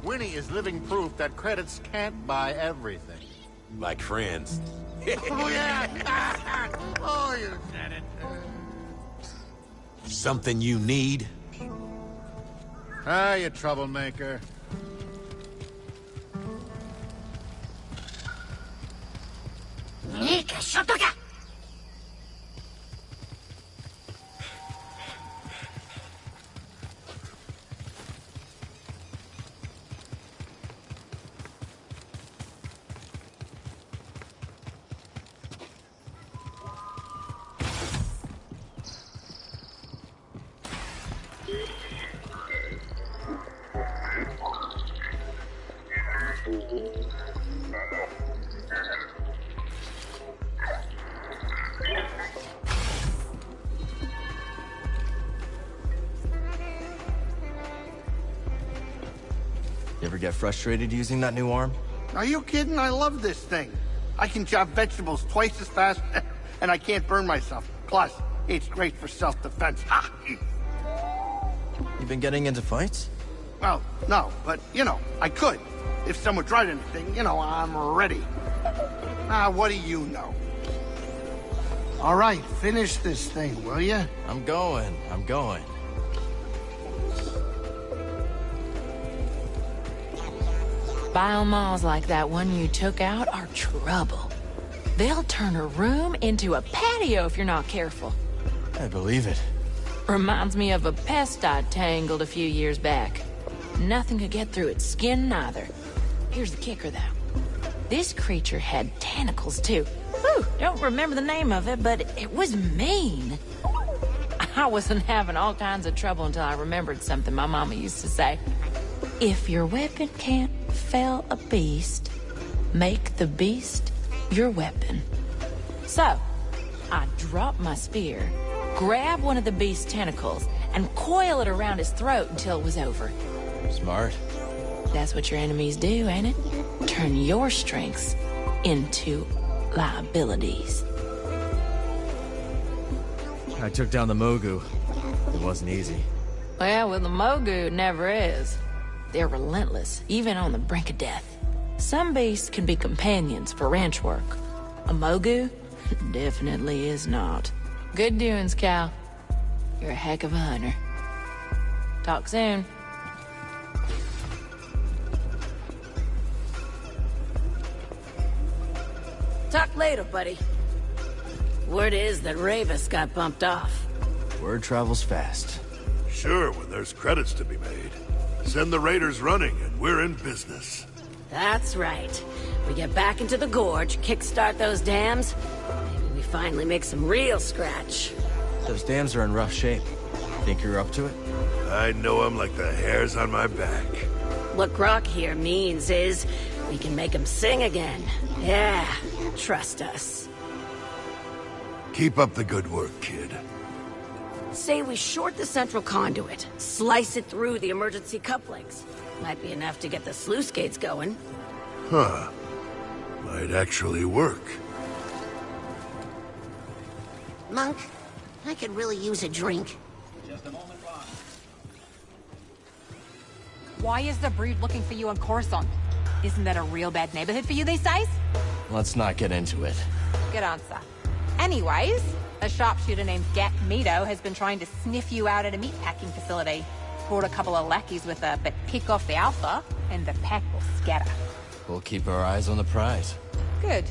Winnie is living proof that credits can't buy everything. Like friends. Oh, yeah! Oh, you said it. Something you need? Ah, you troublemaker. You ever get frustrated using that new arm? Are you kidding? I love this thing. I can chop vegetables twice as fast, and I can't burn myself. Plus, it's great for self-defense. You've been getting into fights? Well, no, but, I could. If someone tried anything, I'm ready. What do you know? All right, finish this thing, will you? I'm going. Biomalls like that one you took out are trouble. They'll turn a room into a patio if you're not careful. I believe it. Reminds me of a pest I tangled a few years back. Nothing could get through its skin, neither. Here's the kicker, though. This creature had tentacles, too. Whew, don't remember the name of it, but it was mean. I wasn't having all kinds of trouble until I remembered something my mama used to say. If your weapon can't fell a beast, make the beast your weapon. So, I drop my spear, grab one of the beast's tentacles, and coil it around his throat until it was over. Smart. That's what your enemies do, ain't it? Turn your strengths into liabilities. I took down the Mogu. It wasn't easy. Well, with the Mogu, it never is. They're relentless, even on the brink of death. Some beasts can be companions for ranch work. A Mogu definitely is not. Good doings, Cal. You're a heck of a hunter. Talk soon. Talk later, buddy. Word is that Ravis got bumped off. Word travels fast. Sure, when there's credits to be made. Send the raiders running and we're in business. That's right. We get back into the gorge, kickstart those dams. Maybe we finally make some real scratch. Those dams are in rough shape. Think you're up to it? I know 'em like the hairs on my back. What Grok here means is we can make them sing again. Yeah, trust us. Keep up the good work, kid. Say we short the central conduit, slice it through the emergency couplings. Might be enough to get the sluice gates going. Huh. Might actually work. Monk, I could really use a drink. Just a moment, Ron. Why is the Brood looking for you on Coruscant? Isn't that a real bad neighborhood for you these days? Let's not get into it. Good answer. Anyways, a sharpshooter named Gat Mito has been trying to sniff you out at a meatpacking facility. Brought a couple of lackeys with her, but pick off the alpha, and the pack will scatter. We'll keep our eyes on the prize. Good.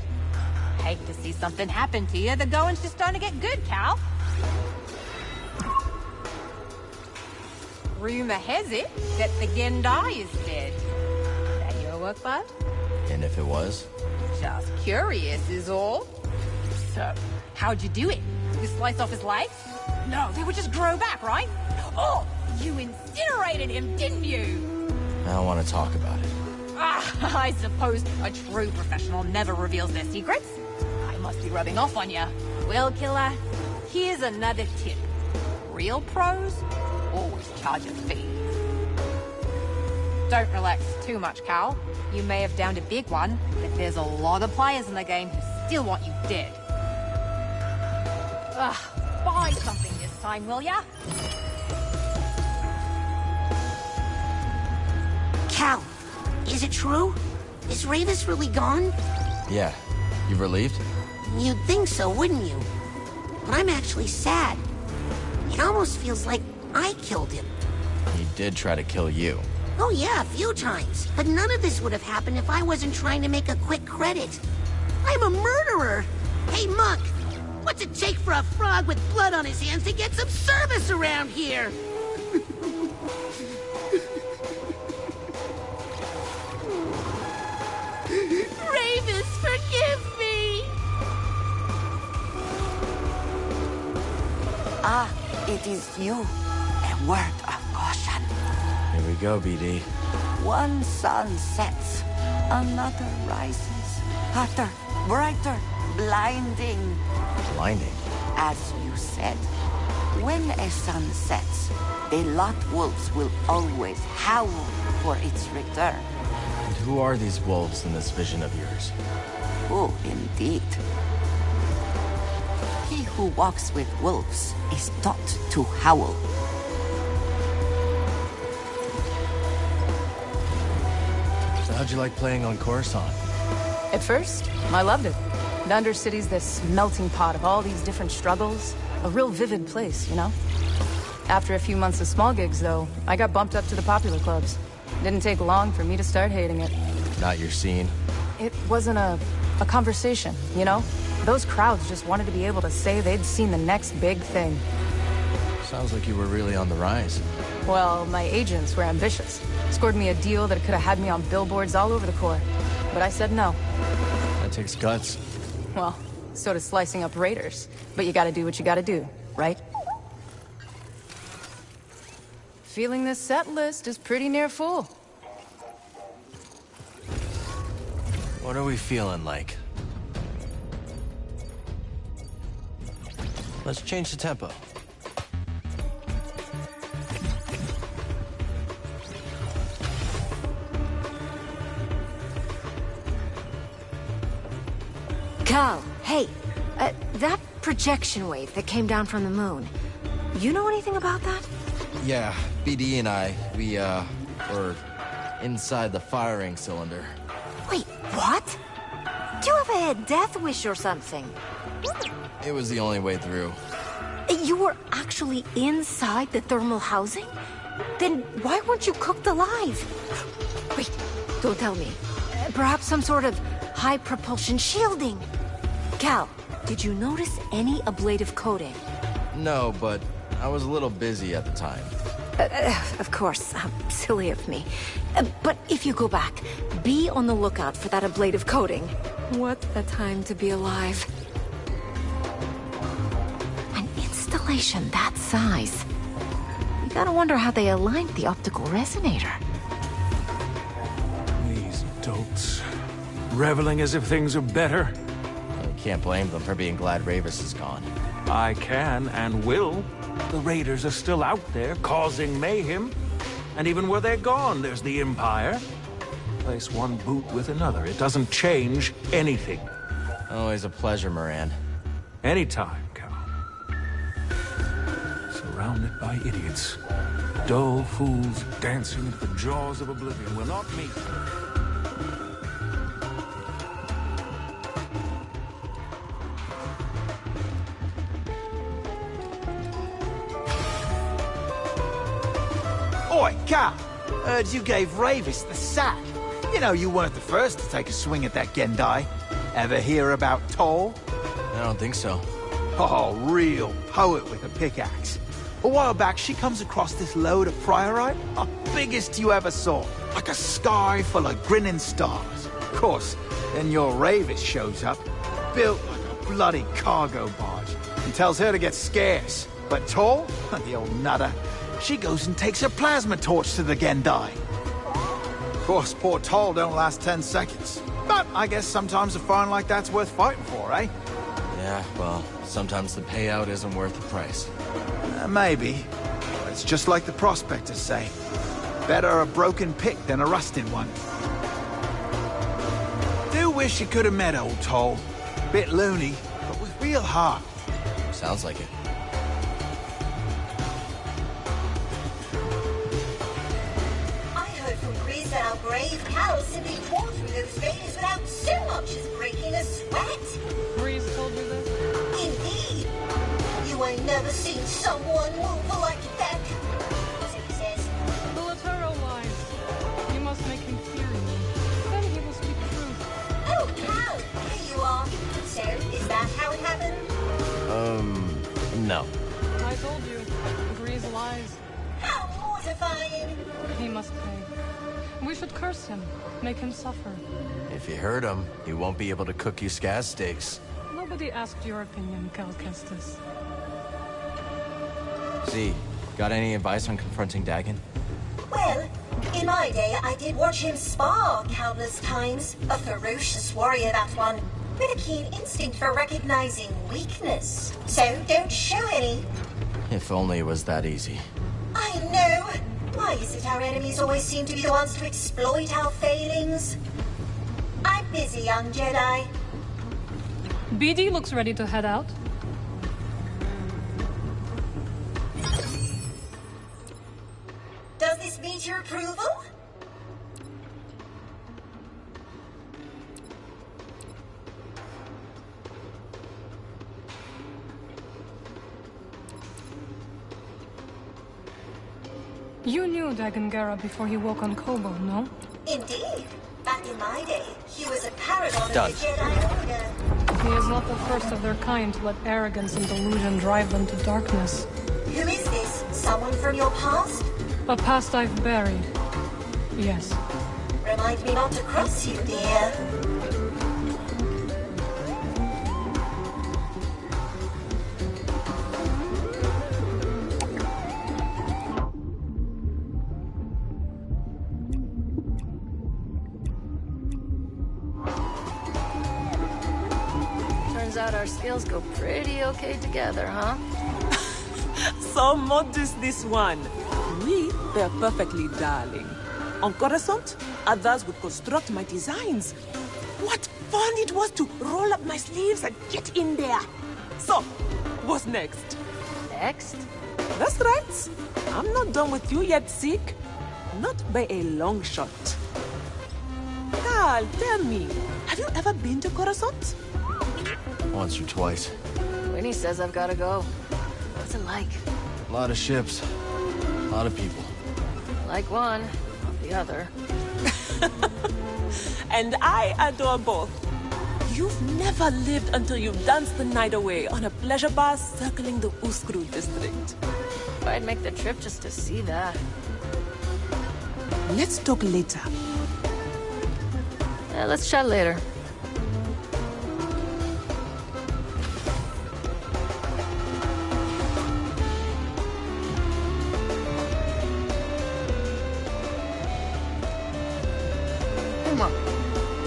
Hate to see something happen to you. The going's just starting to get good, Cal. Rumor has it that the Gendai is dead. That your work, bud? And if it was? Just curious is all. So, how'd you do it? You slice off his legs? No, they would just grow back, right? Oh, you incinerated him, didn't you? I don't want to talk about it. I suppose a true professional never reveals their secrets. I must be rubbing off on you. Well, killer, here's another tip. Real pros always charge a fee. Don't relax too much, Cal. You may have downed a big one, but there's a lot of players in the game who still want you dead. Buy something this time, will ya? Cal, Is it true? Is Ravis really gone? Yeah. You relieved? You'd think so, wouldn't you? But I'm actually sad. It almost feels like I killed him. He did try to kill you. Oh yeah, a few times. But none of this would have happened if I wasn't trying to make a quick credit. I'm a murderer! Hey, Monk! What's it take for a frog with blood on his hands to get some service around here? Ravis, forgive me! Ah, it is you. A word of caution. Here we go, BD. One sun sets, another rises. Hotter, brighter, blinding. Blinding? As you said, when a sun sets, the lot wolves will always howl for its return. And who are these wolves in this vision of yours? Oh, indeed. He who walks with wolves is taught to howl. So how'd you like playing on Coruscant? At first, I loved it. The Undercity's this melting pot of all these different struggles. A real vivid place, you know? After a few months of small gigs, though, I got bumped up to the popular clubs. Didn't take long for me to start hating it. Not your scene? It wasn't a conversation, you know? Those crowds just wanted to be able to say they'd seen the next big thing. Sounds like you were really on the rise. Well, my agents were ambitious. Scored me a deal that could have had me on billboards all over the Corps. But I said no. That takes guts. Well, so does slicing up raiders. But you gotta do what you gotta do, right? Feeling this set list is pretty near full. What are we feeling like? Let's change the tempo. Cal, hey, that projection wave that came down from the moon, you know anything about that? Yeah, BD and I, we, were inside the firing cylinder. Wait, what? Do you have a death wish or something? It was the only way through. You were actually inside the thermal housing? Then why weren't you cooked alive? Wait, don't tell me. Perhaps some sort of high propulsion shielding? Cal, did you notice any ablative coating? No, but I was a little busy at the time. Of course, silly of me. But if you go back, be on the lookout for that ablative coating. What a time to be alive. An installation that size. You gotta wonder how they aligned the optical resonator. These dolts. Reveling as if things are better. I can't blame them for being glad Ravis is gone. I can and will. The raiders are still out there, causing mayhem. And even where they're gone, there's the Empire. Place one boot with another. It doesn't change anything. Always a pleasure, Moran. Anytime, Cal. Surrounded by idiots. Dull fools dancing at the jaws of oblivion will not meet. Oi, Cal! Heard you gave Ravis the sack. You know you weren't the first to take a swing at that Gendai. Ever hear about Toll? I don't think so. Oh, real poet with a pickaxe. A while back, she comes across this load of priorite. The biggest you ever saw. Like a sky full of grinning stars. Of course, then your Ravis shows up, built like a bloody cargo barge, and tells her to get scarce. But Toll, the old nutter, she goes and takes her plasma torch to the Gendai. Of course, poor Toll don't last 10 seconds. But I guess sometimes a find like that's worth fighting for, eh? Yeah, well, sometimes the payout isn't worth the price. Maybe. But it's just like the prospectors say. Better a broken pick than a rusted one. Do wish you could have met old Toll. Bit loony, but with real heart. Sounds like it. brave Cal simply tore through those veins without so much as breaking a sweat. Breeze told you this? Indeed. You ain't never seen someone move like that. So he says. The Latero lies. You must make him fear you. Then he will speak truth. Oh, Cal, here you are. So, is that how it happened? No. I told you. Breeze lies. How mortifying. He must pay. We should curse him. Make him suffer. If you hurt him, he won't be able to cook you scaz steaks. Nobody asked your opinion, Cal Kestis. Z, got any advice on confronting Dagon? Well, in my day, I did watch him spar countless times. A ferocious warrior, that one, with a keen instinct for recognizing weakness. So don't show any. If only it was that easy. I know. Why is it our enemies always seem to be the ones to exploit our failings? I'm busy, young Jedi. BD looks ready to head out. Does this meet your approval? You knew Dagon Gera before he woke on Kobo, no? Indeed. Back in my day, he was a paragon of Done. the Jedi Order. He is not the first of their kind to let arrogance and delusion drive them to darkness. Who is this? Someone from your past? A past I've buried. Yes. Remind me not to cross you, dear. Turns out our skills go pretty okay together, huh? So modest, this one. We were perfectly darling. On Coruscant, others would construct my designs. What fun it was to roll up my sleeves and get in there. So, what's next? Next? That's right. I'm not done with you yet, Zeke. Not by a long shot. Carl, tell me, have you ever been to Coruscant? Once or twice. Winnie says I've gotta go. What's it like? A lot of ships. A lot of people. Like one, not the other. And I adore both. You've never lived until you've danced the night away on a pleasure bar circling the Uskru district. I'd make the trip just to see that. Let's talk later. Let's chat later. Come on.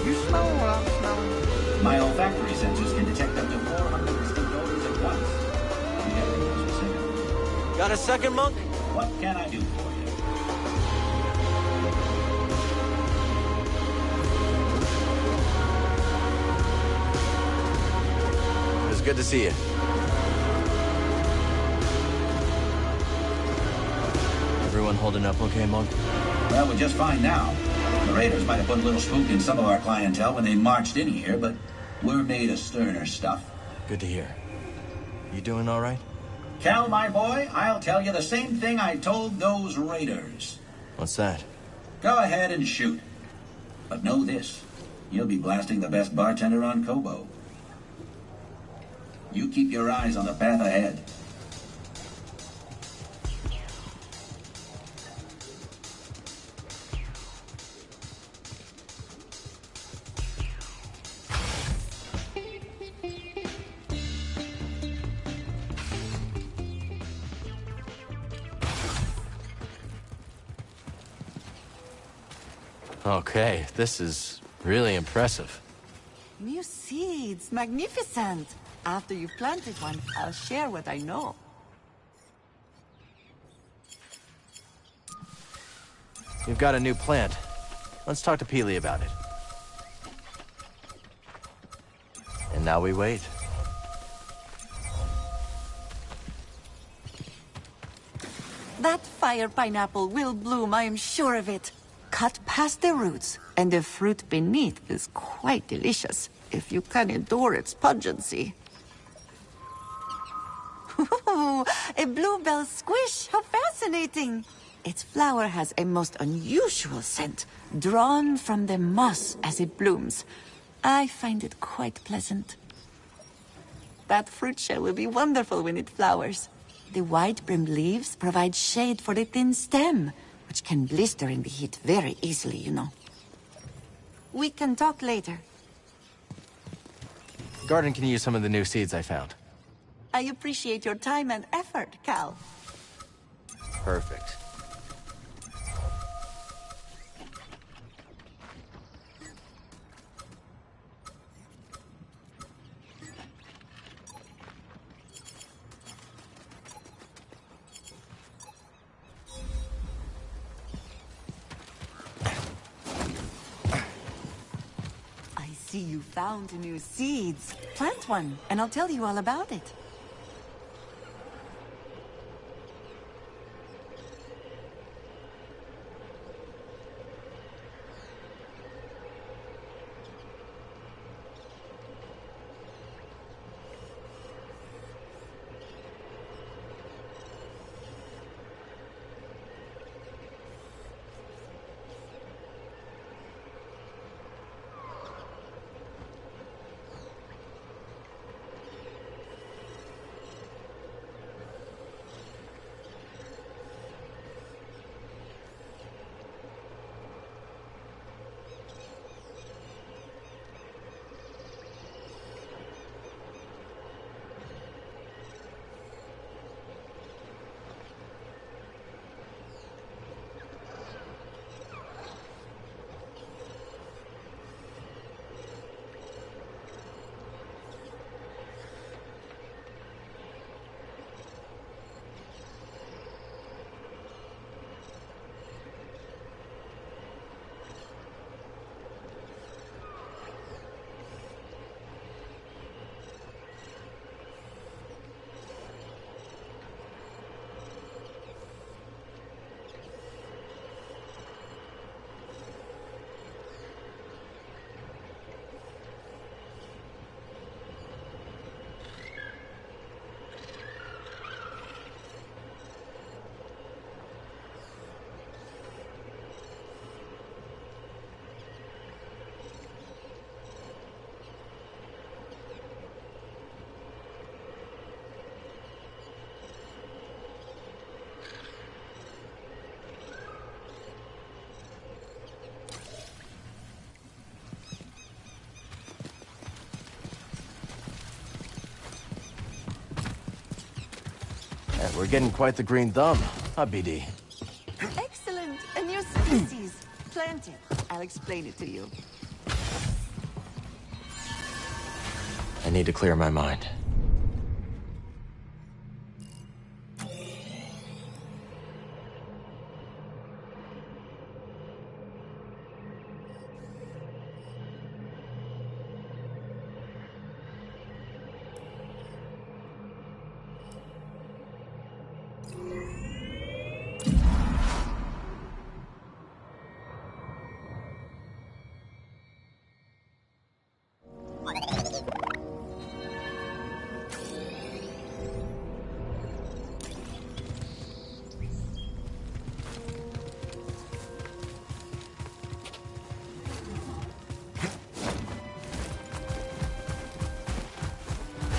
You smelling what I'm smelling? My olfactory sensors can detect up to 400 distinct odors at once. You have anything else to say? Got a second, Monk? What can I do for you? It was good to see you. Everyone holding up okay, Monk? Well, we're just fine now. The Raiders might have put a little spook in some of our clientele when they marched in here, but we're made of sterner stuff. Good to hear. You doing all right? Cal, my boy, I'll tell you the same thing I told those Raiders. What's that? Go ahead and shoot. But know this, you'll be blasting the best bartender on Kobo. You keep your eyes on the path ahead. Okay, this is really impressive. New seeds, magnificent. After you've planted one, I'll share what I know. You've got a new plant. Let's talk to Peely about it. And now we wait. That fire pineapple will bloom, I am sure of it. cut past the roots, and the fruit beneath is quite delicious, if you can endure its pungency. Ooh, a bluebell squish! How fascinating! Its flower has a most unusual scent, drawn from the moss as it blooms. I find it quite pleasant. That fruit shell will be wonderful when it flowers. The wide-brimmed leaves provide shade for the thin stem, which can blister in the heat very easily, you know. We can talk later. Garden can use some of the new seeds I found. I appreciate your time and effort, Cal. Perfect. I see you found new seeds. Plant one, and I'll tell you all about it. Yeah, we're getting quite the green thumb, huh, BD? Excellent! A new species. Plant it. I'll explain it to you. I need to clear my mind.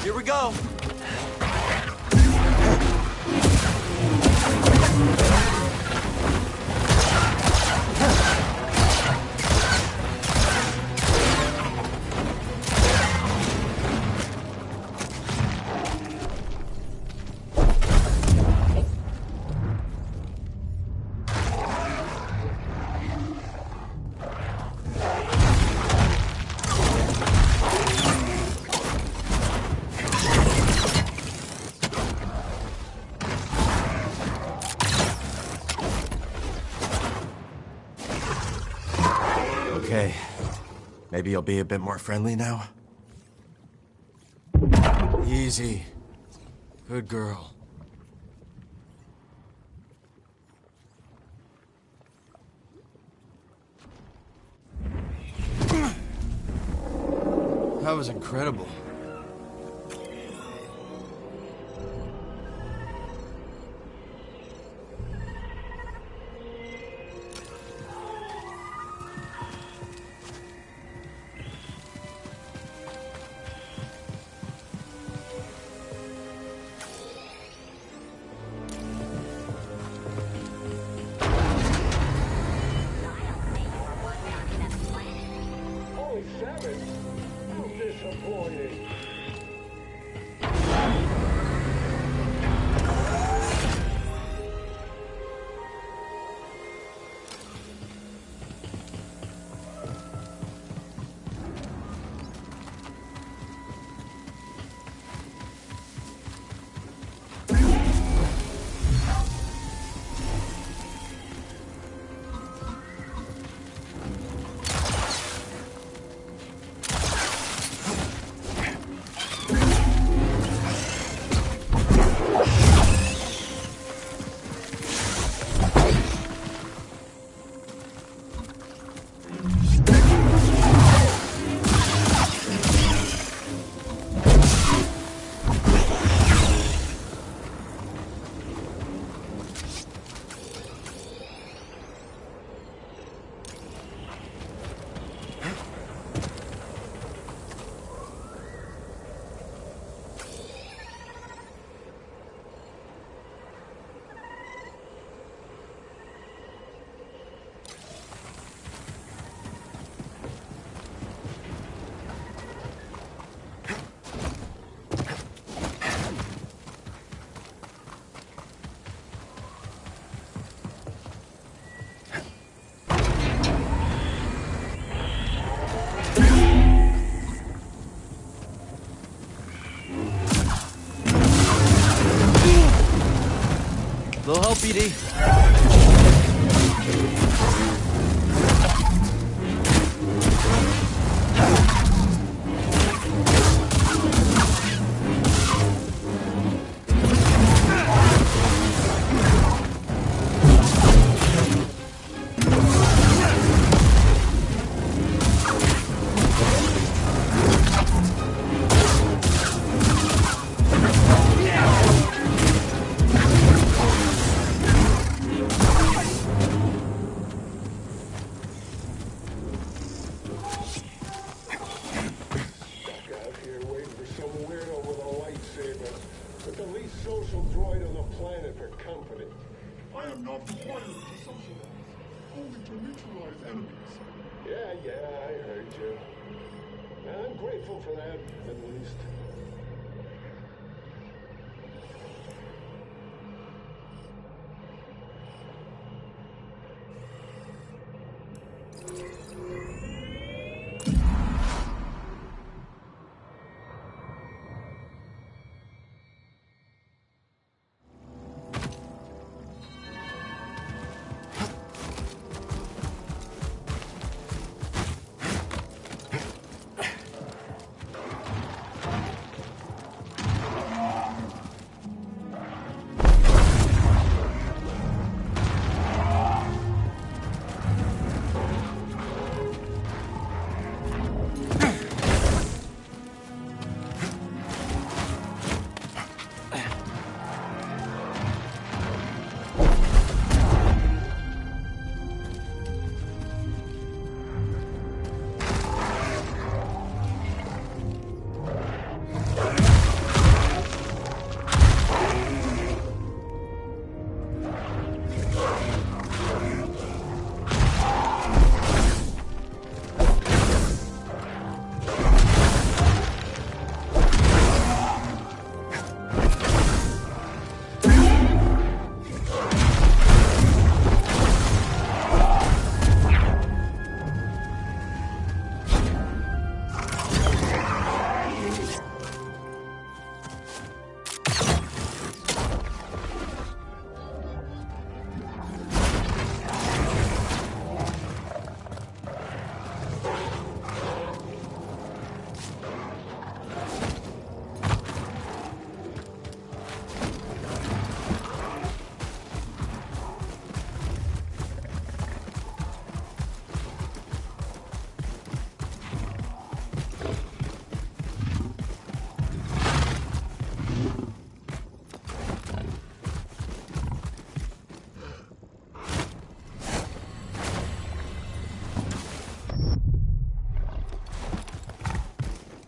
Here we go. Okay. Maybe you'll be a bit more friendly now? Easy. Good girl. That was incredible. Little help, BD.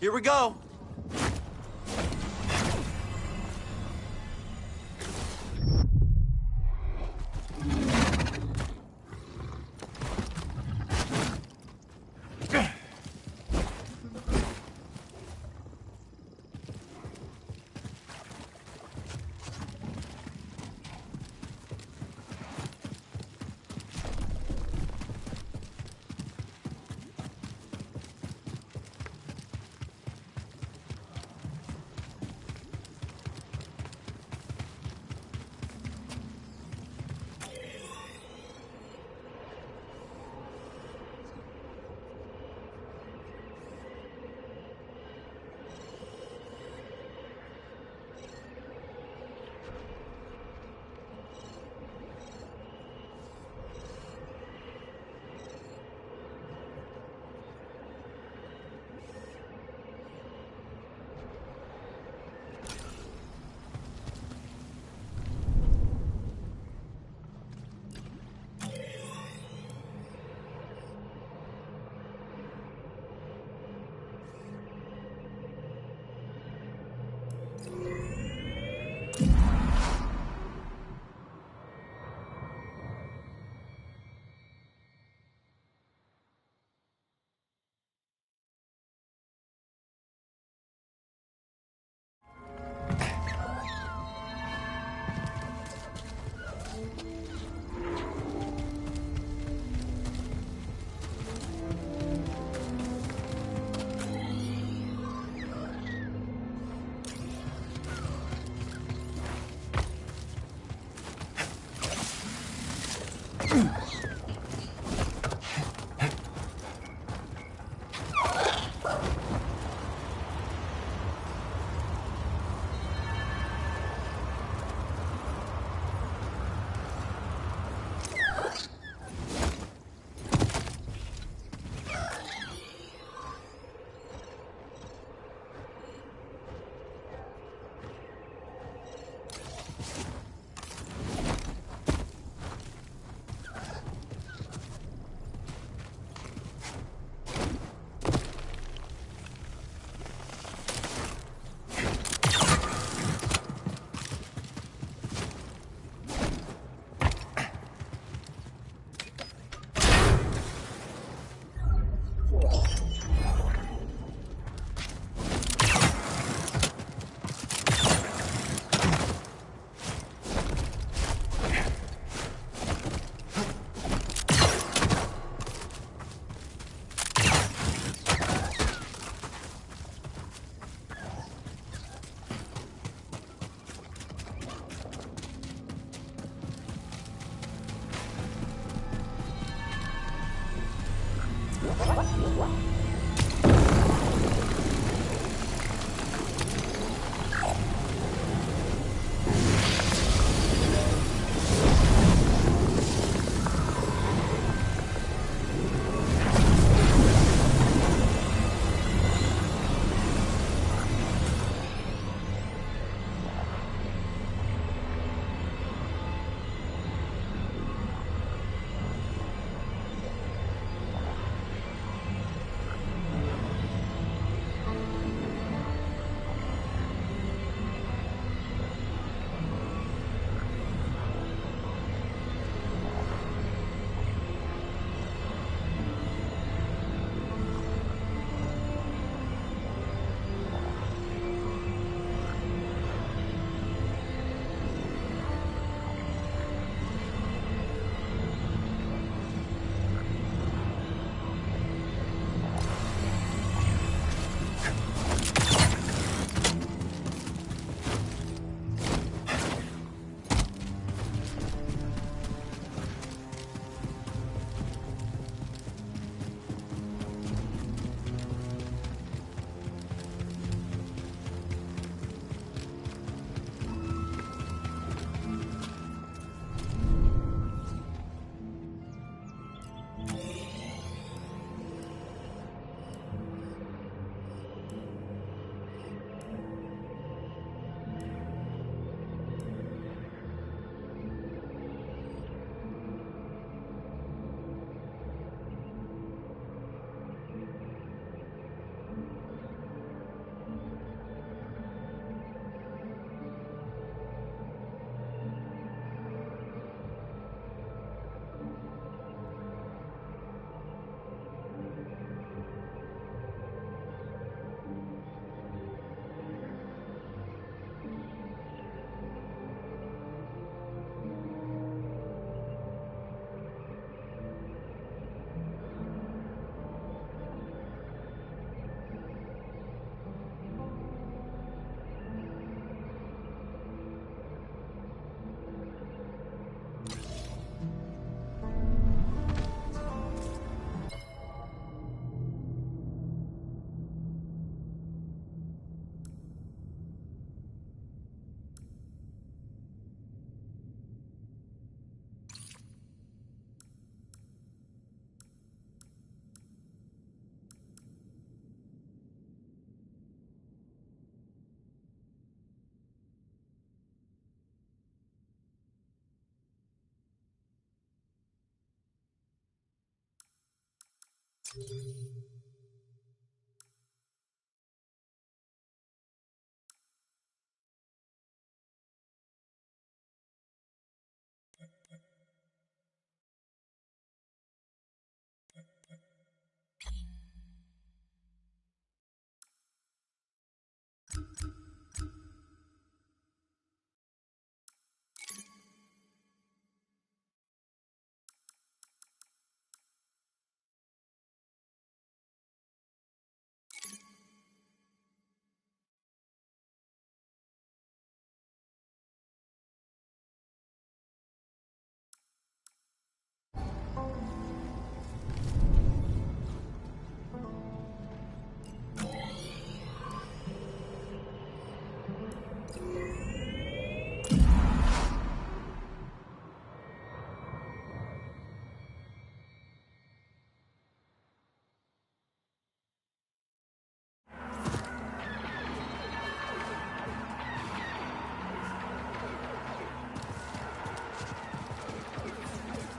Here we go.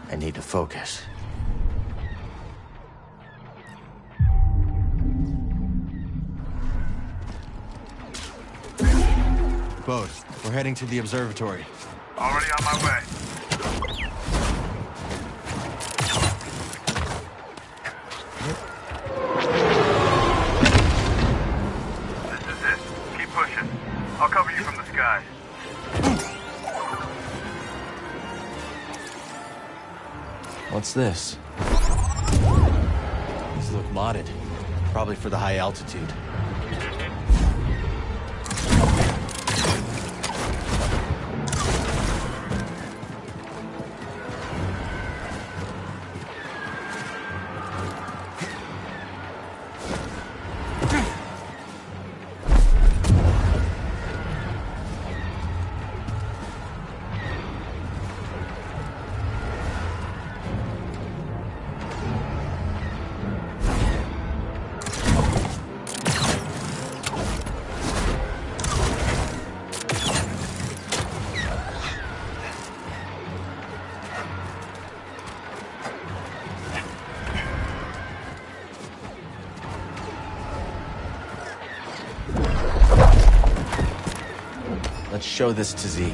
I need to focus. Boat, we're heading to the observatory. Already on my way. This is it. Keep pushing. I'll cover you from the sky. What's this? These look modded. Probably for the high altitude. Let's show this to Z.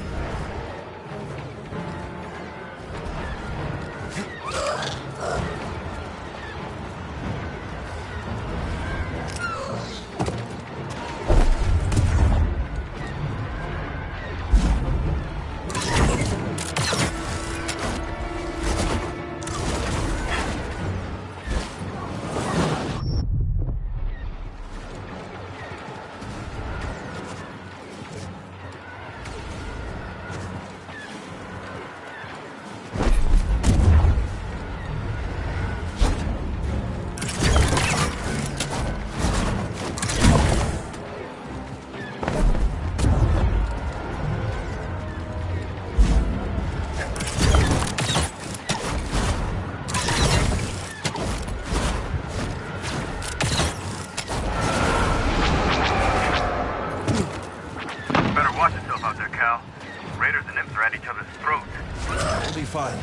We'll be fine.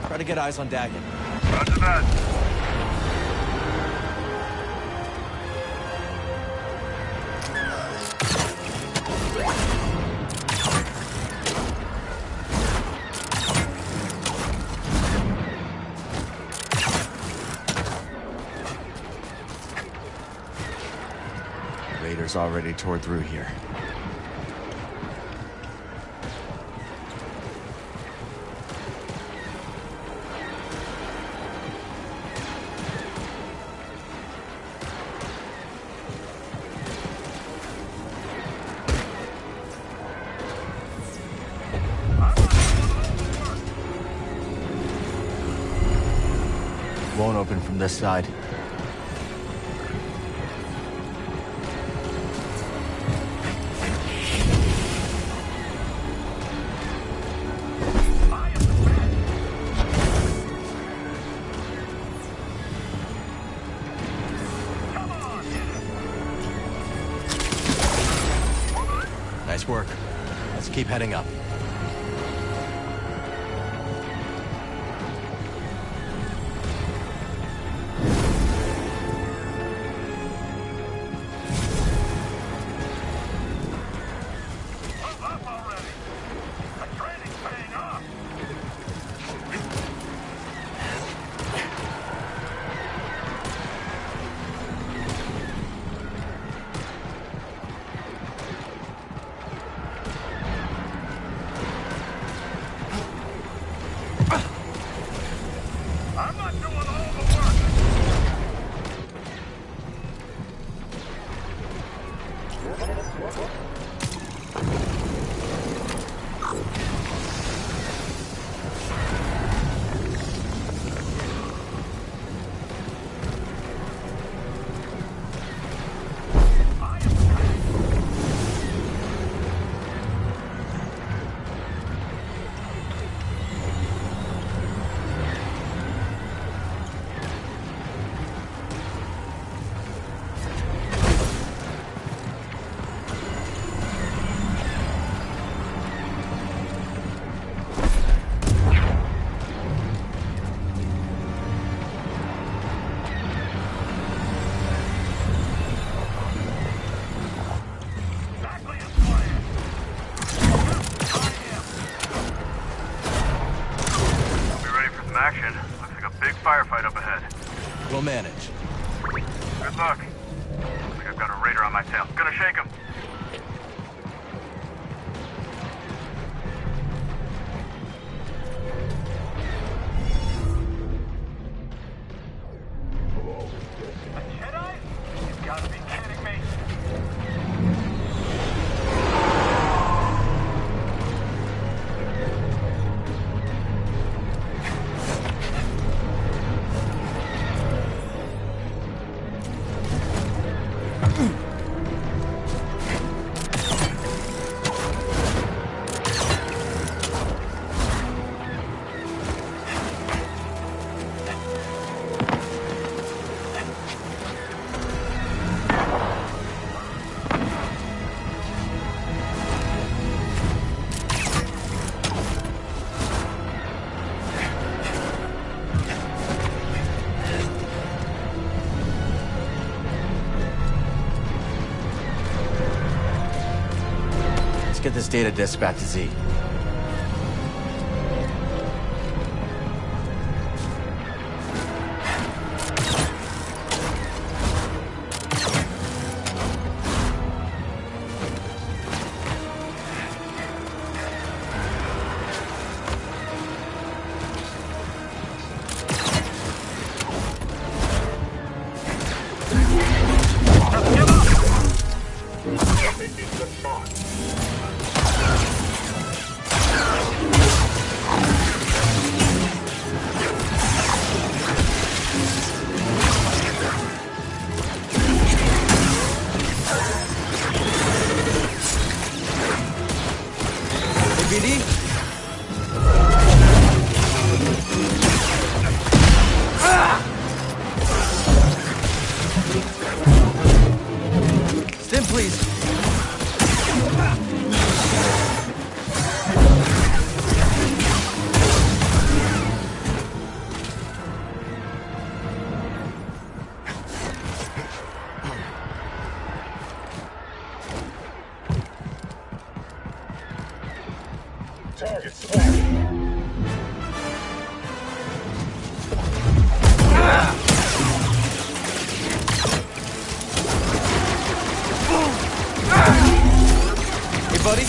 Try to get eyes on Dagon. Roger that. The Raiders already tore through here. Won't open from this side. Nice work. Let's keep heading up. some action. Looks like a big firefight up ahead. We'll manage. Good luck. Looks like I've got a raider on my tail. Gonna shake him. Jedi? You've got to be kidding me. Get this data disk back to Z. Stim, please. Target spotted. Hey, buddy.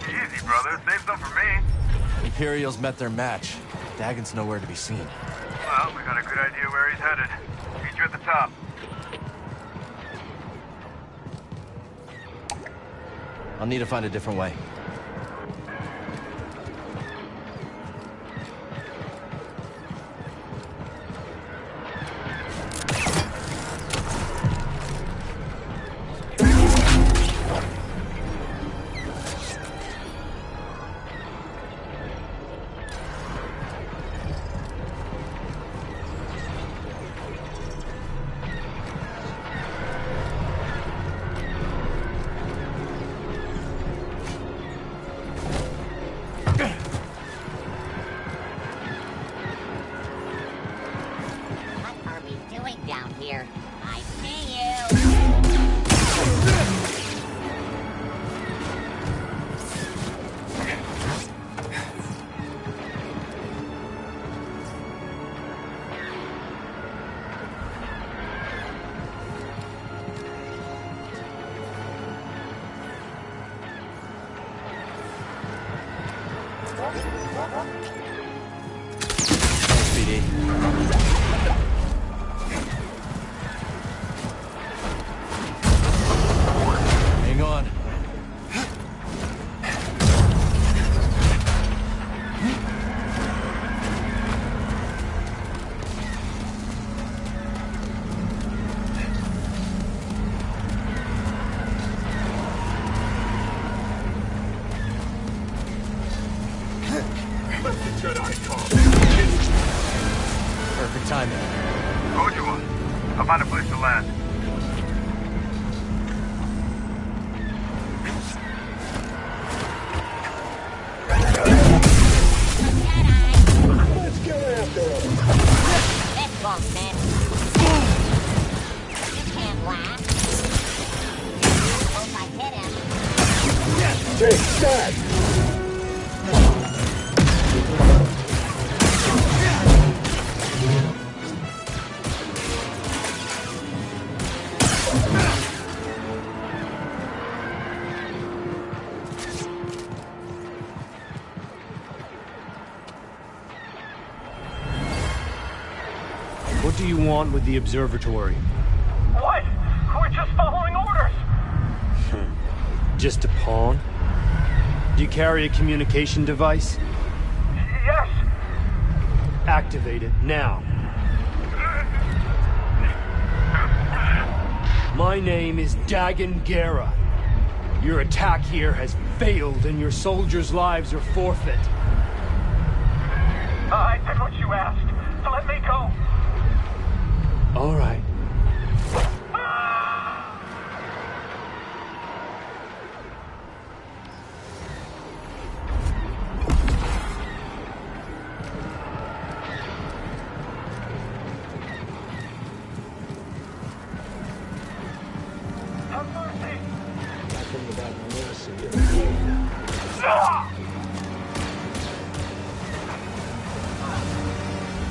Easy, brother. Save some for me. Imperials met their match. Dagon's nowhere to be seen. Well, we got a good idea where he's headed. Meet you at the top. I'll need to find a different way. Down here. I see you. Thanks, BD. timing. Told you one. I'll find a place to land. Let's get after him. This won't miss. You can't laugh. Hope I hit him. Take that! What do you want with the observatory? What? We're just following orders! Just a pawn? Do you carry a communication device? Yes! Activate it, now. My name is Dagon Gera. Your attack here has failed and your soldiers' lives are forfeit. I did what you asked. Let me go. All right. Have mercy. Nothing without mercy and pain.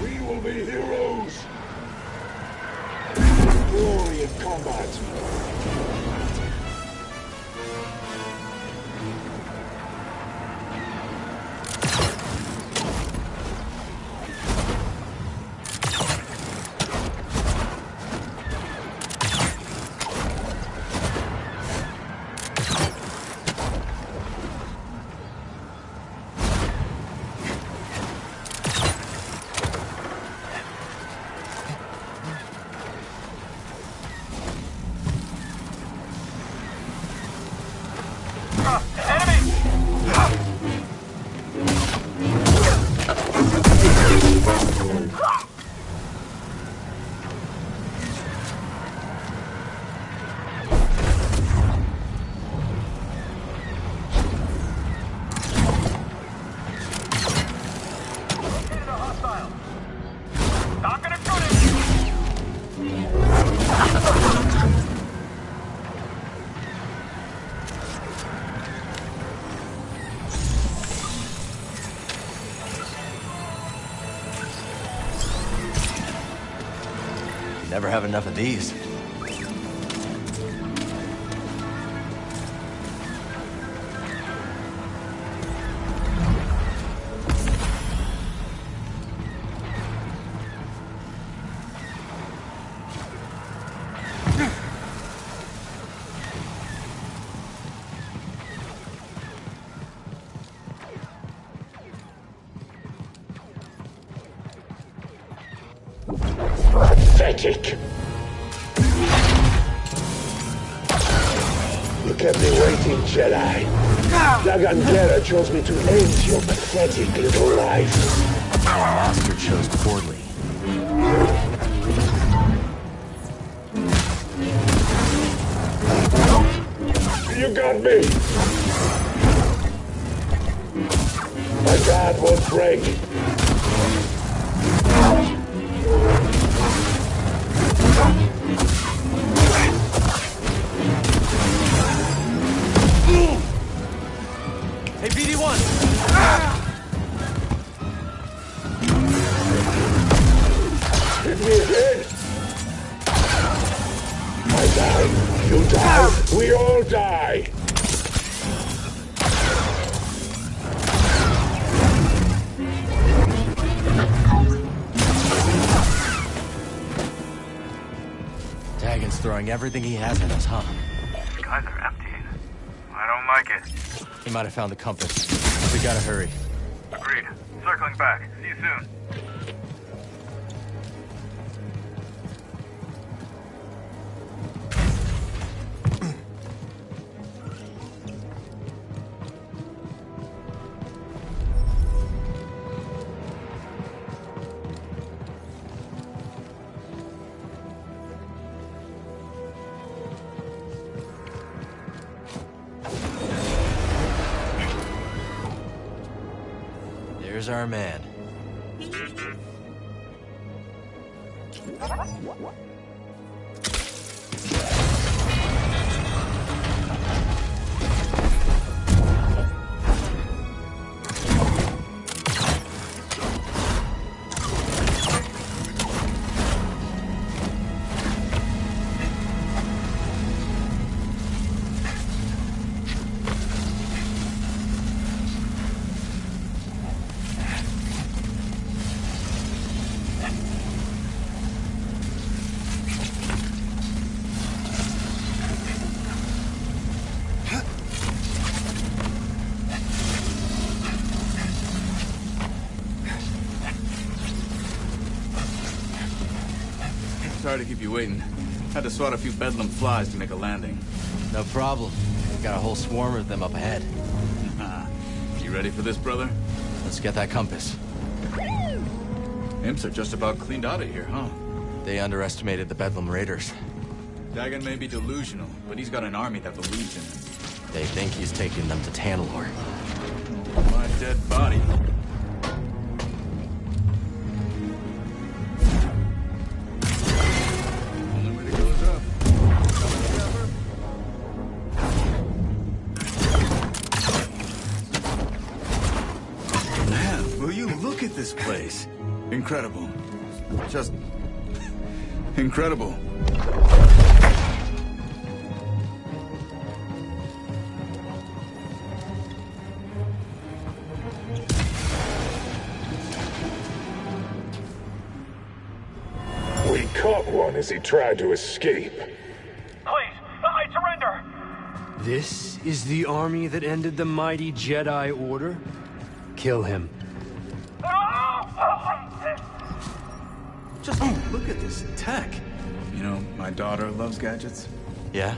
We will be heroes. Glory of combat. Never have enough of these. Pathetic. You kept me waiting, Jedi. Dagon Gera chose me to end your pathetic little life. Our master chose poorly. You got me. My guard won't break. Hey, BD-1! Hit me again! I die, you die, we all die! Dagon's throwing everything he has at us, huh? Skies are emptying. I don't like it. He might have found the compass. We gotta hurry. Agreed. Circling back. See you soon. Here's our man. Sorry to keep you waiting. Had to swat a few bedlam flies to make a landing. No problem. We've got a whole swarm of them up ahead. You ready for this, brother? Let's get that compass. Imps are just about cleaned out of here, huh? They underestimated the Bedlam Raiders. Dagon may be delusional, but he's got an army that believes in him. They think he's taking them to Tanalorr. My dead body. Only way to go is up. Man, will you look at this place? Incredible. Just incredible. We caught one as he tried to escape. Please, I surrender! This is the army that ended the mighty Jedi Order? Kill him. Just look at this tech. You know, my daughter loves gadgets. Yeah?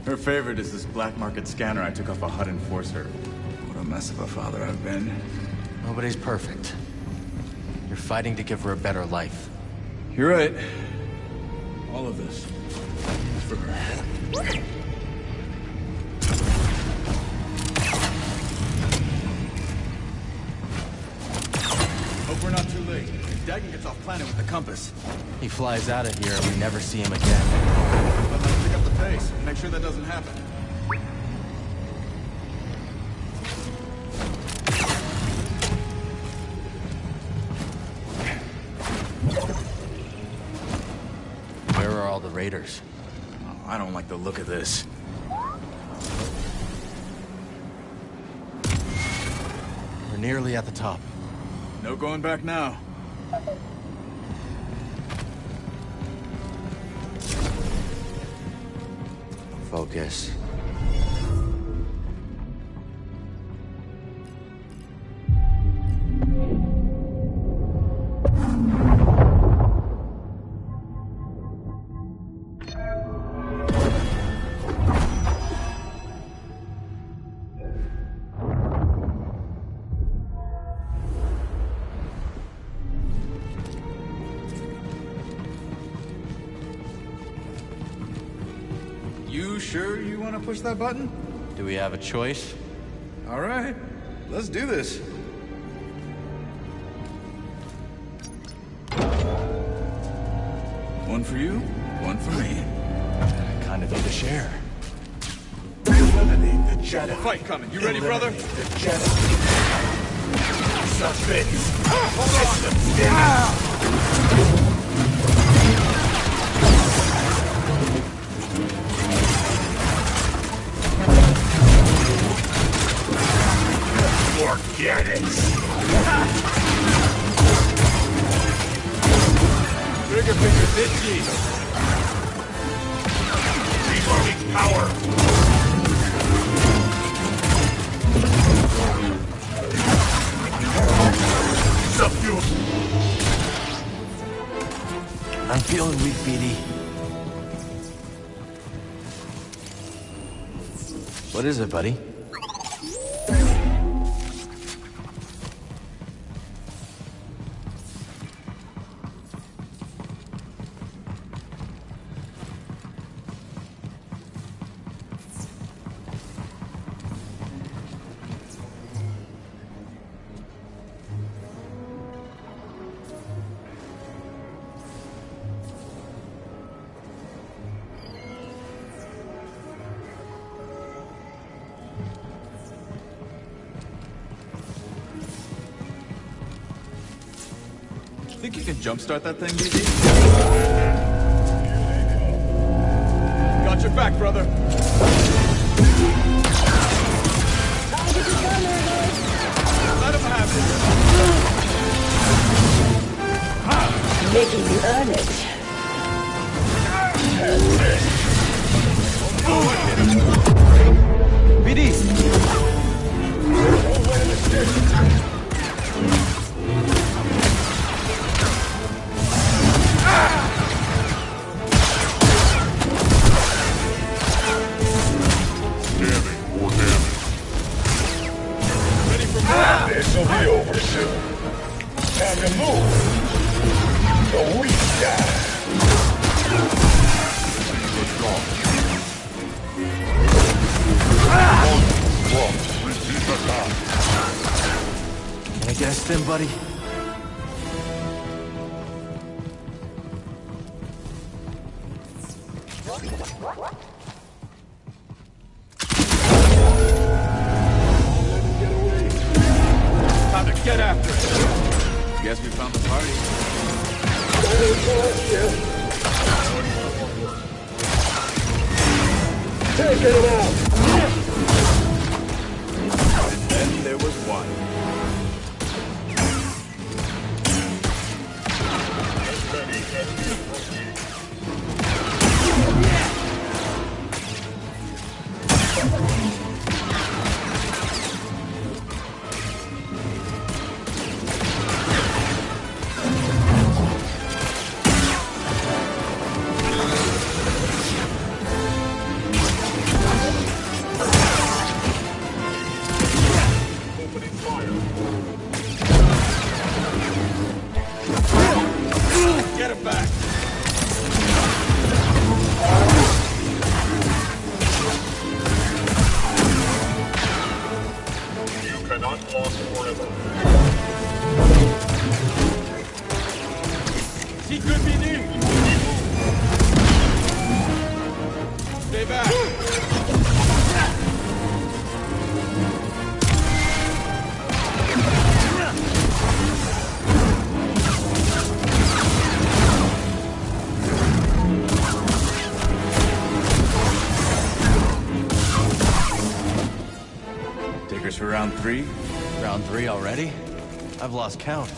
Her favorite is this black market scanner I took off a HUD enforcer. What a mess of a father I've been. Nobody's perfect. You're fighting to give her a better life. You're right. All of this is for her. Hope we're not too late. Dagon gets off planet with the compass. He flies out of here and we never see him again. But let's pick up the pace and make sure that doesn't happen. Where are all the raiders? Oh, I don't like the look of this. We're nearly at the top. No going back now. Focus. You sure you want to push that button? Do we have a choice? All right, let's do this. One for you, one for me. Kind of need to share. Eliminate the Jedi. Fight coming. You ready, brother? The Jedi. Suspense. Forget it. Trigger fingers itchy. Reloading power. Subdue. I'm feeling weak, BD. What is it, buddy? Think you can jumpstart that thing, BD? Got your back, brother. Let him have it. Making you earn it. BD! This will be over soon. Time to move. So we die. Can I get a stim, buddy? Time to get after it. Guess we found the party. Taking him out. And then there was one. Get him back. You cannot walk forever. See good BD. Stay back. Takers for round 3? Round 3 already? I've lost count.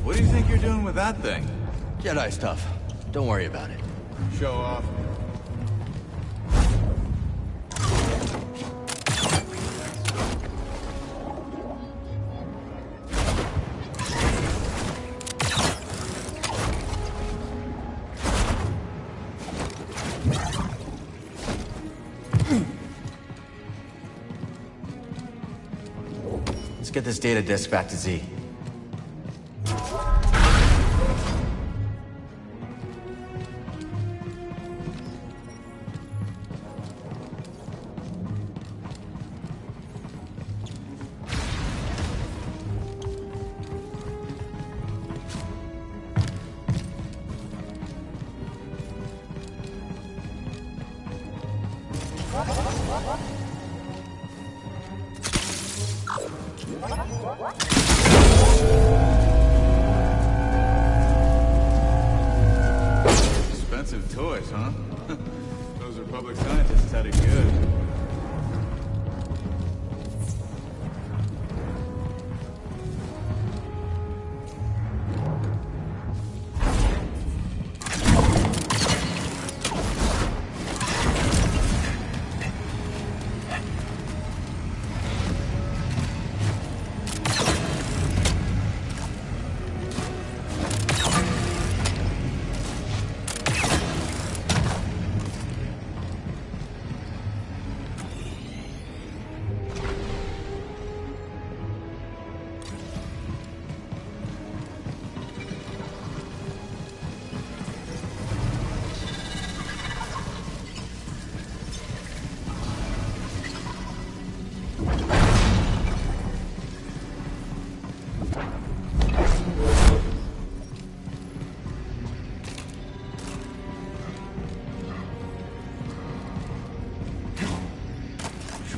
What do you think you're doing with that thing? Jedi stuff. Don't worry about it. Show off. Let's get this data disk back to Z. Expensive toys, huh? Those Republic scientists had it good.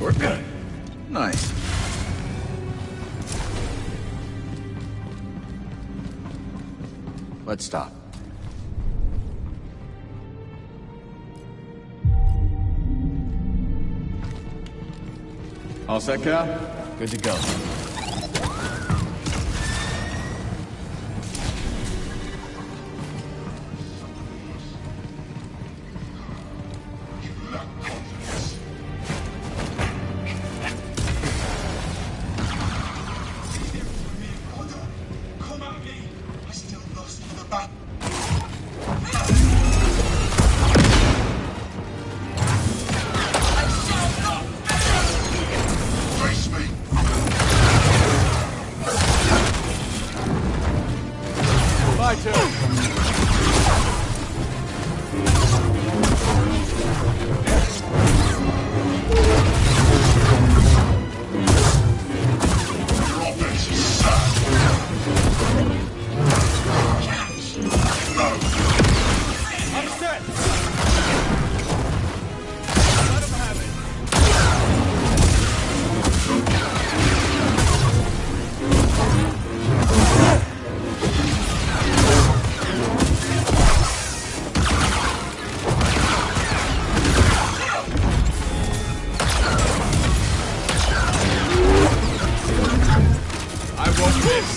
Shortcut. Nice. Let's stop. All set, Cal? Good to go. My turn. I'm set! Let him have it. I won't miss.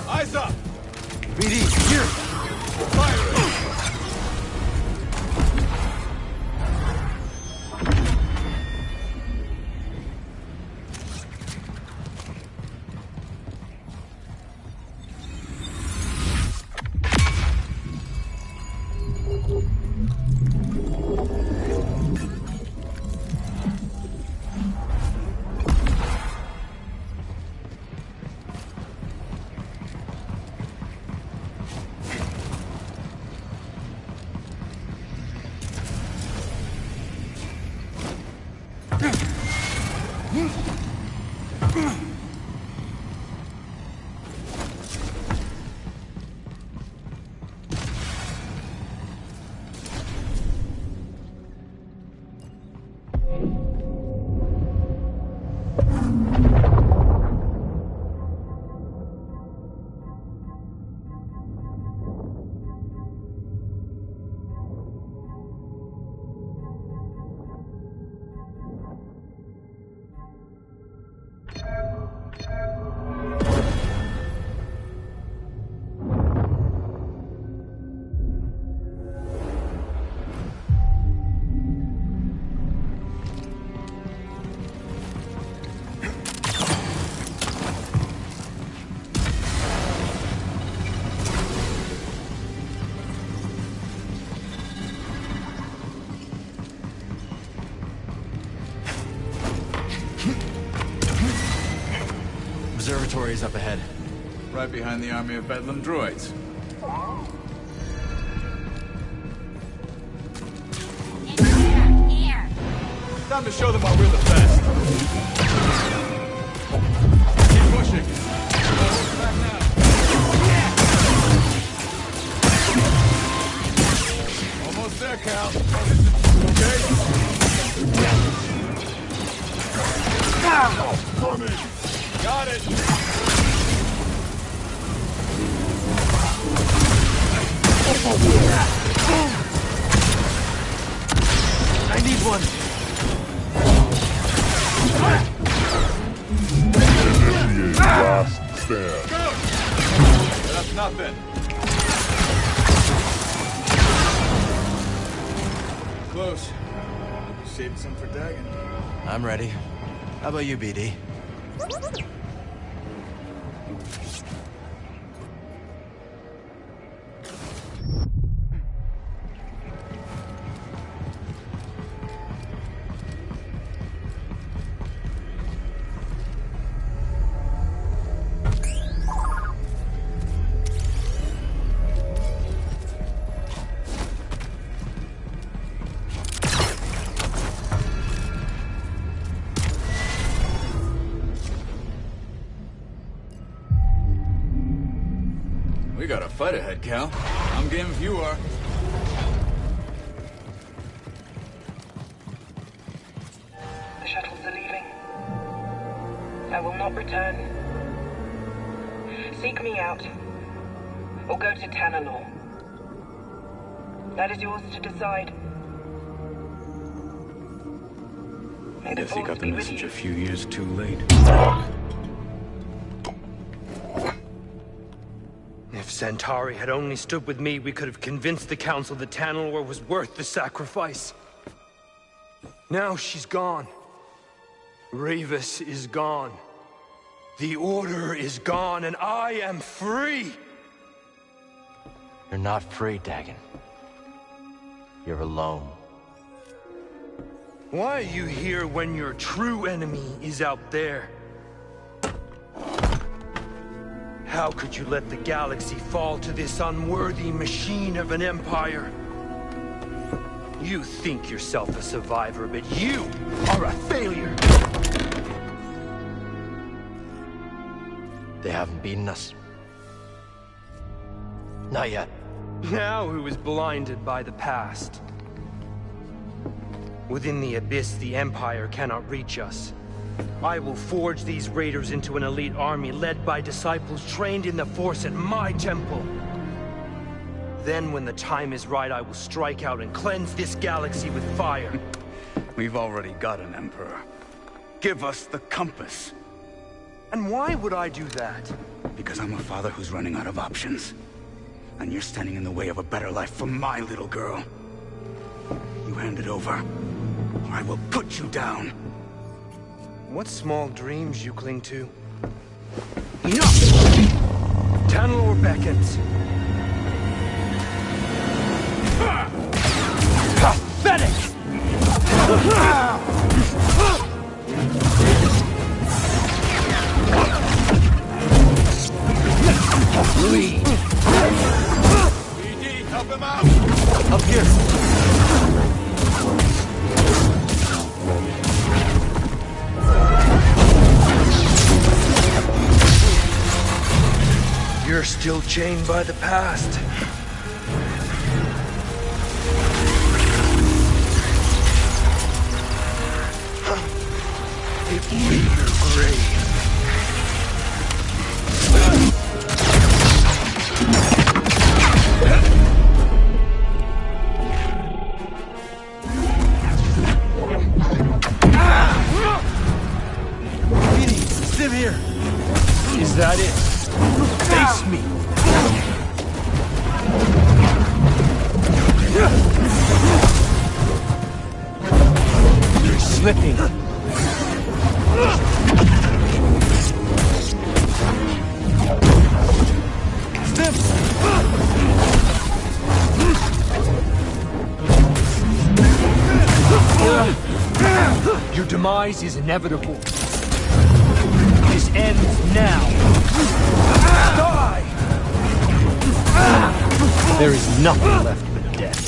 Eyes up! BD, here! Fire it! Observatory is up ahead. Right behind the army of Bedlam droids. Here. Time to show them why we're the best. Keep pushing. Back now. Almost there, Cal. Okay? Coming. Got it. I need one. Initiate last stand. That's nothing. Close. Save some for Dagon. I'm ready. How about you, BD? We got a fight ahead, Cal. I'm game if you are. The shuttles are leaving. I will not return. Seek me out, or go to Tanalor. That is yours to decide. I guess he got the message a few years too late. If Centauri had only stood with me, we could have convinced the Council that Tanalor was worth the sacrifice. Now she's gone. Ravis is gone. The Order is gone, and I am free! You're not free, Dagon. You're alone. Why are you here when your true enemy is out there? How could you let the galaxy fall to this unworthy machine of an empire? You think yourself a survivor, but you are a failure! They haven't beaten us. Not yet. Now who is blinded by the past? Within the Abyss, the Empire cannot reach us. I will forge these raiders into an elite army led by disciples trained in the Force at my temple. Then, when the time is right, I will strike out and cleanse this galaxy with fire. We've already got an Emperor. Give us the compass. And why would I do that? Because I'm a father who's running out of options. And you're standing in the way of a better life for my little girl. You hand it over, or I will put you down. What small dreams you cling to. Enough! Tanalor beckons. Pathetic! Lead! BD, help him out! Up here! You're still chained by the past. It will be your grave. Stim here. Is that it? Face me! You're slipping. Stim! Your demise is inevitable. This ends now. Die! There is nothing left but death.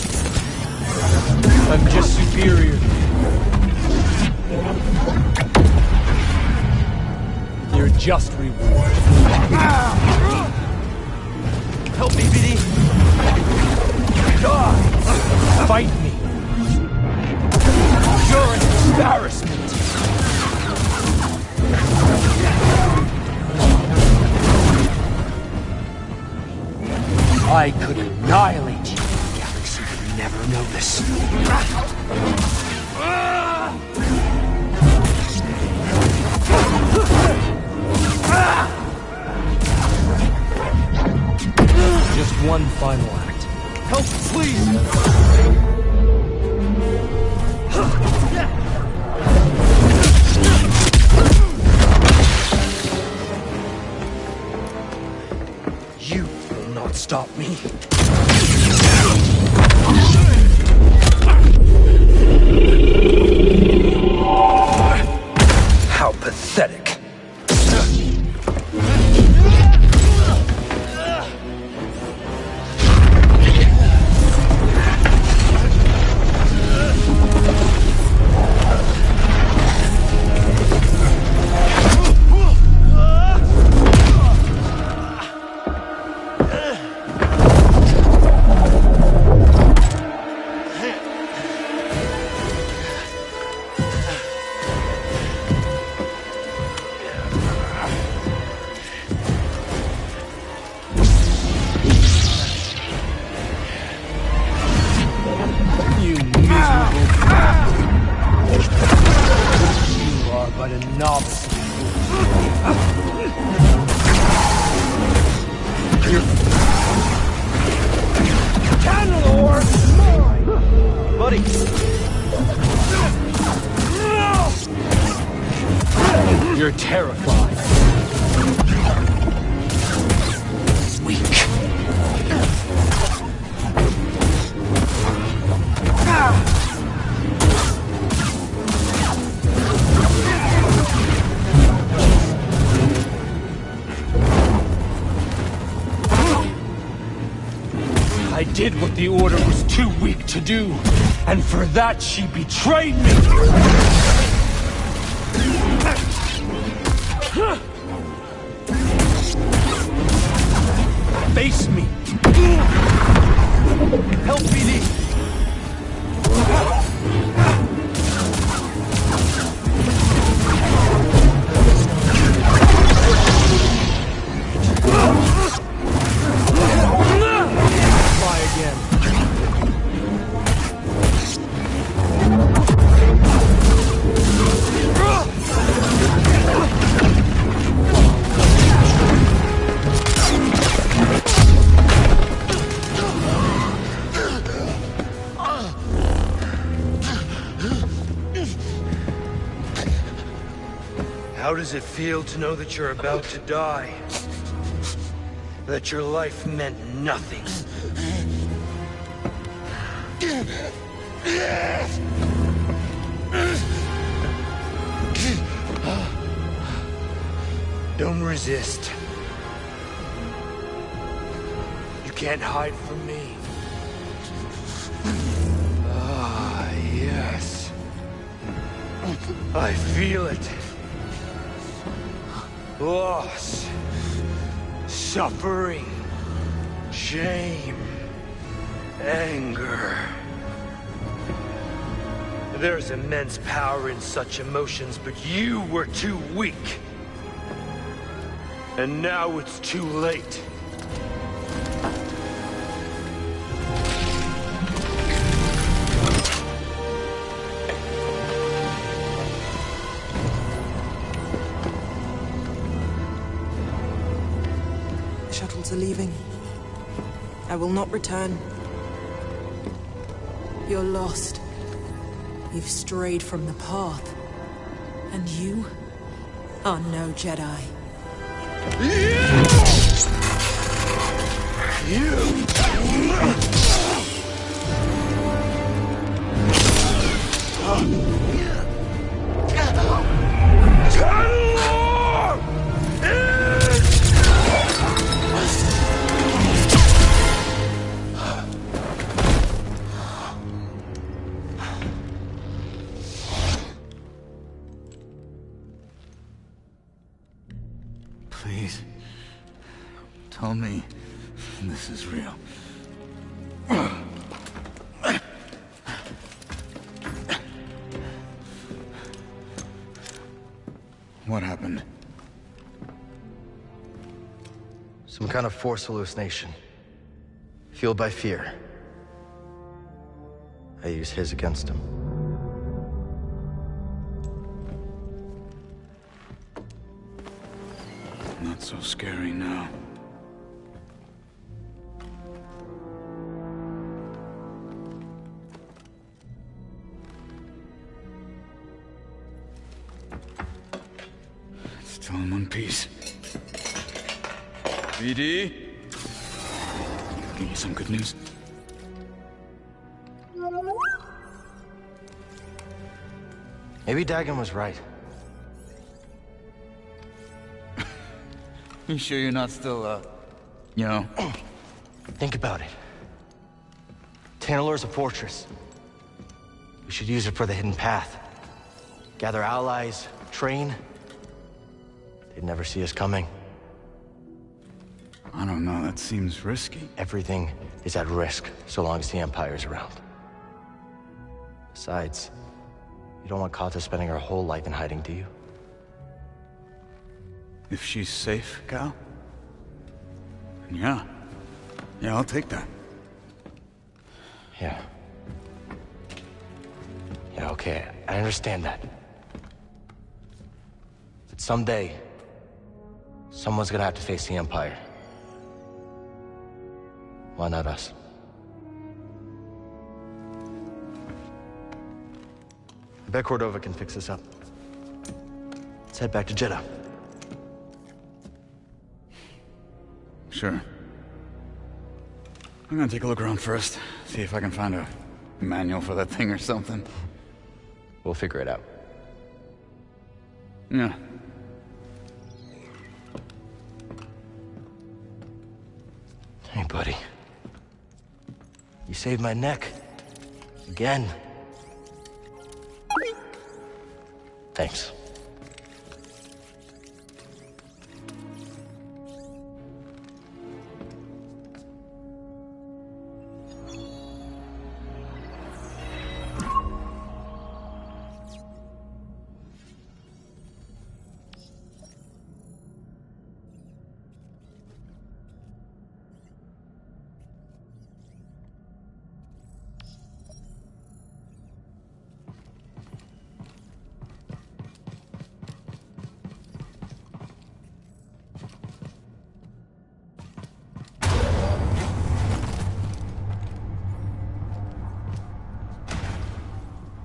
I'm just superior. Your just reward. Help me, BD. Die! Fight me. You're an embarrassment. I could annihilate you. The galaxy would never notice. Just one final act. Help, please! You will not stop me. How pathetic. terrified. Weak. I did what the Order was too weak to do, and for that she betrayed me! Face me! Help me! How does it feel to know that you're about to die? That your life meant nothing? Don't resist. You can't hide from me. Ah, yes. I feel it. Loss, suffering, shame, anger. There's immense power in such emotions, but you were too weak. And now it's too late. Shuttles are leaving. I will not return. You're lost. You've strayed from the path. And you are no Jedi. Please, tell me this is real. What happened? Some kind of force hallucination. Fueled by fear. I use his against him. Not so scary now. Still in one piece. BD? Give you some good news. Maybe Dagon was right. You sure you're not still, you know? Think about it. Tanalor's a fortress. We should use it for the hidden path. Gather allies, train. They'd never see us coming. I don't know, that seems risky. Everything is at risk so long as the Empire's around. Besides, you don't want Kata spending her whole life in hiding, do you? If she's safe, Cal? Yeah. Yeah, I'll take that. Yeah. Yeah, okay, I understand that. But someday, someone's gonna have to face the Empire. Why not us? I bet Cordova can fix this up. Let's head back to Jeddah. Sure. I'm gonna take a look around first, see if I can find a manual for that thing or something. We'll figure it out. Yeah. Hey, buddy. You saved my neck. Again. Thanks.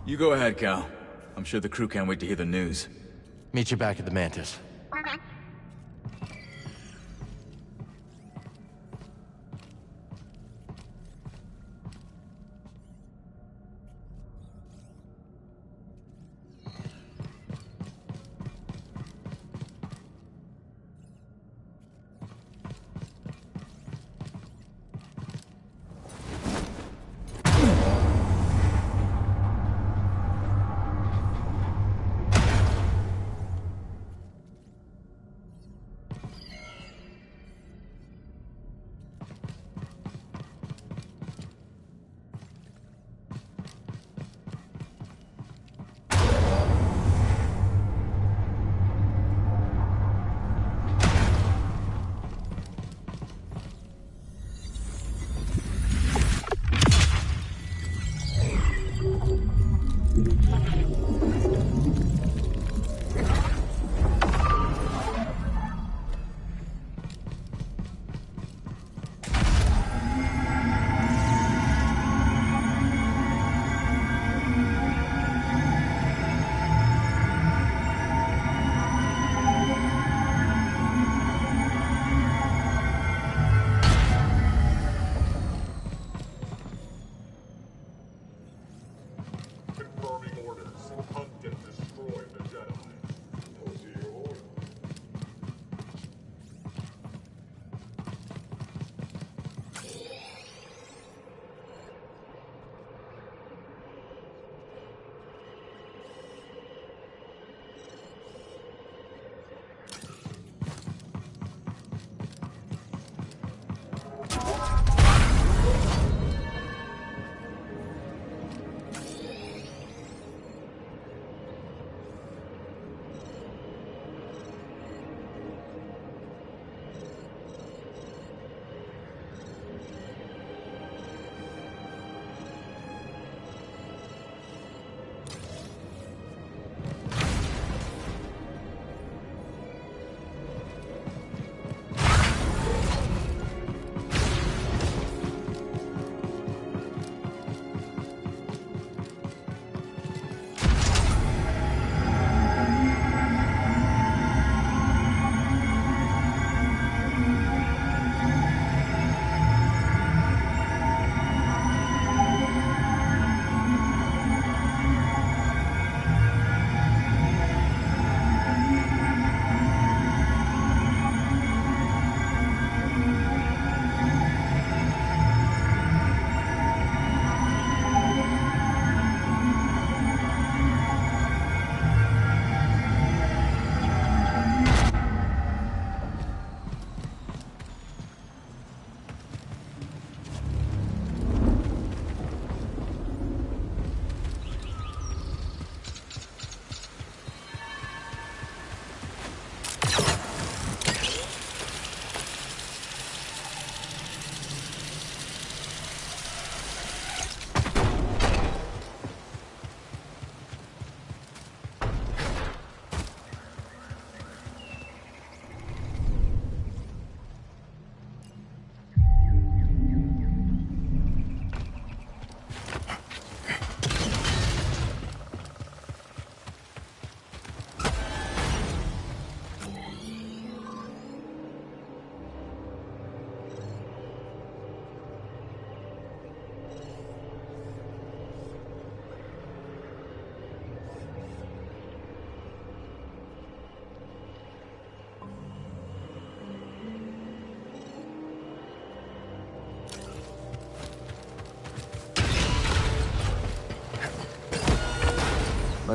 You go ahead, Cal. I'm sure the crew can't wait to hear the news. Meet you back at the Mantis.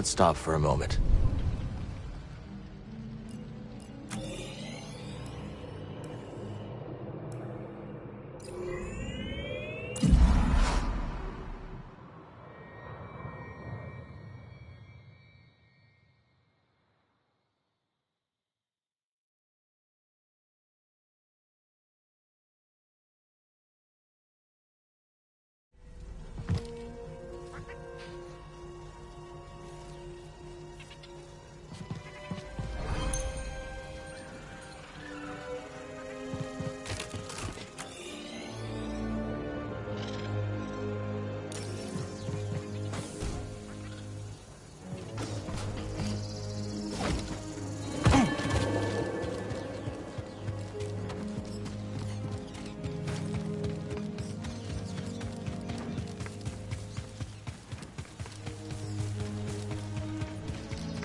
Let's stop for a moment.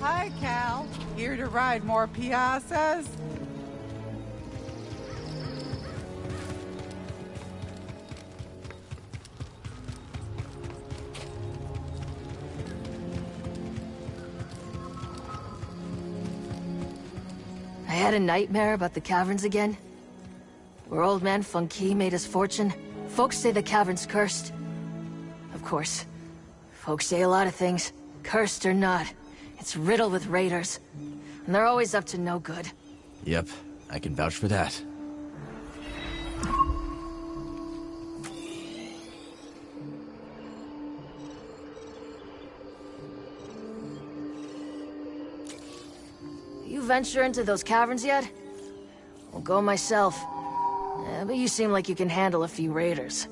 Hi, Cal. Here to ride more piazzas? I had a nightmare about the caverns again. Where old man Funky made his fortune. Folks say the cavern's cursed. Of course. Folks say a lot of things, cursed or not. It's riddled with raiders. And they're always up to no good. Yep, I can vouch for that. You venture into those caverns yet? I'll go myself. But you seem like you can handle a few raiders.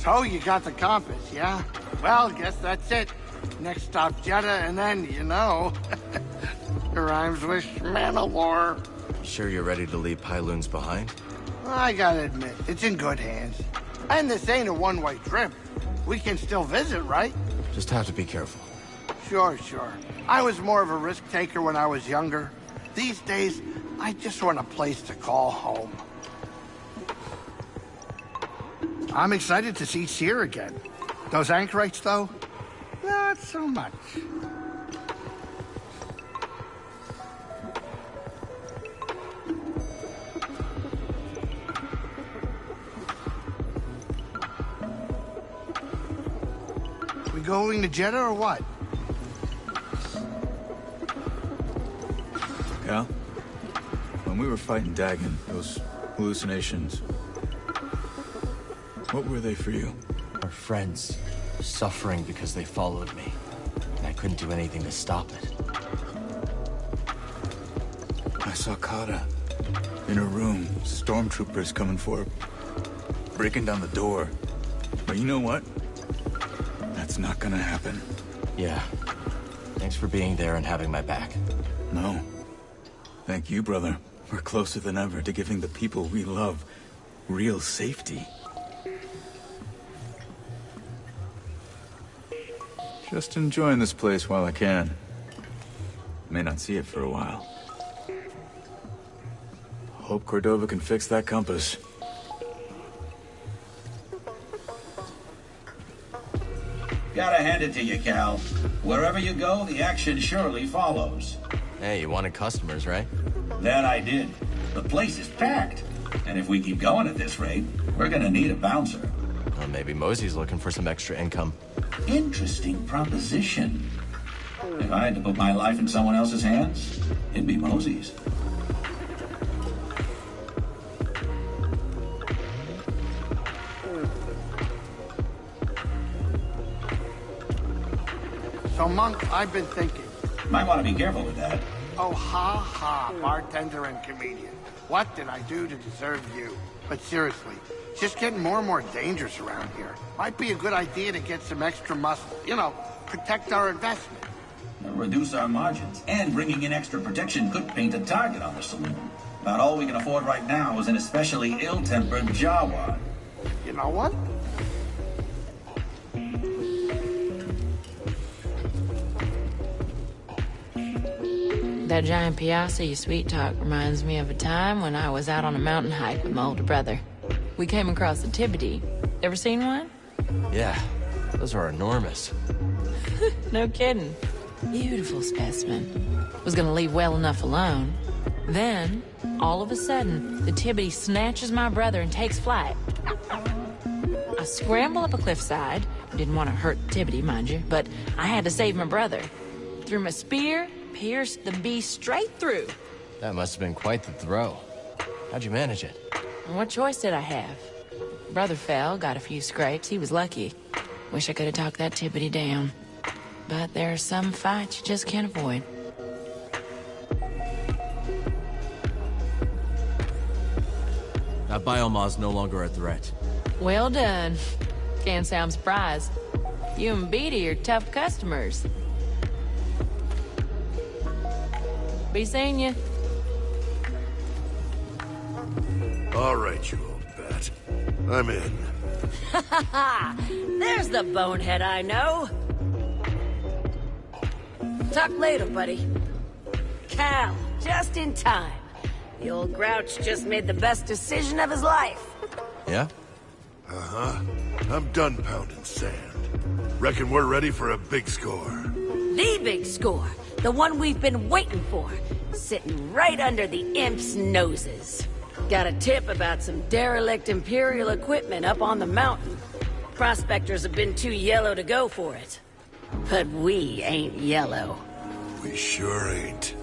So you got the compass, yeah? Well, guess that's it. Next stop Jedi, and then, you know, it rhymes with Mandalore. Sure you're ready to leave Pyloons behind? I gotta admit, it's in good hands. And this ain't a one-way trip. We can still visit, right? Just have to be careful. Sure. I was more of a risk taker when I was younger. These days, I just want a place to call home. I'm excited to see Seer again. Those anchorites, though, not so much. We going to Jeddah or what? Cal? When we were fighting Dagon, those hallucinations, what were they for you? Our friends, suffering because they followed me. And I couldn't do anything to stop it. I saw Kata in her room, stormtroopers coming for her, breaking down the door. But you know what? That's not gonna happen. Yeah. Thanks for being there and having my back. No. Thank you, brother. We're closer than ever to giving the people we love real safety. Just enjoying this place while I can. May not see it for a while. Hope Cordova can fix that compass. Gotta hand it to you, Cal. Wherever you go, the action surely follows. Hey, you wanted customers, right? That I did. The place is packed. And if we keep going at this rate, we're gonna need a bouncer. Well, maybe Mosey's looking for some extra income. Interesting proposition. If I had to put my life in someone else's hands, it'd be Mosey's. So, Monk, I've been thinking. Might want to be careful with that. Oh, ha, bartender and comedian. What did I do to deserve you? But seriously, it's just getting more and more dangerous around here. Might be a good idea to get some extra muscle. You know, protect our investment. reduce our margins. And bringing in extra protection could paint a target on the saloon. About all we can afford right now is an especially ill-tempered Jawa. You know what? That giant piazza you sweet talk reminds me of a time when I was out on a mountain hike with my older brother. We came across a Tibity. Ever seen one? Yeah, those are enormous. No kidding. Beautiful specimen. Was gonna leave well enough alone. Then, all of a sudden, the Tibity snatches my brother and takes flight. I scramble up a cliffside. Didn't want to hurt the Tibity, mind you, but I had to save my brother. Threw my spear, pierced the beast straight through. That must have been quite the throw. How'd you manage it? What choice did I have? Brother fell, got a few scrapes. He was lucky. Wish I could have talked that Tibity down. But there are some fights you just can't avoid. That bioma's no longer a threat. Well done. Can't say I'm surprised. You and Beatty are tough customers. Be seeing you. All right, you old bat. I'm in. Ha ha ha! There's the bonehead I know. Talk later, buddy. Cal, just in time. The old grouch just made the best decision of his life. Yeah? Uh-huh. I'm done pounding sand. Reckon we're ready for a big score. The big score. The one we've been waiting for. Sitting right under the imps' noses. Got a tip about some derelict Imperial equipment up on the mountain. Prospectors have been too yellow to go for it. But we ain't yellow. We sure ain't.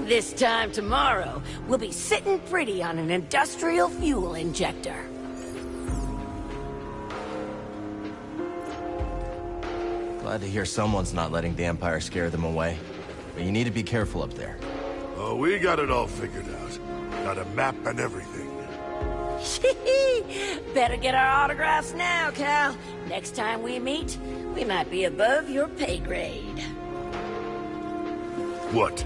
This time tomorrow, we'll be sitting pretty on an industrial fuel injector. Glad to hear someone's not letting the Empire scare them away. But you need to be careful up there. Oh, we got it all figured out. Got a map and everything. Better get our autographs now, Cal. Next time we meet, we might be above your pay grade. What?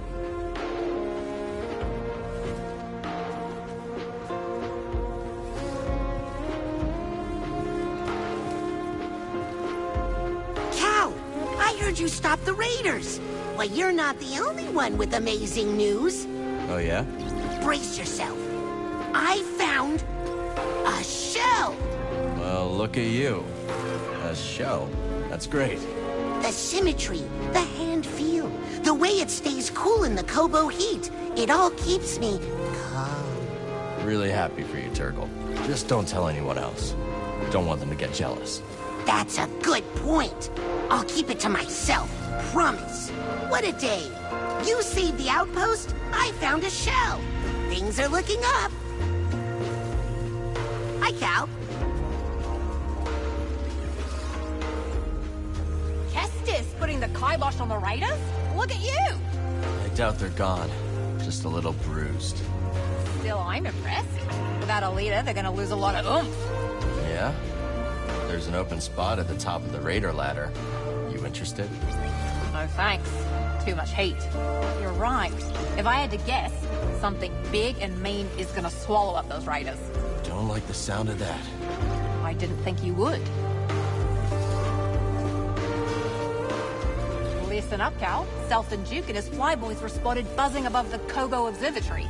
Cal, I heard you stop the raiders. Well, you're not the only one with amazing news. Oh, yeah? Brace yourself. I found a shell. Well, look at you. A shell. That's great. The symmetry, the hand feel, the way it stays cool in the Kobo heat. It all keeps me calm. Really happy for you, Turgle. Just don't tell anyone else. Don't want them to get jealous. That's a good point. I'll keep it to myself. Promise. What a day. You saved the outpost, I found a shell. Things are looking up. Hi, Cal. Kestis putting the kibosh on the raiders? Look at you! I doubt they're gone. Just a little bruised. Still, I'm impressed. Without a leader, they're gonna lose a lot of oomph. Yeah? There's an open spot at the top of the raider ladder. You interested? No thanks. Too much heat. You're right. If I had to guess, something big and mean is gonna swallow up those raiders. Don't like the sound of that. I didn't think you would. Listen up, Cal. Self and Duke and his flyboys were spotted buzzing above the Kobo Observatory.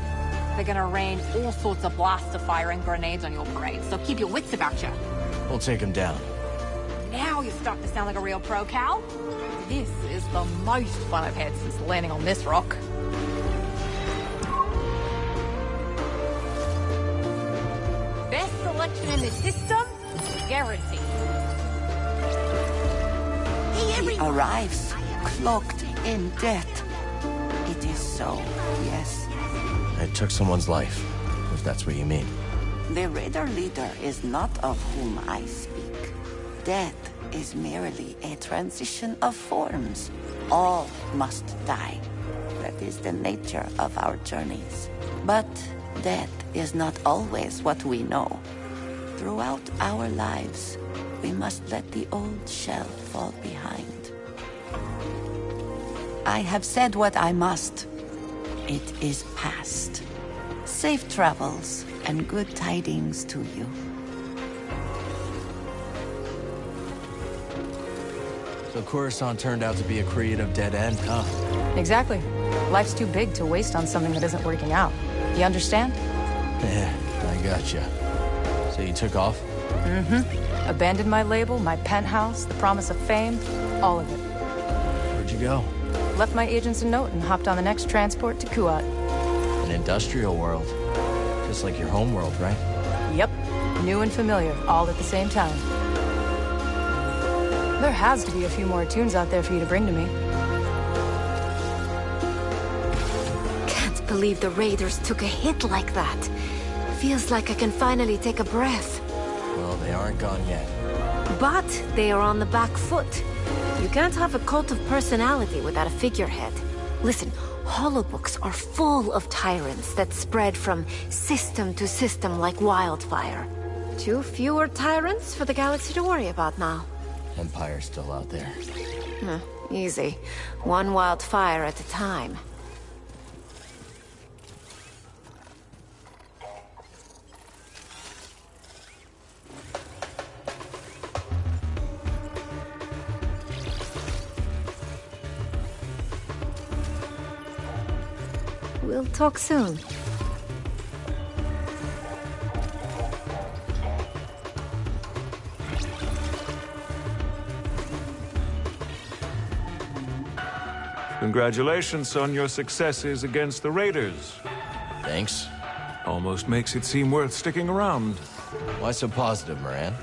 They're gonna rain all sorts of blaster fire and grenades on your parade, so keep your wits about you. We'll take him down. Now you're starting to sound like a real pro, Cal. This is the most fun I've had since landing on this rock. Best selection in the system, guaranteed. He arrives, cloaked in death. It is so, yes. It took someone's life, if that's what you mean. The raider leader is not of whom I speak. Death is merely a transition of forms. All must die. That is the nature of our journeys. But death is not always what we know. Throughout our lives, we must let the old shell fall behind. I have said what I must. It is past. Safe travels and good tidings to you. So Coruscant turned out to be a creative dead end, huh? Exactly. Life's too big to waste on something that isn't working out. You understand? Yeah, I gotcha. So you took off? Mm-hmm. Abandoned my label, my penthouse, the promise of fame, all of it. Where'd you go? Left my agents a note and hopped on the next transport to Kuat. An industrial world. Just like your home world, right? Yep. New and familiar, all at the same time. There has to be a few more tunes out there for you to bring to me. Can't believe the Raiders took a hit like that. Feels like I can finally take a breath. Well, they aren't gone yet. But they are on the back foot. You can't have a cult of personality without a figurehead. Listen, holobooks are full of tyrants that spread from system to system like wildfire. 2 fewer tyrants for the galaxy to worry about now. Empire's still out there. Easy. One wildfire at a time. We'll talk soon. Congratulations on your successes against the Raiders. Thanks. Almost makes it seem worth sticking around. Why so positive, Moran?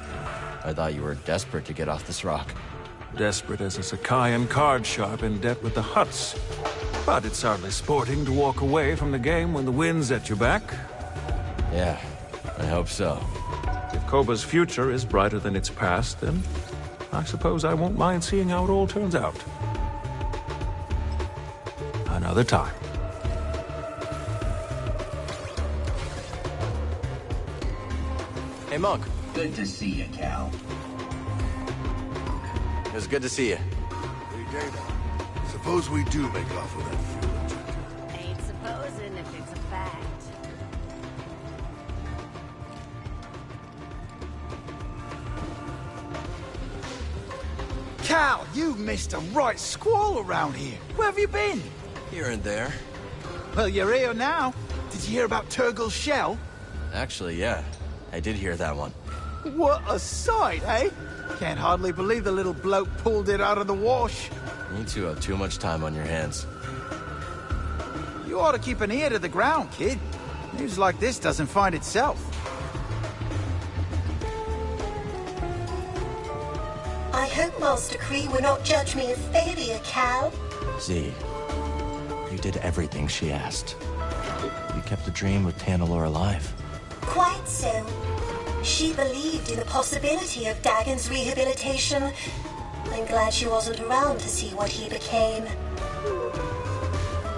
I thought you were desperate to get off this rock. Desperate as a Sakayan card sharp in debt with the Hutts. But it's hardly sporting to walk away from the game when the wind's at your back. Yeah, I hope so. If Koba's future is brighter than its past, then I suppose I won't mind seeing how it all turns out. Another time. Hey, Monk. Good to see you, Cal. It was good to see you. Hey, Data. Suppose we do make off with that fuel injector. Ain't supposing if it's a fact. Cal, you missed a right squall around here. Where have you been? Here and there. Well, you're here now. Did you hear about Turgle's shell? Actually, yeah. I did hear that one. What a sight, eh? Can't hardly believe the little bloke pulled it out of the wash. You two have too much time on your hands. You ought to keep an ear to the ground, kid. News like this doesn't find itself. I hope Master Kree will not judge me a failure, Cal. Z, you did everything she asked. You kept the dream of Tanalor alive. Quite so. She believed in the possibility of Dagon's rehabilitation. I'm glad she wasn't around to see what he became.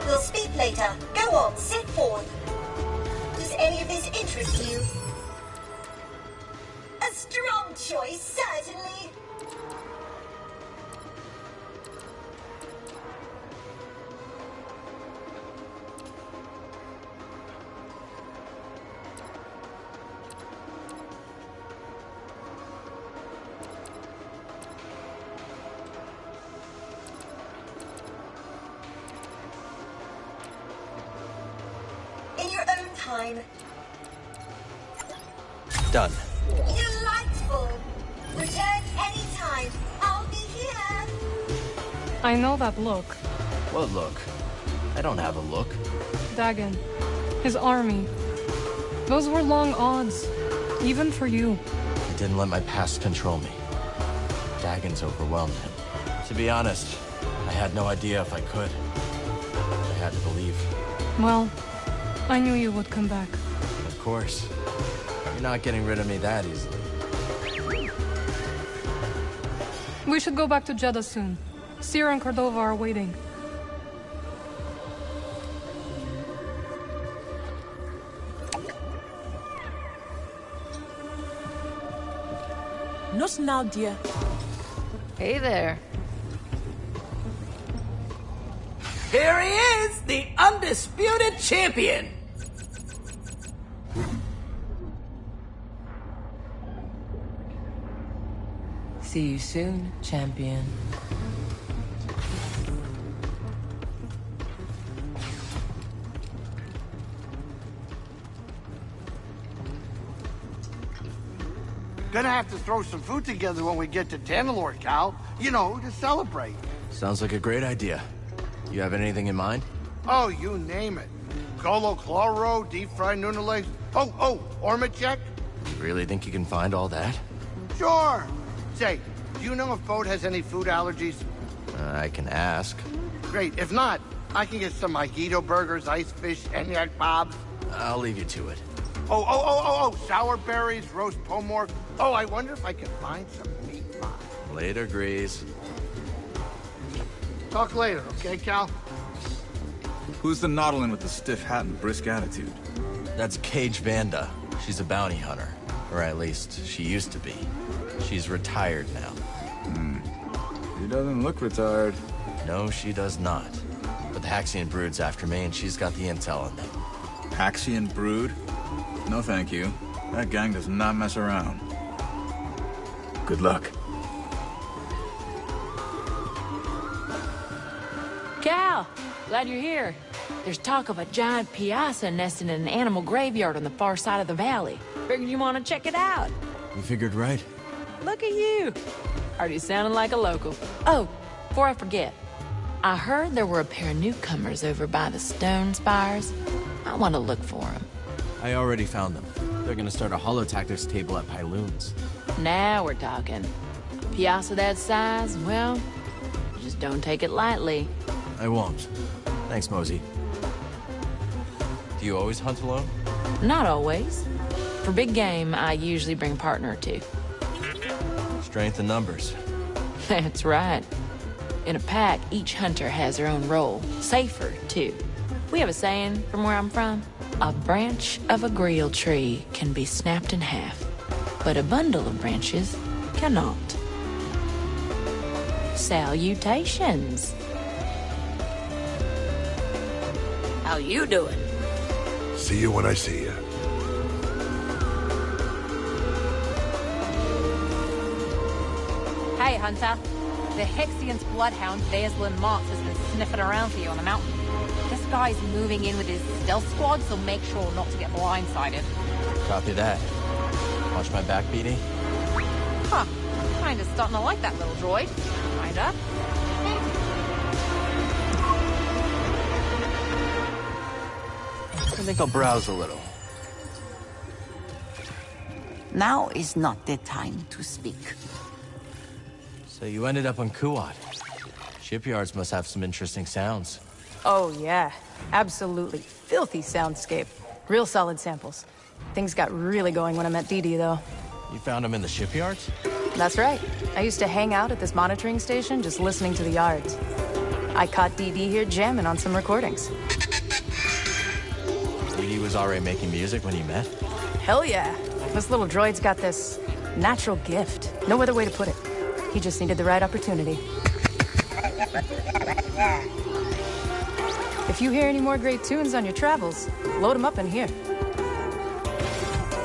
We'll speak later. Go on, sit forth. Does any of this interest you? A strong choice, certainly. Time. Done. Delightful. Return anytime. I'll be here. I know that look. What look? I don't have a look. Dagon. His army. Those were long odds. Even for you. I didn't let my past control me. Dagon's overwhelmed him. To be honest, I had no idea if I could. I had to believe. Well, I knew you would come back. Of course. You're not getting rid of me that easily. We should go back to Jeddah soon. Sierra and Cordova are waiting. Not now, dear. Hey there. Here he is, the undisputed champion! See you soon, champion. Gonna have to throw some food together when we get to Tanalorr, Cal. You know, to celebrate. Sounds like a great idea. You have anything in mind? Oh, you name it. Colo Claro, deep-fried Nuna legs. Oh, Ormachek? You really think you can find all that? Sure. Say, do you know if Bode has any food allergies? I can ask. Great. If not, I can get some mojito burgers, ice fish, eniac bobs. I'll leave you to it. Oh, sour berries, roast pomork. Oh, I wonder if I can find some meat pie. Later, Grease. Talk later, okay, Cal? Who's the Nautilin with the stiff hat and brisk attitude? That's Cage Vanda. She's a bounty hunter. Or at least, she used to be. She's retired now. She doesn't look retired. No, she does not. But the Haxian Brood's after me, and she's got the intel on them. Haxian Brood? No thank you. That gang does not mess around. Good luck. Cal, glad you're here. There's talk of a giant piazza nesting in an animal graveyard on the far side of the valley. Figured you want to check it out. You figured right. Look at you. Already sounding like a local. Oh, before I forget, I heard there were a pair of newcomers over by the stone spires. I want to look for them. I already found them. They're gonna start a holotactics table at Pyloon's. Now we're talking. Piazza that size, well, just don't take it lightly. I won't. Thanks, Mosey. Do you always hunt alone? Not always. For big game, I usually bring a partner or two. Strength in numbers. That's right. In a pack, each hunter has their own role. Safer, too. We have a saying from where I'm from. A branch of a grill tree can be snapped in half, but a bundle of branches cannot. Salutations. How you doing? See you when I see you. Hey, Hunter. The Hexian's bloodhound, Vaslin Marks, has been sniffing around for you on the mountain. This guy's moving in with his stealth squad, so make sure not to get blindsided. Copy that. Watch my back, BD. Huh. Kinda starting to like that little droid. Kinda. I think I'll browse a little. Now is not the time to speak. So you ended up on Kuat. Shipyards must have some interesting sounds. Oh, yeah. Absolutely filthy soundscape. Real solid samples. Things got really going when I met Dee Dee, though. You found them in the shipyards? That's right. I used to hang out at this monitoring station just listening to the yards. I caught Dee Dee here jamming on some recordings. Dee Dee was already making music when you met? Hell yeah. This little droid's got this natural gift. No other way to put it. He just needed the right opportunity. If you hear any more great tunes on your travels, load them up in here.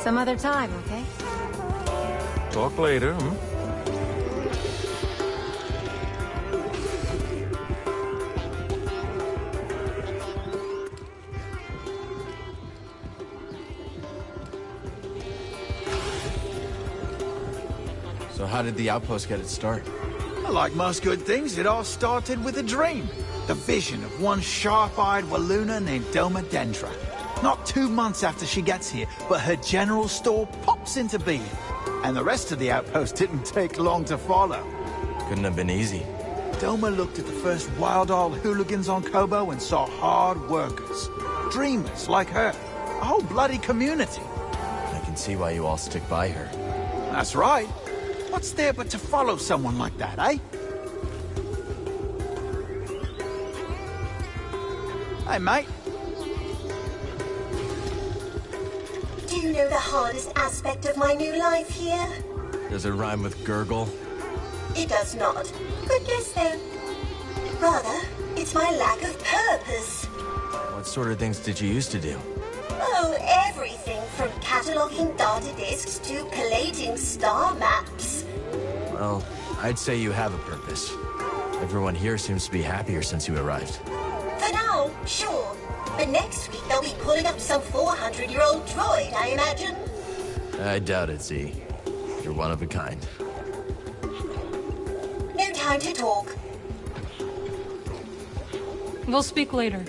Some other time, okay? Talk later, So how did the outpost get its start? Like most good things, it all started with a dream. The vision of one sharp-eyed Waluna named Doma Dendra. Not 2 months after she gets here, but her general store pops into being. And the rest of the outpost didn't take long to follow. Couldn't have been easy. Doma looked at the first wild-old hooligans on Kobo and saw hard workers. Dreamers like her. A whole bloody community. I can see why you all stick by her. That's right. What's there but to follow someone like that, eh? Hey, mate. Do you know the hardest aspect of my new life here? Does it rhyme with gurgle? It does not. Good guess, though. Rather, it's my lack of purpose. What sort of things did you used to do? Oh, everything from cataloging data disks to collating star maps. Well, I'd say you have a purpose. Everyone here seems to be happier since you arrived. For now, sure. But next week they'll be pulling up some 400-year-old droid, I imagine. I doubt it, Z. You're one of a kind. No time to talk. We'll speak later.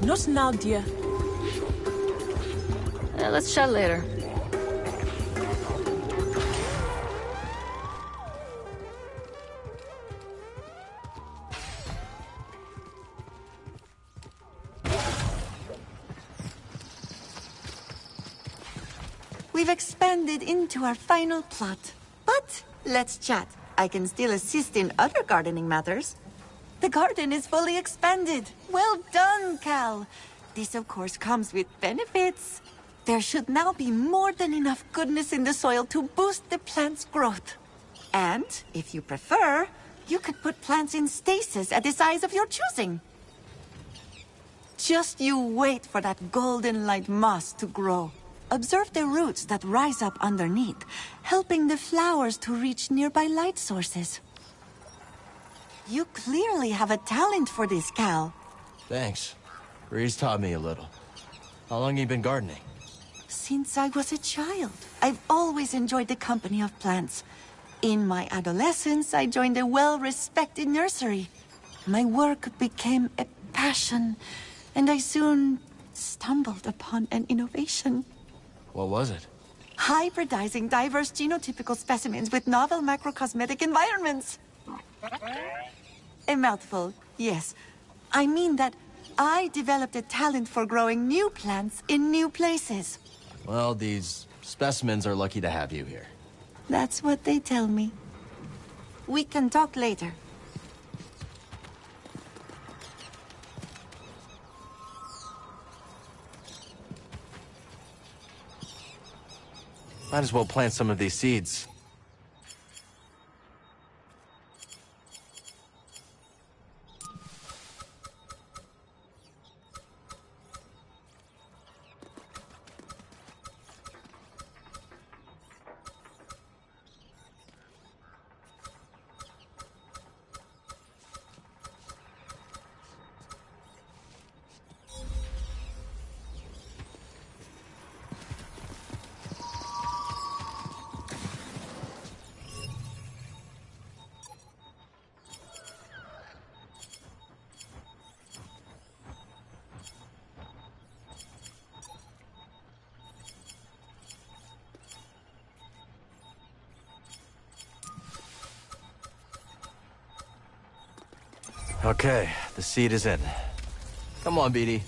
Not now, dear. Let's chat later. We've expanded into our final plot. But let's chat. I can still assist in other gardening matters. The garden is fully expanded. Well done, Cal. This, of course, comes with benefits. There should now be more than enough goodness in the soil to boost the plant's growth. And, if you prefer, you could put plants in stasis at the size of your choosing. Just you wait for that golden light moss to grow. Observe the roots that rise up underneath, helping the flowers to reach nearby light sources. You clearly have a talent for this, Cal. Thanks. Reese taught me a little. How long have you been gardening? Since I was a child, I've always enjoyed the company of plants. In my adolescence, I joined a well-respected nursery. My work became a passion, and I soon stumbled upon an innovation. What was it? Hybridizing diverse genotypical specimens with novel macrocosmetic environments. A mouthful, yes. I mean that I developed a talent for growing new plants in new places. Well, these specimens are lucky to have you here. That's what they tell me. We can talk later. Might as well plant some of these seeds. Okay, the seed is in. Come on, BD.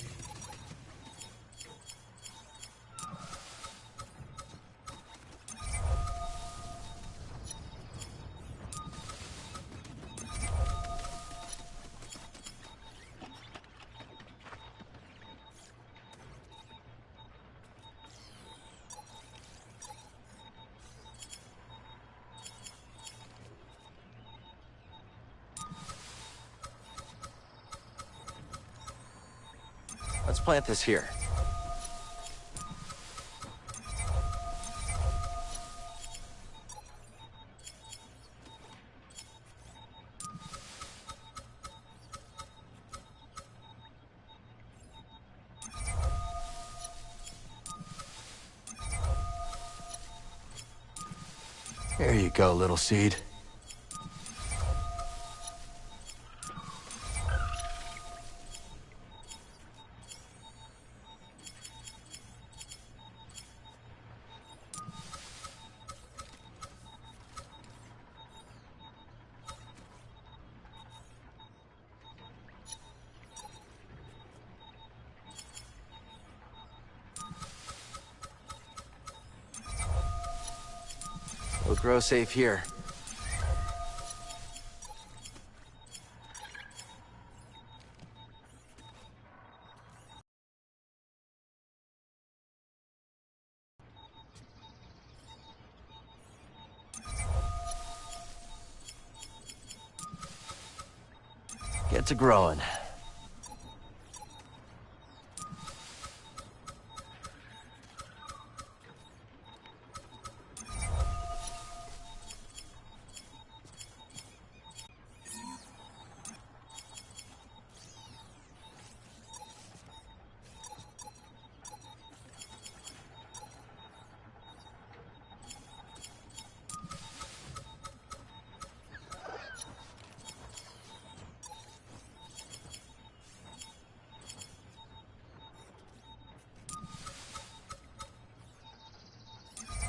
Let's plant this here. There you go, little seed. We'll grow safe here. get to growing.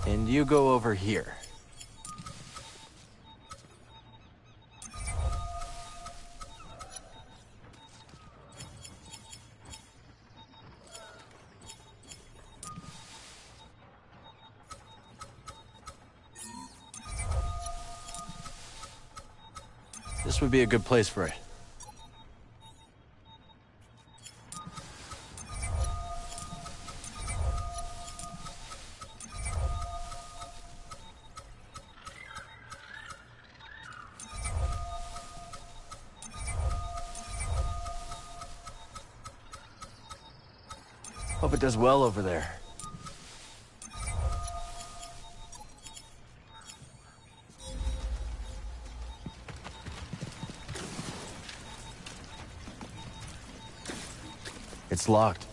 And you go over here. This would be a good place for it. Hope it does well over there. It's locked.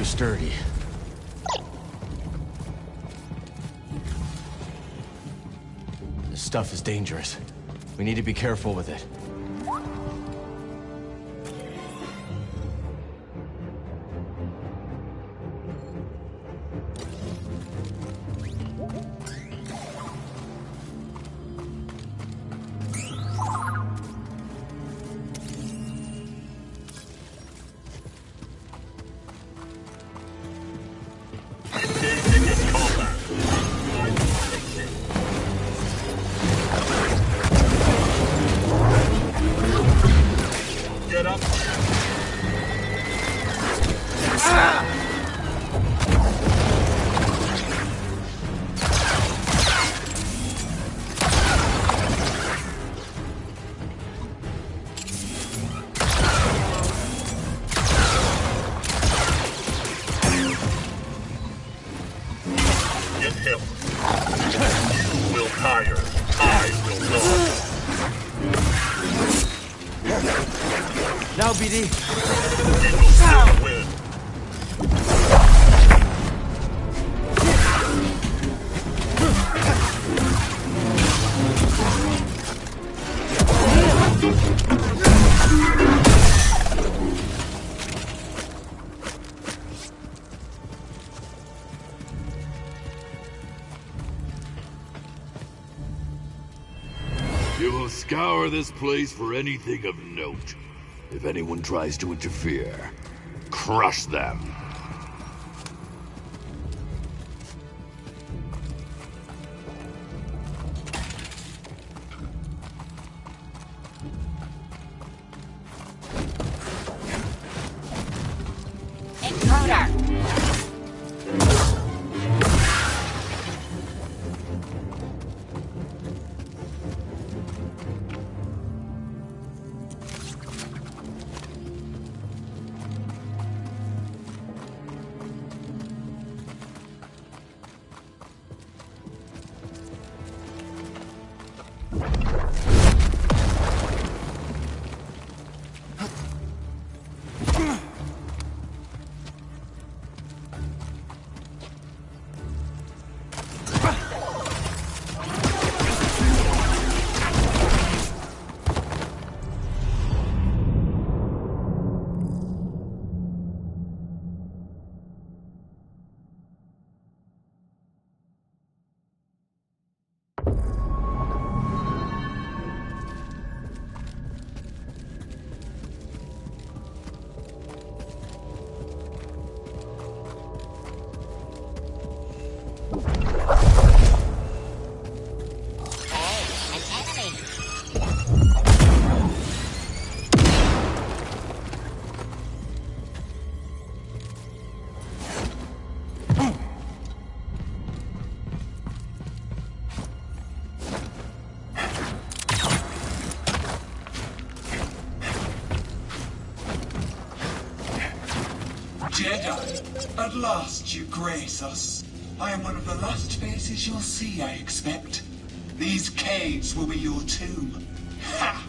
sturdy. This stuff is dangerous. We need to be careful with it. Get up. Get him. You will tire. I will not. Now, BD. It will still win. You will scour this place for anything of note. If anyone tries to interfere, crush them. Intruder! Jedi, at last you grace us. I am one of the last faces you'll see, I expect. These caves will be your tomb. Ha!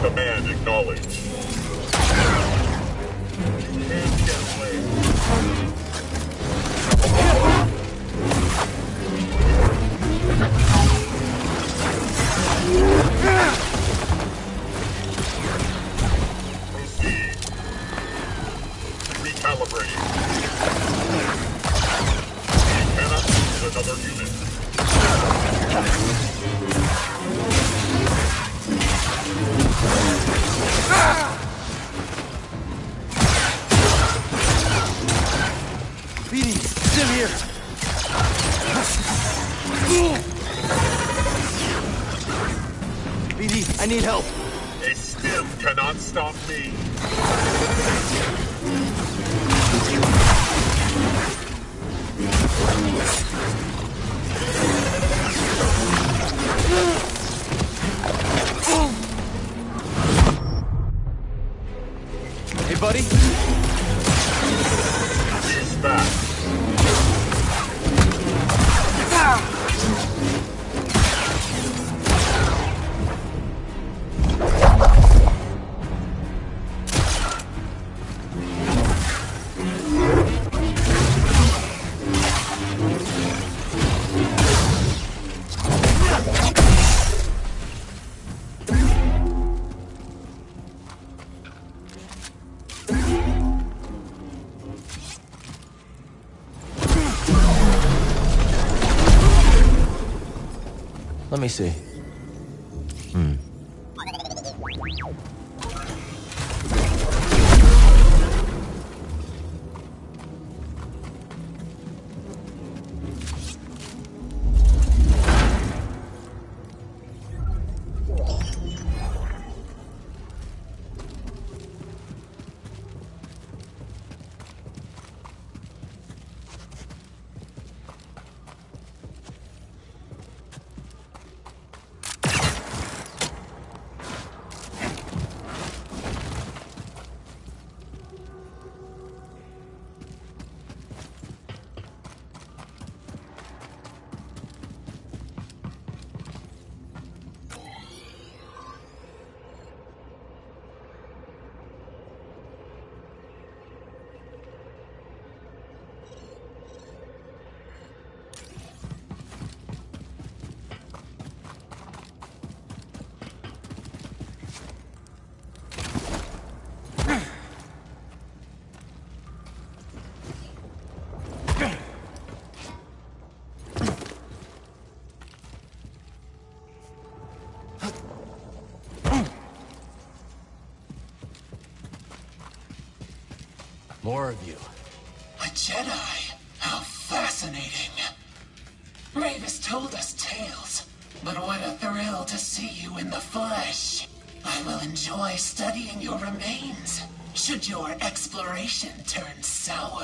Command acknowledged. You can't get away. BD, still here. BD, I need help. A stim cannot stop me. Hey, buddy. He's back. Let me see. More of you. A Jedi? How fascinating. Mavis told us tales, but what a thrill to see you in the flesh. I will enjoy studying your remains, should your exploration turn sour.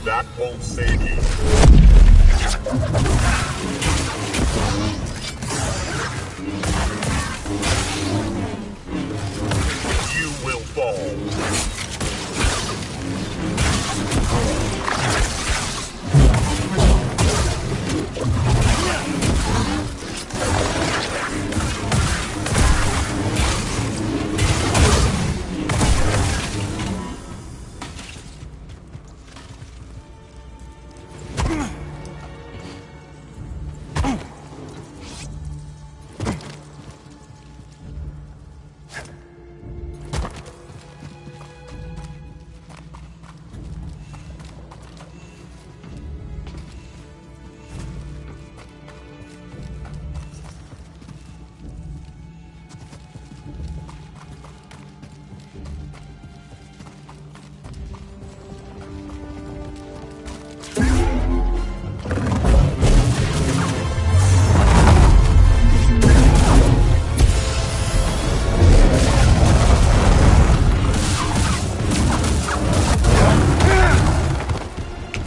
That won't save you. You will fall.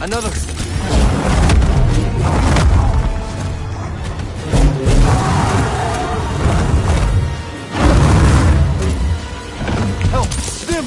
Another. Help! Stim!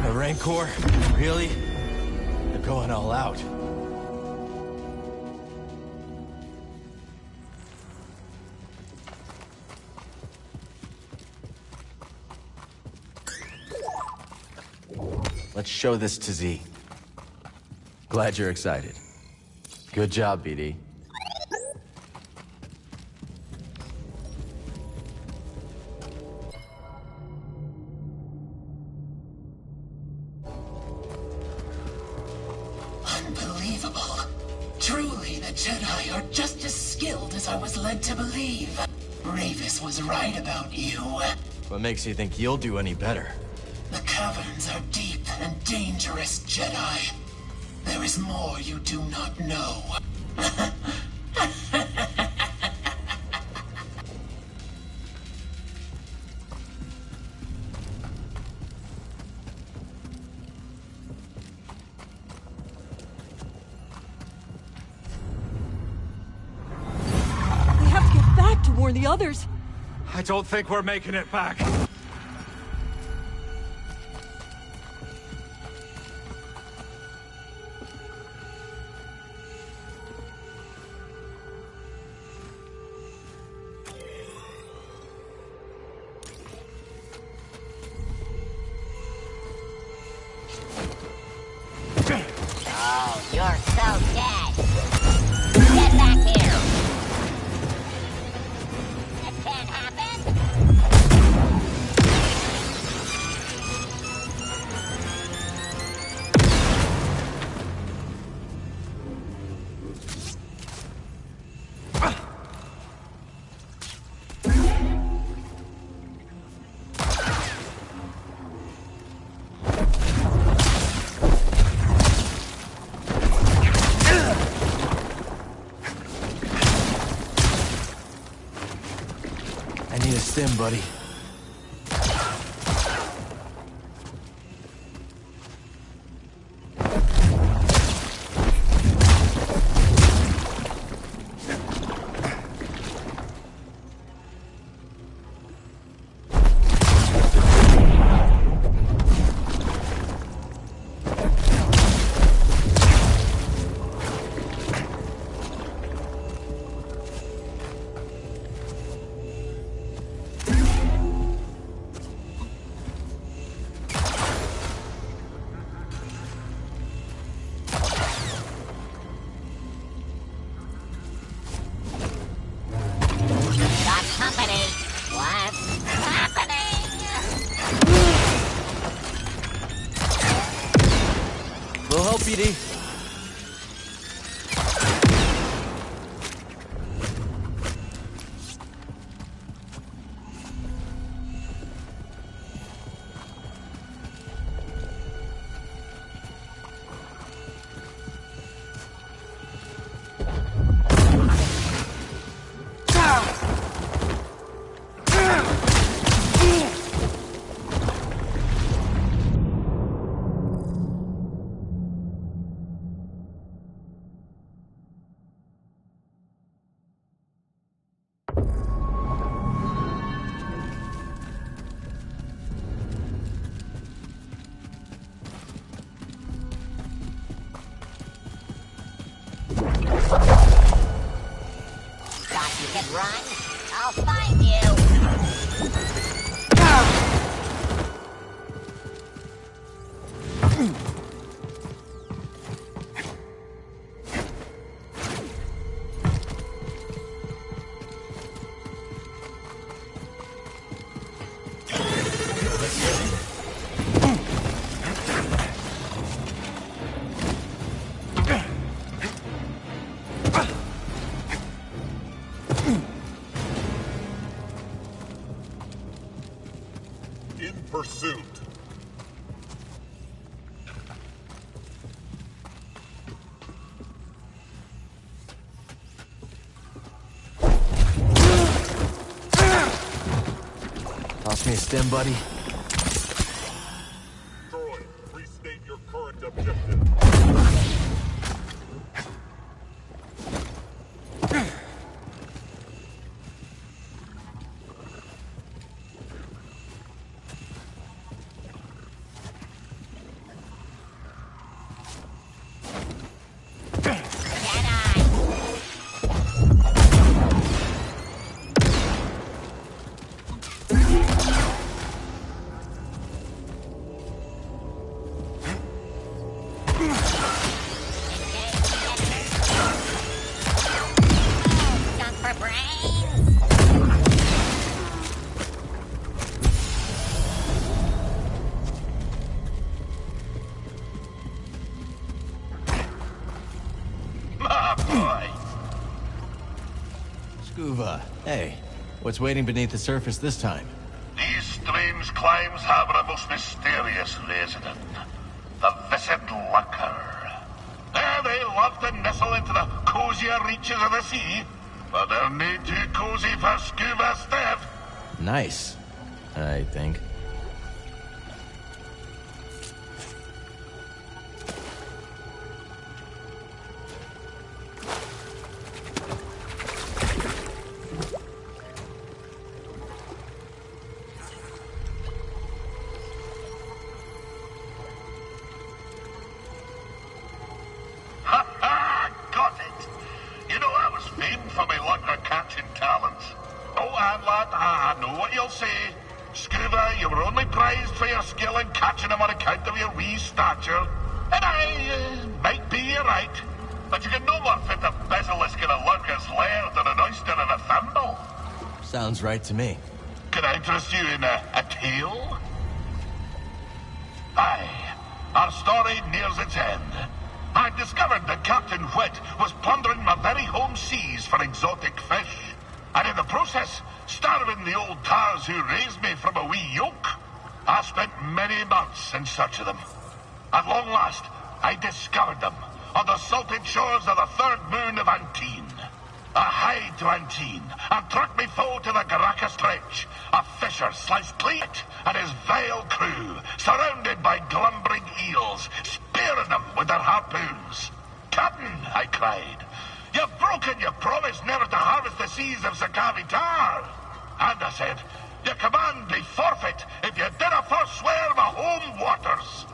The Rancor? Really? They're going all out. Let's show this to Z. Glad you're excited. Good job, BD. Unbelievable. Truly, the Jedi are just as skilled as I was led to believe. Ravis was right about you. What makes you think you'll do any better? The caverns are deep and dangerous, Jedi. There is more you do not know. We have to get back to warn the others. I don't think we're making it back. Oh, you're so dead. Get back here. That can't happen. I need a stim, buddy. help, BD. Thought you could run? I'll find you! In pursuit. Toss me a stim, buddy. Droid, restate your current objective. Scuba, hey, what's waiting beneath the surface this time? These strange climes have a most mysterious resident. The Viscid Lurker. They love to nestle into the cozier reaches of the sea, but they're not too cozy for scuba stuff. Nice, I think. Scuba, you were only prized for your skill in catching him on account of your wee stature. And I might be right, but you can no more fit a basilisk in a lurker's lair than an oyster in a thimble. Sounds right to me. Can I interest you in a tale? Aye, our story nears its end. I discovered that Captain Whit was plundering my very home seas for exotic fish. And in the process, starving the old tars who raised me from a wee yoke. I spent many months in search of them. At long last, I discovered them on the salted shores of the third moon of Antine. I hied to Antine and trucked me foe to the Garaka Stretch. A fisher sliced clean and his vile crew, surrounded by glumbering eels, spearing them with their harpoons. "Captain," I cried, "you've broken your promise never to harvest the seas of Sakavi Tar." And I said, "Your command be forfeit if you dinna forswear my home waters."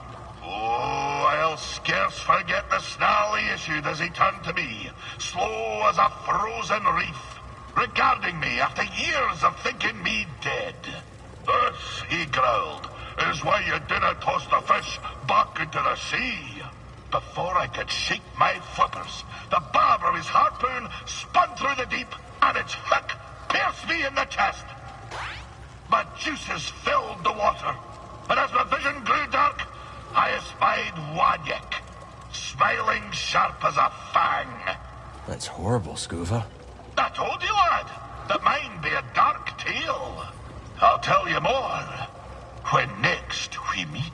Oh, I'll scarce forget the snarl he issued as he turned to me, slow as a frozen reef, regarding me after years of thinking me dead. "This," he growled, "is why you dinna toss the fish back into the sea." Before I could shake my flippers, the barb of his harpoon spun through the deep, and its hook pierced me in the chest. My juices filled the water, and as my vision grew dark, I espied Wanyek, smiling sharp as a fang. That's horrible, Scuva. I told you, lad, that mine be a dark tale. I'll tell you more when next we meet.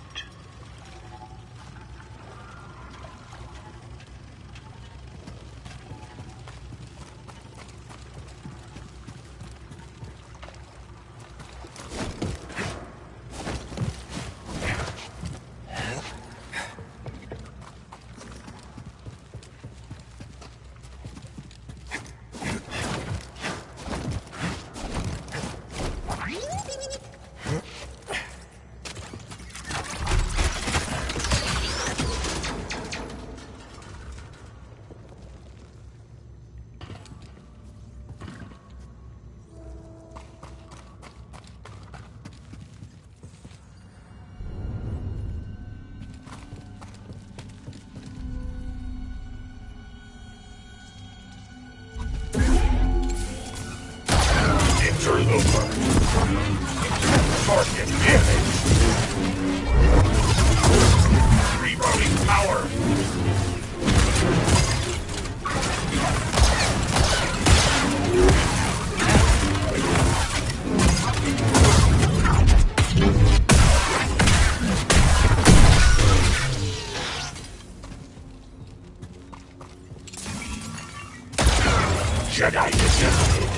Jedi descended.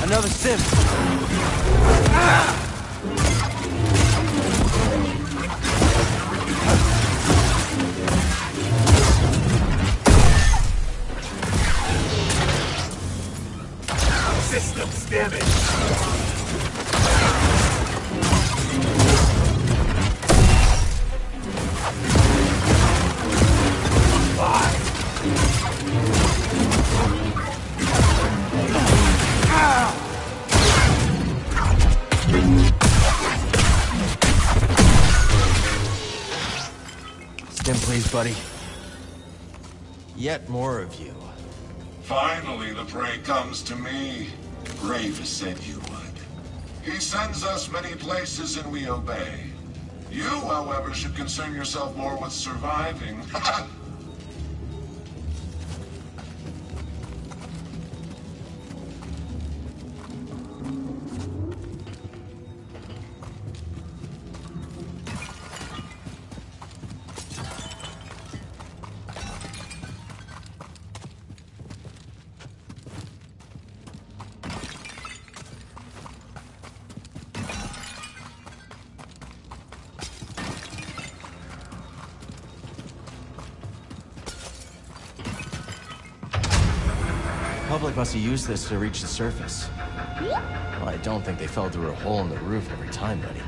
Another sim. Systems damaged. Stim, please, buddy. Yet more of you. Finally, the prey comes to me. Graves said you would. He sends us many places and we obey. You, however, should concern yourself more with surviving. Public must have used this to reach the surface. Well, I don't think they fell through a hole in the roof every time, buddy.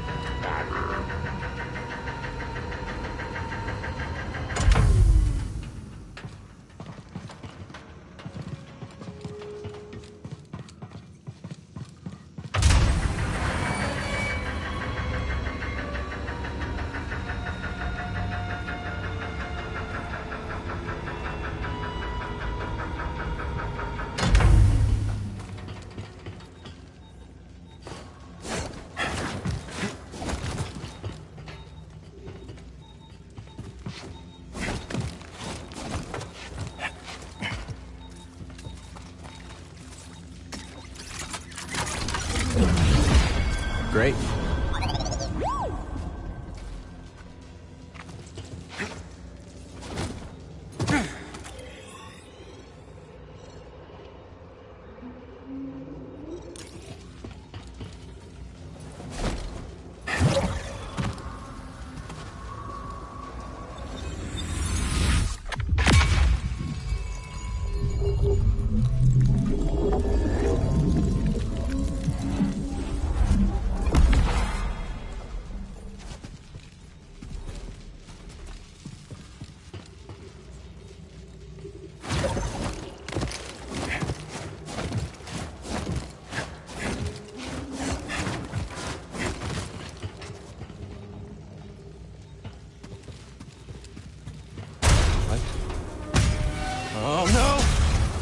Great. Oh,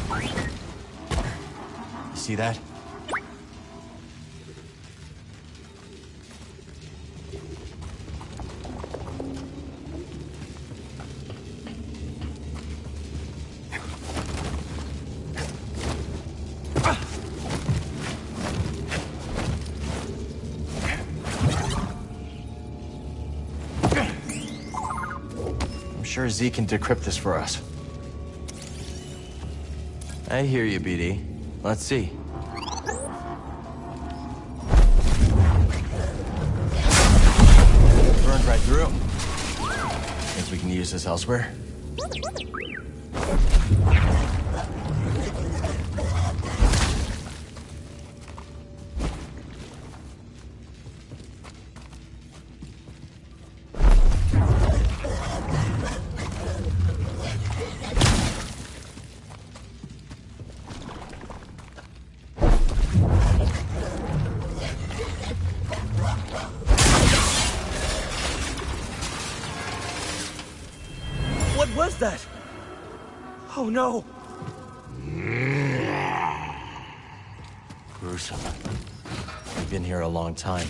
no! You see that? sure Z can decrypt this for us. I hear you, BD. Let's see. Burned right through. Think we can use this elsewhere? What was that? Oh no! Gruesome. We've been here a long time.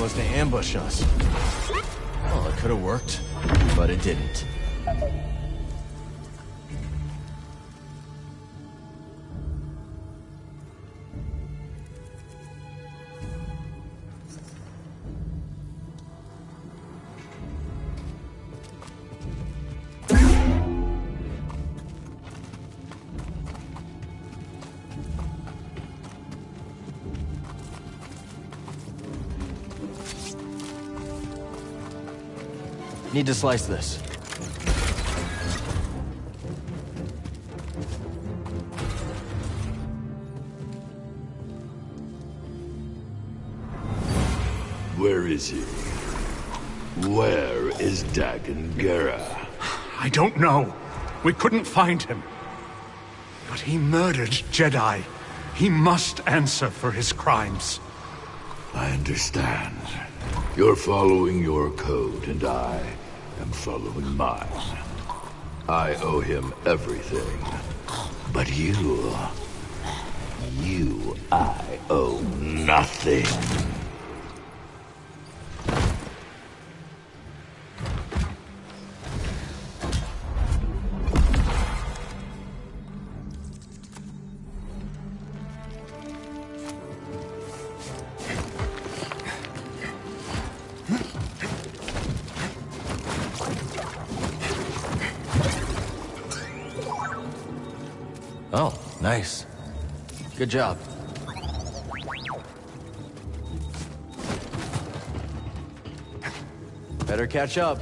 Was to ambush us. Well, it could have worked, but it didn't. Need to slice this. Where is he? Where is Dagan Gera? I don't know. We couldn't find him. But he murdered Jedi. He must answer for his crimes. I understand. You're following your code, and I am following mine. I owe him everything. But you, I owe nothing. Oh, nice. Good job. Better catch up.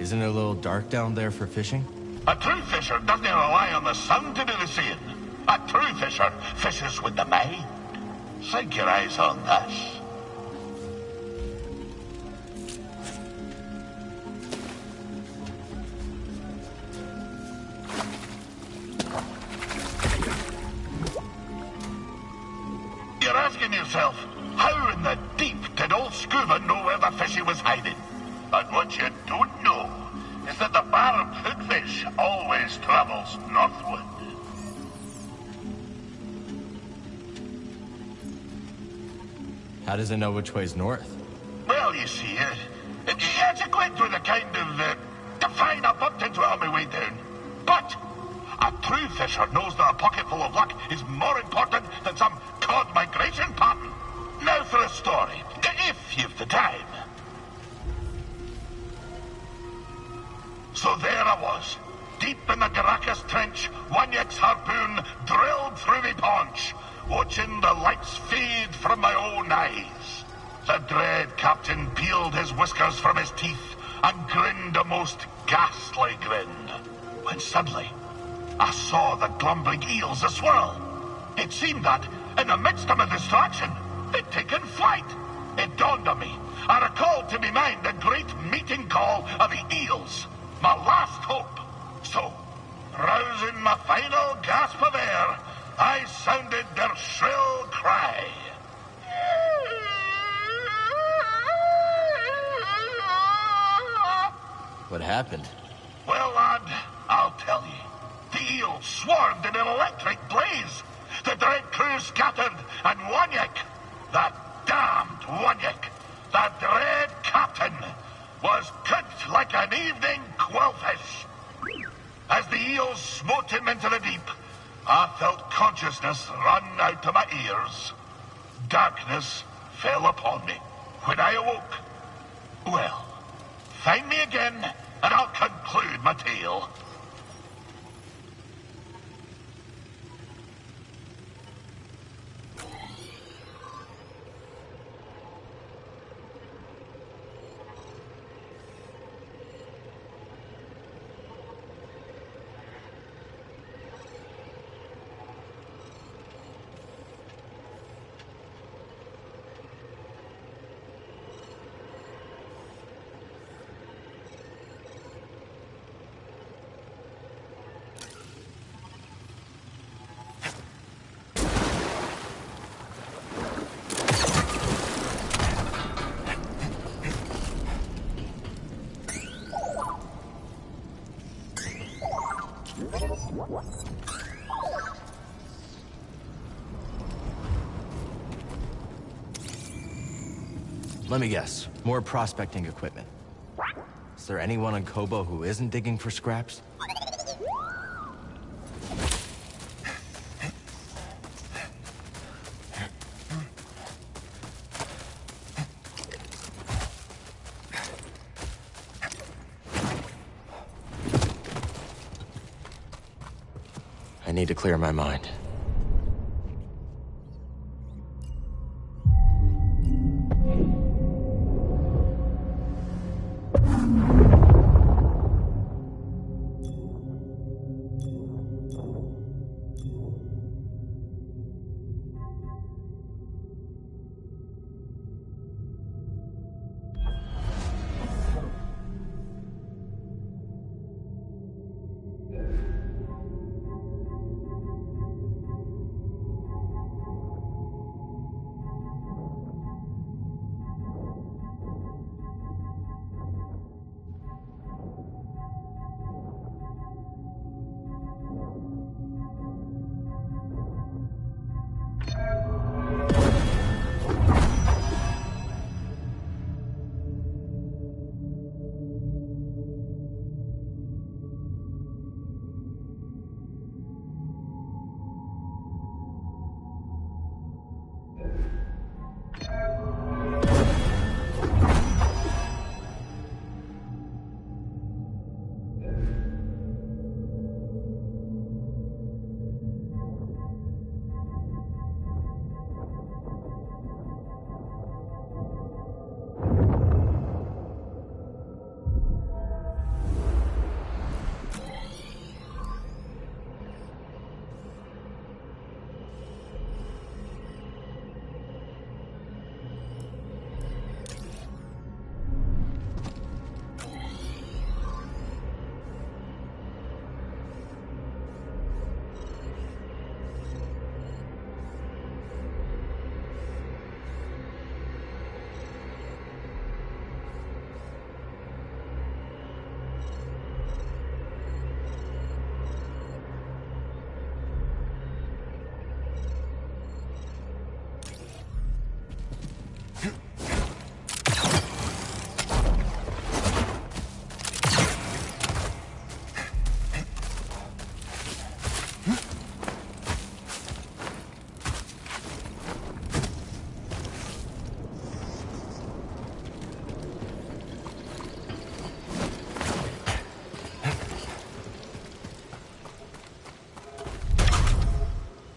Isn't it a little dark down there for fishing? A true fisher doesn't rely on the sun to do the seeing. A true fisher fishes with the mind. Sink your eyes on this. You're asking yourself, how in the deep did old Scuba know where the fishy was hiding? And what you don't know is that the bar of hoodfish always travels northward. How does it know which way's north? Well, you see, it's equipped with a kind of define a button to on my way down. But a true fisher knows that a pocket full of luck is more important than some cod migration pattern. Now for a story, if you've the time. So there I was, deep in the Garacus Trench, Wanyak's harpoon drilled through me paunch, watching the lights fade from my own eyes. The dread captain peeled his whiskers from his teeth and grinned a most ghastly grin. When suddenly, I saw the glumbling eels a-swirl. It seemed that, in the midst of my distraction, they'd taken flight. It What happened? Well, lad, I'll tell you. The eels swarmed in an electric blaze. The dread crew scattered, and Wanyek, that damned Wanyek, that dread captain, was cooked like an evening quillfish. As the eels smote him into the deep, I felt consciousness run out of my ears. Darkness fell upon me. When I awoke, well, find me again, and I'll conclude my tale. Let me guess. More prospecting equipment. Is there anyone on Kobo who isn't digging for scraps? I need to clear my mind.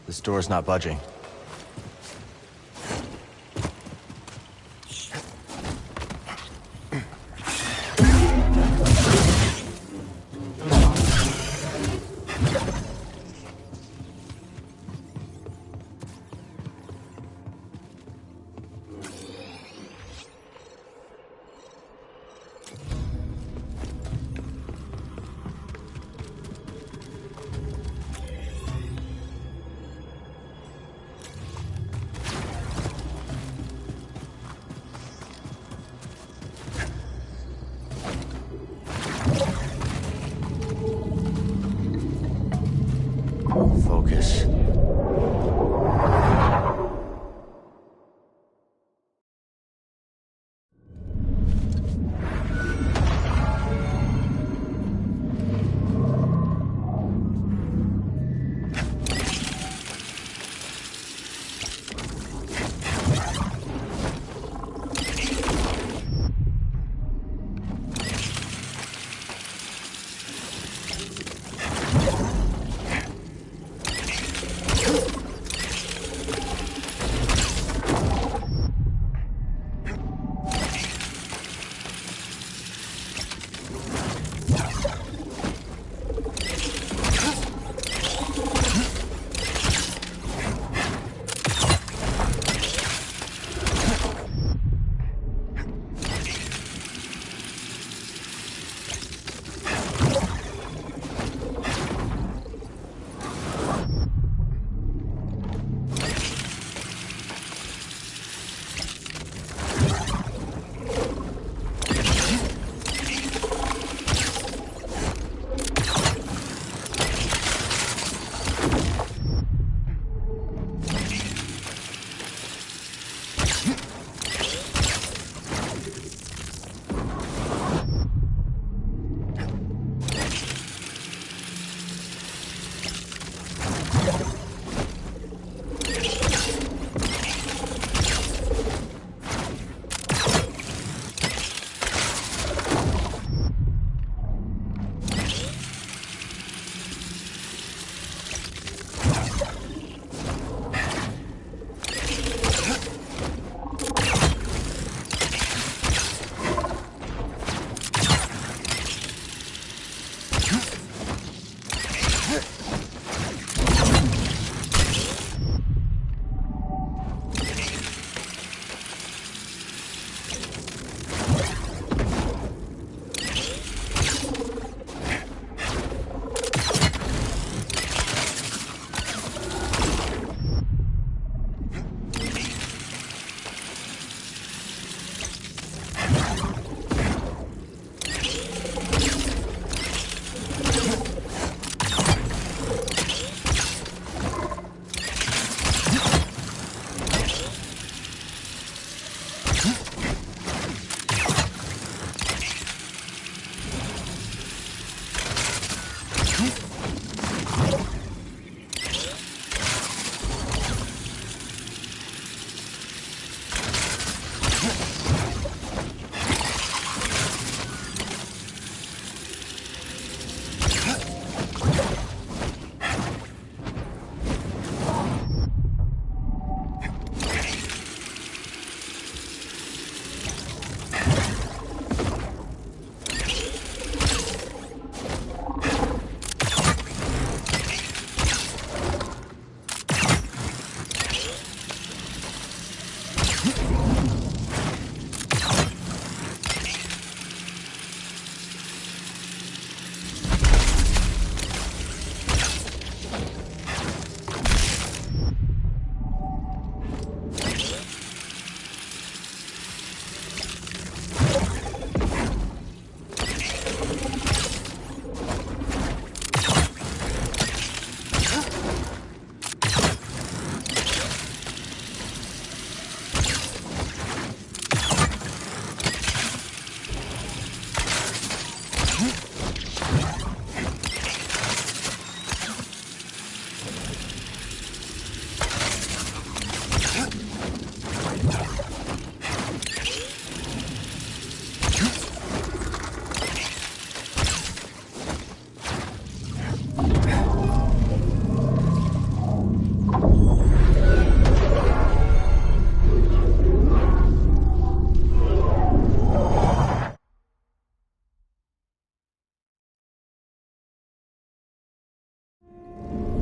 This door's not budging.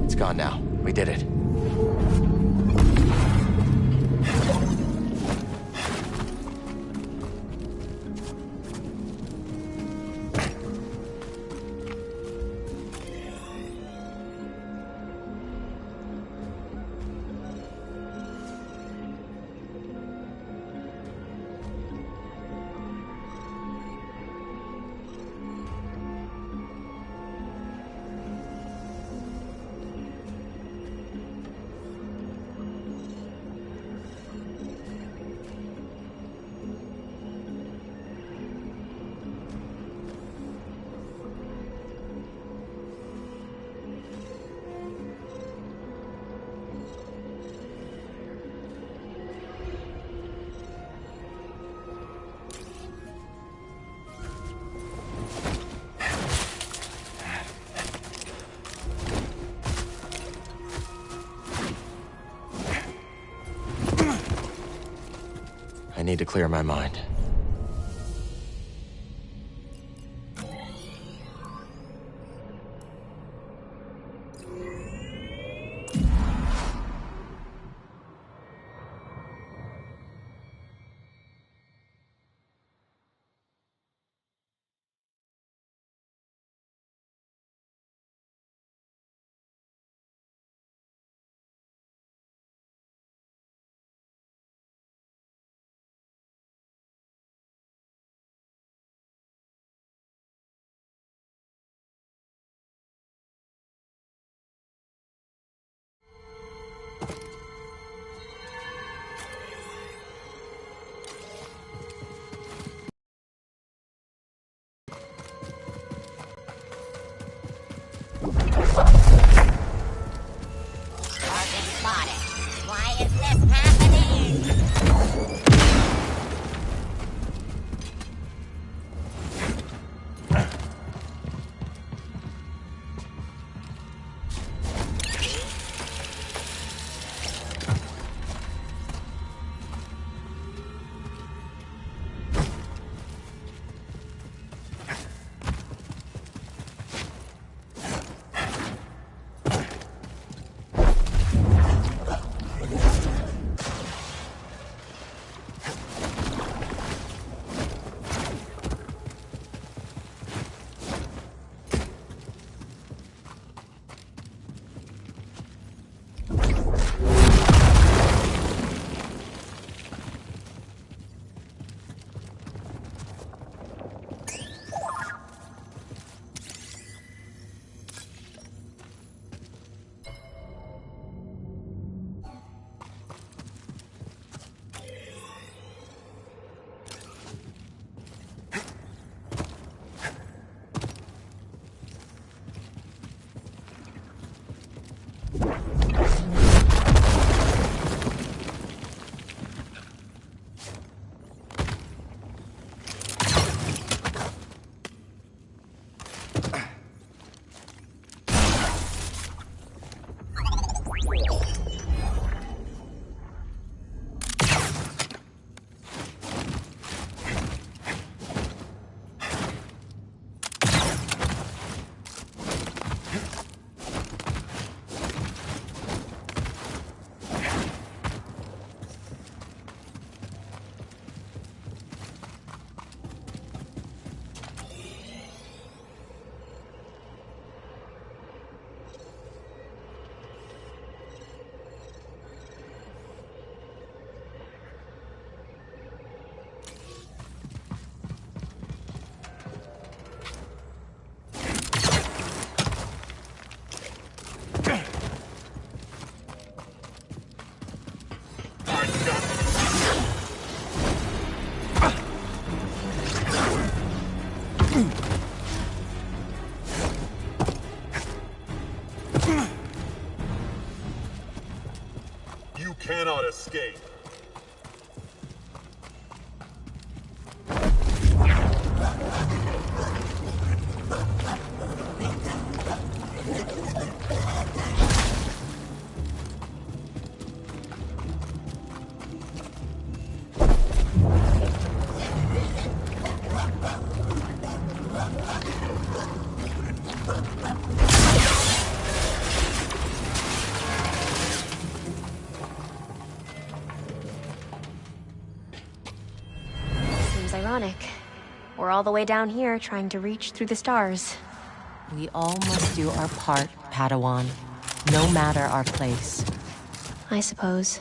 It's gone now. We did it. I need to clear my mind. ironic. We're all the way down here trying to reach through the stars. We all must do our part, Padawan. No matter our place. I suppose.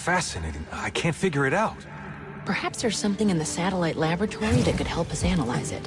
Fascinating. I can't figure it out. Perhaps there's something in the satellite laboratory that could help us analyze it.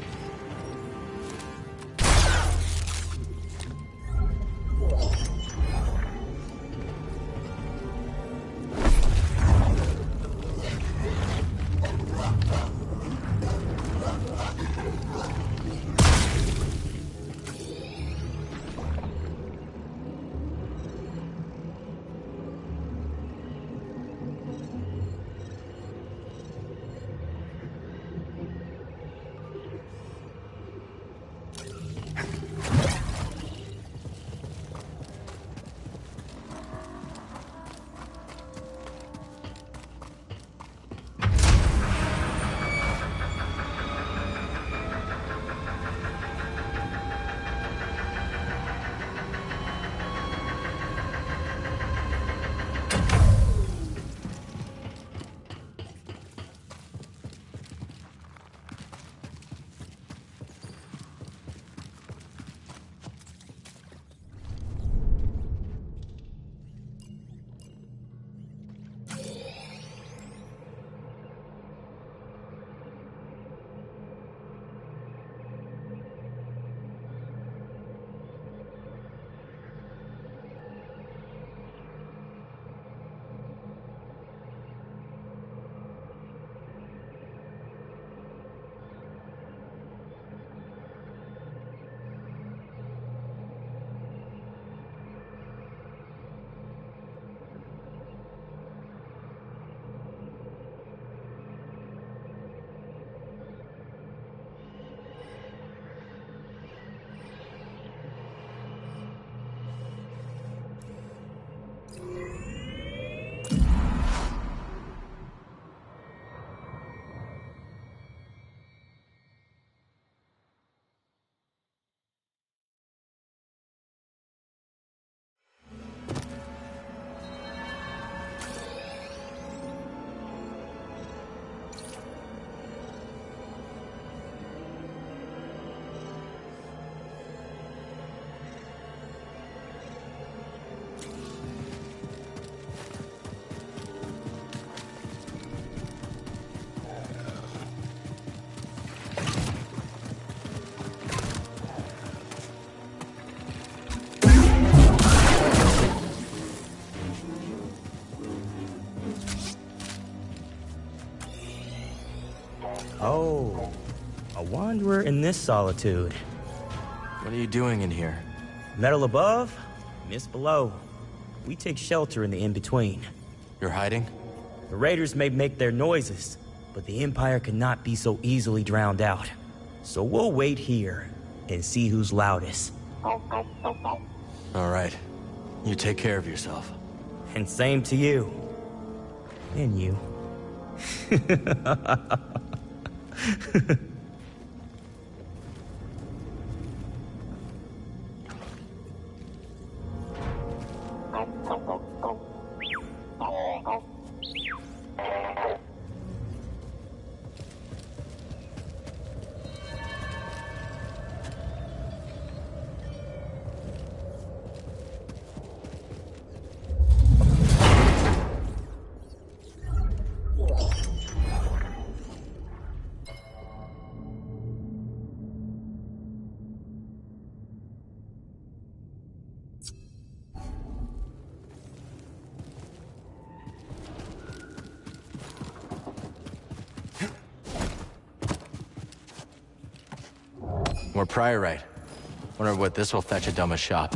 wanderer in this solitude. What are you doing in here? Metal above, mist below. We take shelter in the in-between. You're hiding? The raiders may make their noises, but the Empire cannot be so easily drowned out. So we'll wait here and see who's loudest. All right. You take care of yourself. And same to you. And you. More priorite. Wonder what this will fetch at Doma's shop.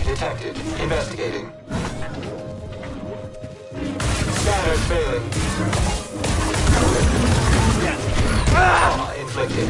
Detected. Investigating. Scanners failing. Trauma inflicted.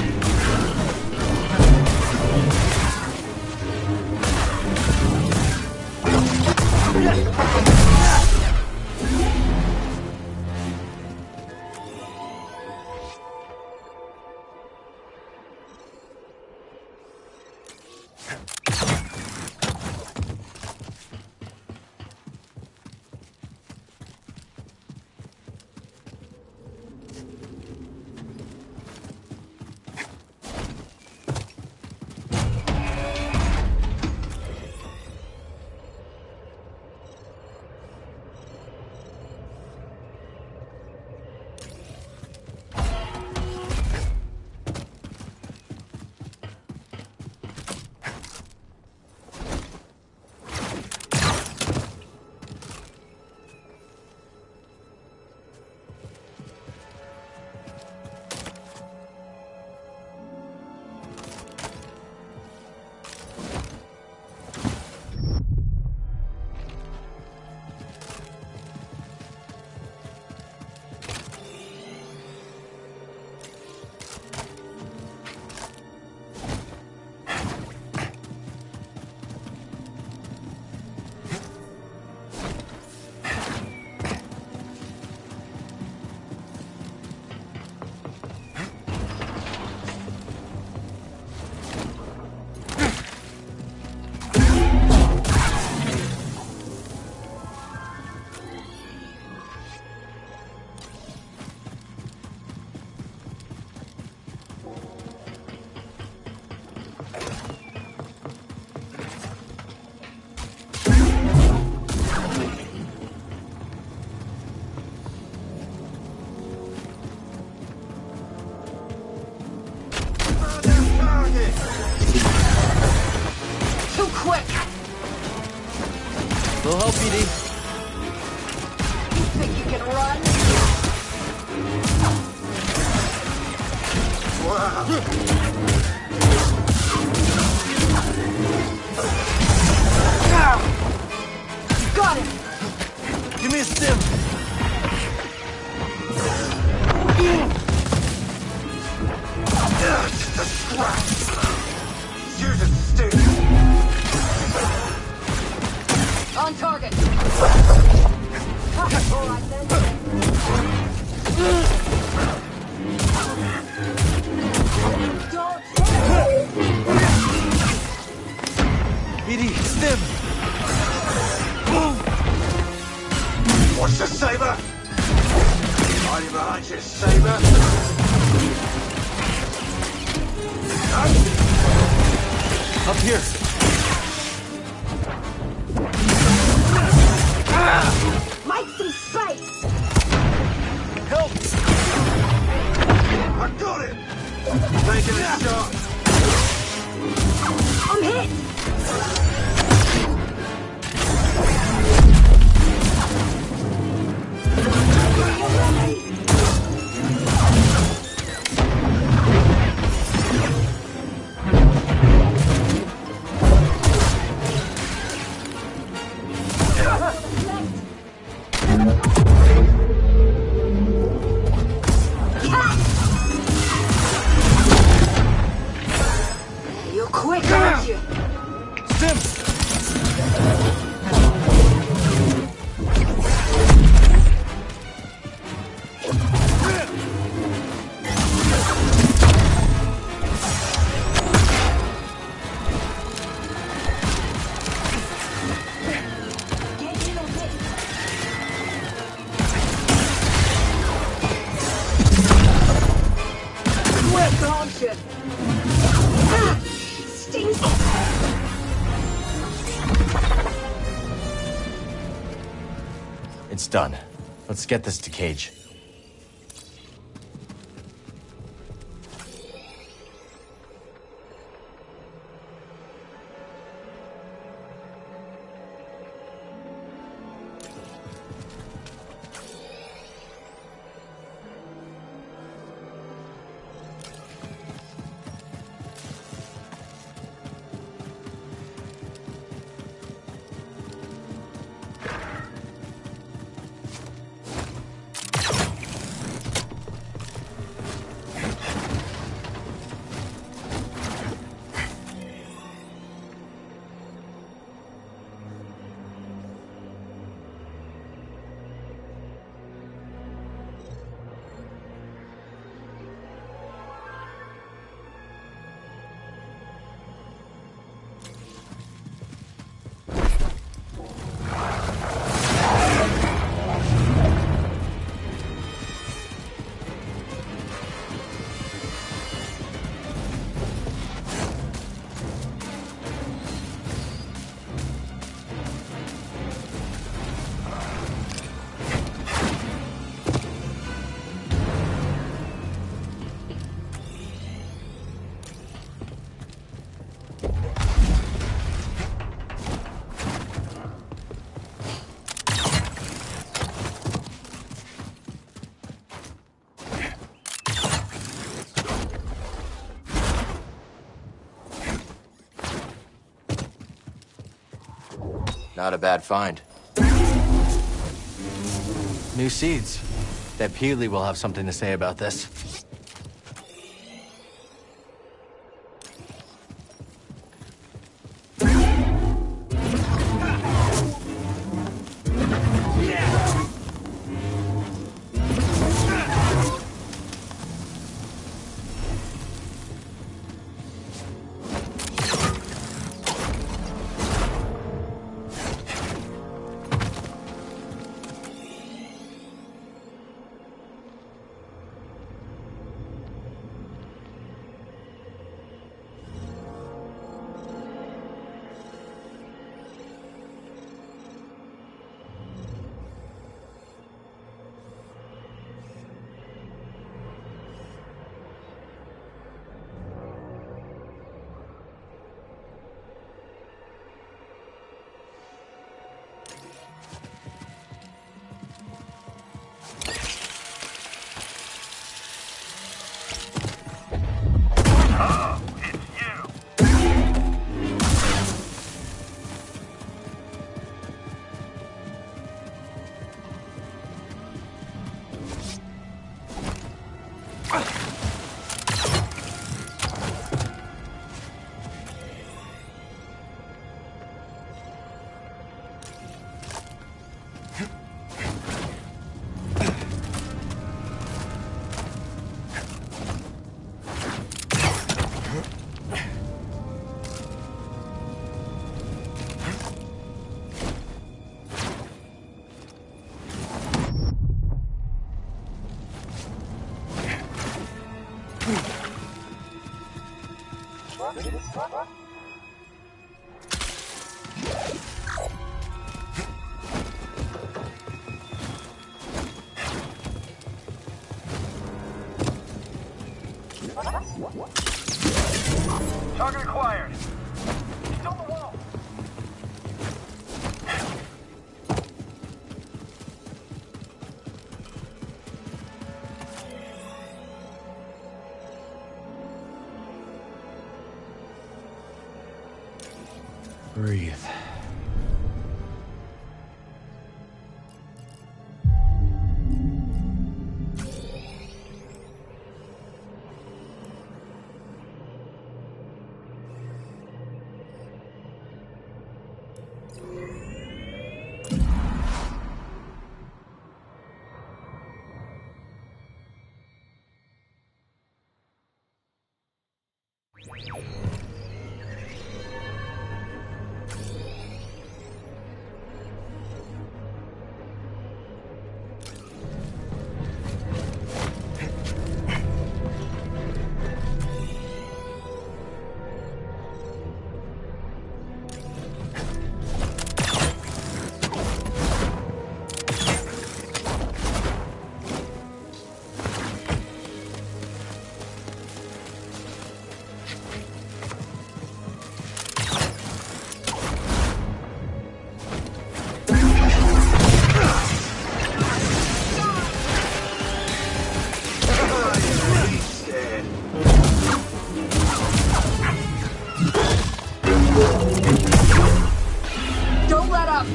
quick! We'll help, BD. You think you can run? Got him! Give me a stim. Just a scratch. Use it, stick. On target! All right then. BD, stim. What's the saber? Hiding behind your saber. Up here. Make some space! Help! I got it! Taking a shot. I'm hit! You're quick, aren't you? Stim! Quick, aren't you? Stings! It's done. Let's get this to Cage. Not a bad find. New seeds. Bet Peely will have something to say about this. Target acquired. He's on the wall. Breathe. Don't let up!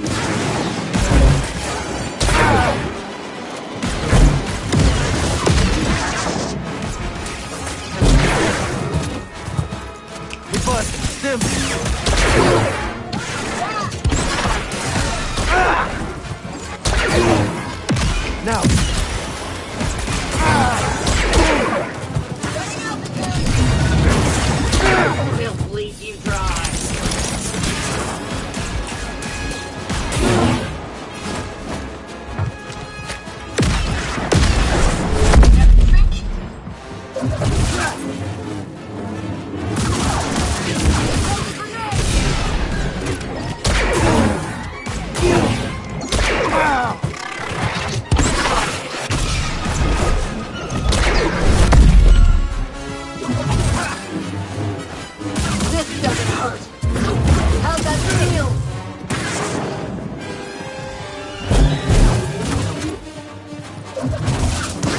We bust! Stim! Now! We'll bleed you dry. This doesn't hurt. How's that feel?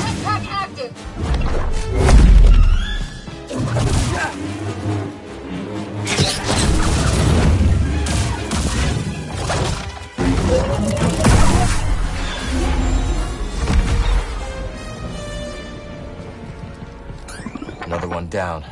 Attack active. Another one down.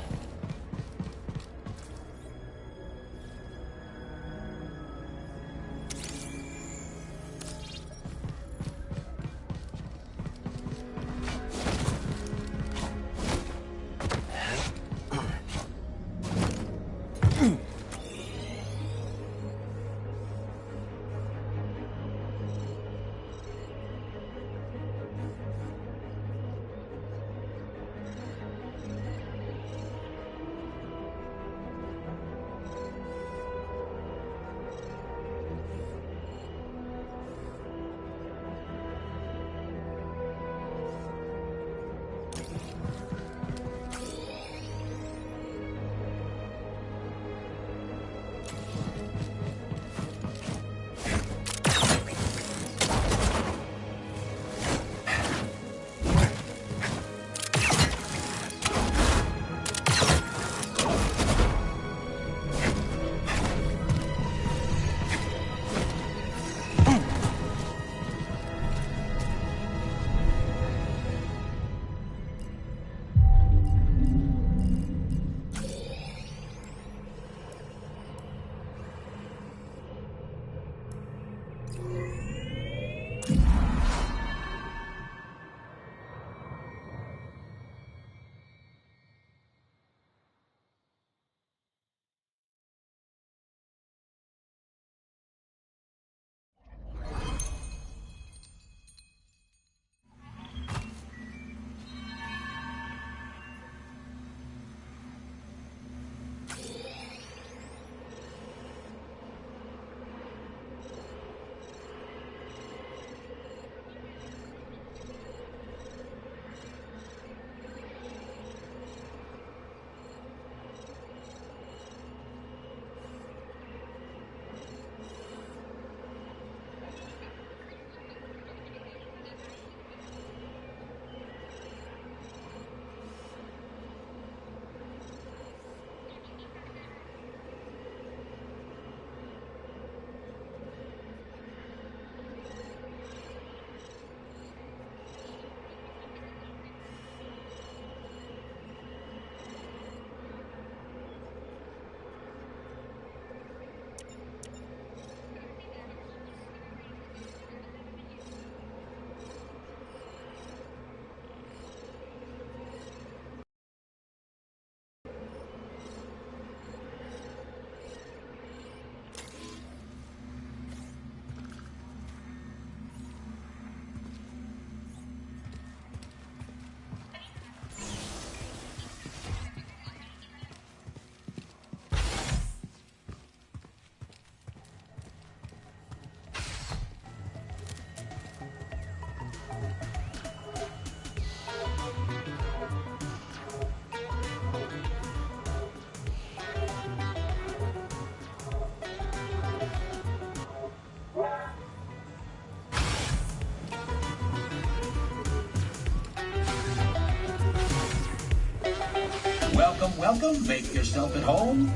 welcome. Make yourself at home.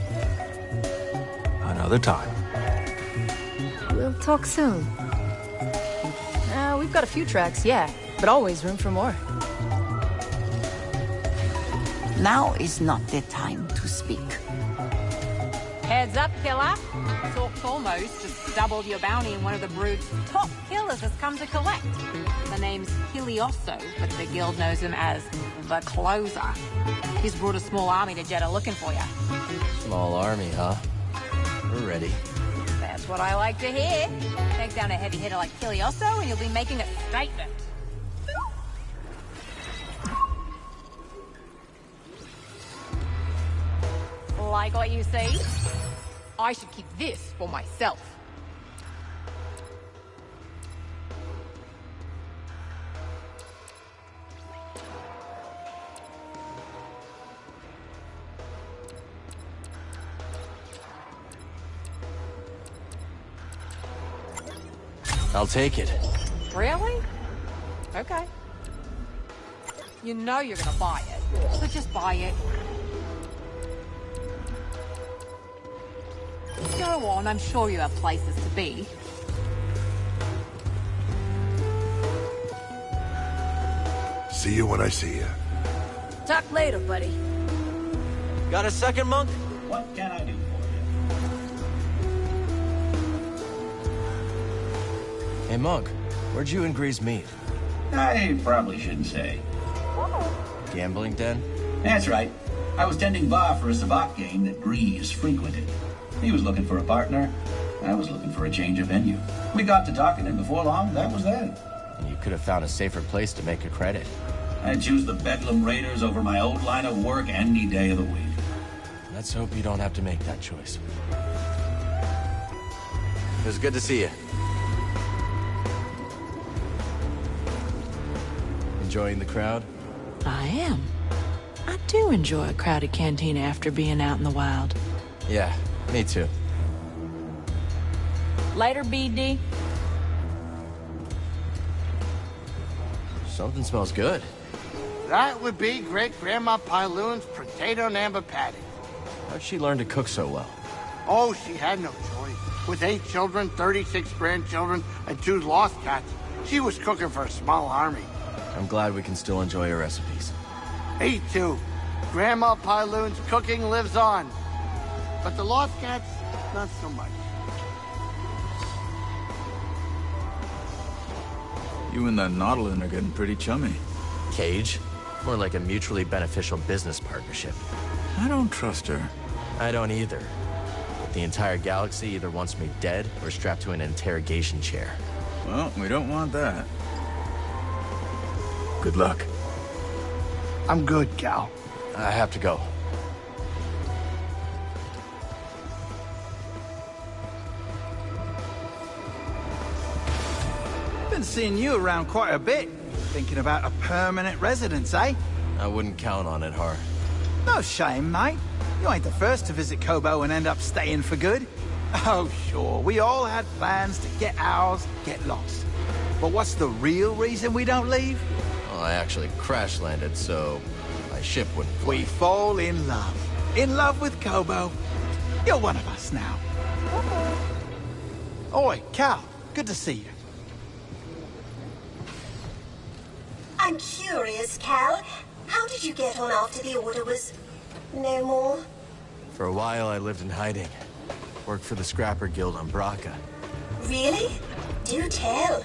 Another time. We'll talk soon. We've got a few tracks, yeah, but always room for more. Now is not the time to speak. Heads up, killer. Sork's almost just doubled your bounty, and one of the Brood's top killers has come to collect. The name's Hilioso, but the guild knows him as the Closer. He's brought a small army to Jeddah looking for you. Small army, huh? We're ready. That's what I like to hear. Take down a heavy hitter like Hilioso, and you'll be making a statement. Like what you see? I should keep this for myself. I'll take it. Really? Okay. You know you're gonna buy it, so just buy it. Go on, I'm sure you have places to be. See you when I see you. Talk later, buddy. Got a second, Monk? What can I do for Hey, Monk, where'd you and Grease meet? you? I probably shouldn't say. Gambling den? That's right. I was tending bar for a sabacc game that Greaves frequented. He was looking for a partner. I was looking for a change of venue. We got to talking, and before long, that was that. You could have found a safer place to make a credit. I'd choose the Bedlam Raiders over my old line of work any day of the week. Let's hope you don't have to make that choice. It was good to see you. Enjoying the crowd? I am. I do enjoy a crowded canteen after being out in the wild. Yeah, me too. Later, BD. Something smells good. That would be Great-Grandma Pyloon's potato and amber patty. How'd she learn to cook so well? Oh, she had no choice. With 8 children, 36 grandchildren, and 2 lost cats, she was cooking for a small army. I'm glad we can still enjoy her recipes. Me too. Grandma Pyloon's cooking lives on. But the lost cats, not so much. You and that Nautilin are getting pretty chummy. Cage? More like a mutually beneficial business partnership. I don't trust her. I don't either. But the entire galaxy either wants me dead or strapped to an interrogation chair. Well, we don't want that. Good luck. I'm good, Cal. I have to go. Been seeing you around quite a bit. Thinking about a permanent residence, eh? I wouldn't count on it, Har. No shame, mate. You ain't the first to visit Kobo and end up staying for good. Oh, sure, we all had plans to get ours, get lost. But what's the real reason we don't leave? Well, I actually crash-landed, so my ship wouldn't fly. We fall in love. In love with Kobo. You're one of us now. Oi, Cal. Good to see you. I'm curious, Cal. How did you get on after the order was no more? For a while, I lived in hiding. Worked for the Scrapper Guild on Braca. Really? Do tell.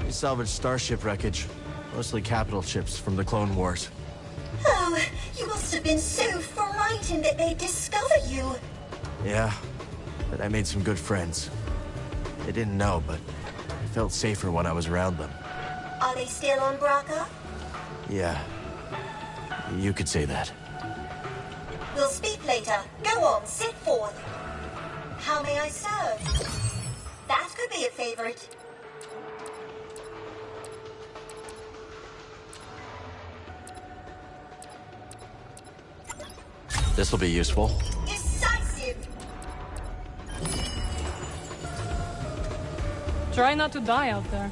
We salvaged starship wreckage. Mostly capital ships from the Clone Wars. Oh, you must have been so frightened that they discovered you. Yeah, but I made some good friends. They didn't know, but I felt safer when I was around them. Are they still on Braca? Yeah, you could say that. We'll speak later. Go on, sit forth. How may I serve? That could be a favorite. This'll be useful. Decisive. Try not to die out there.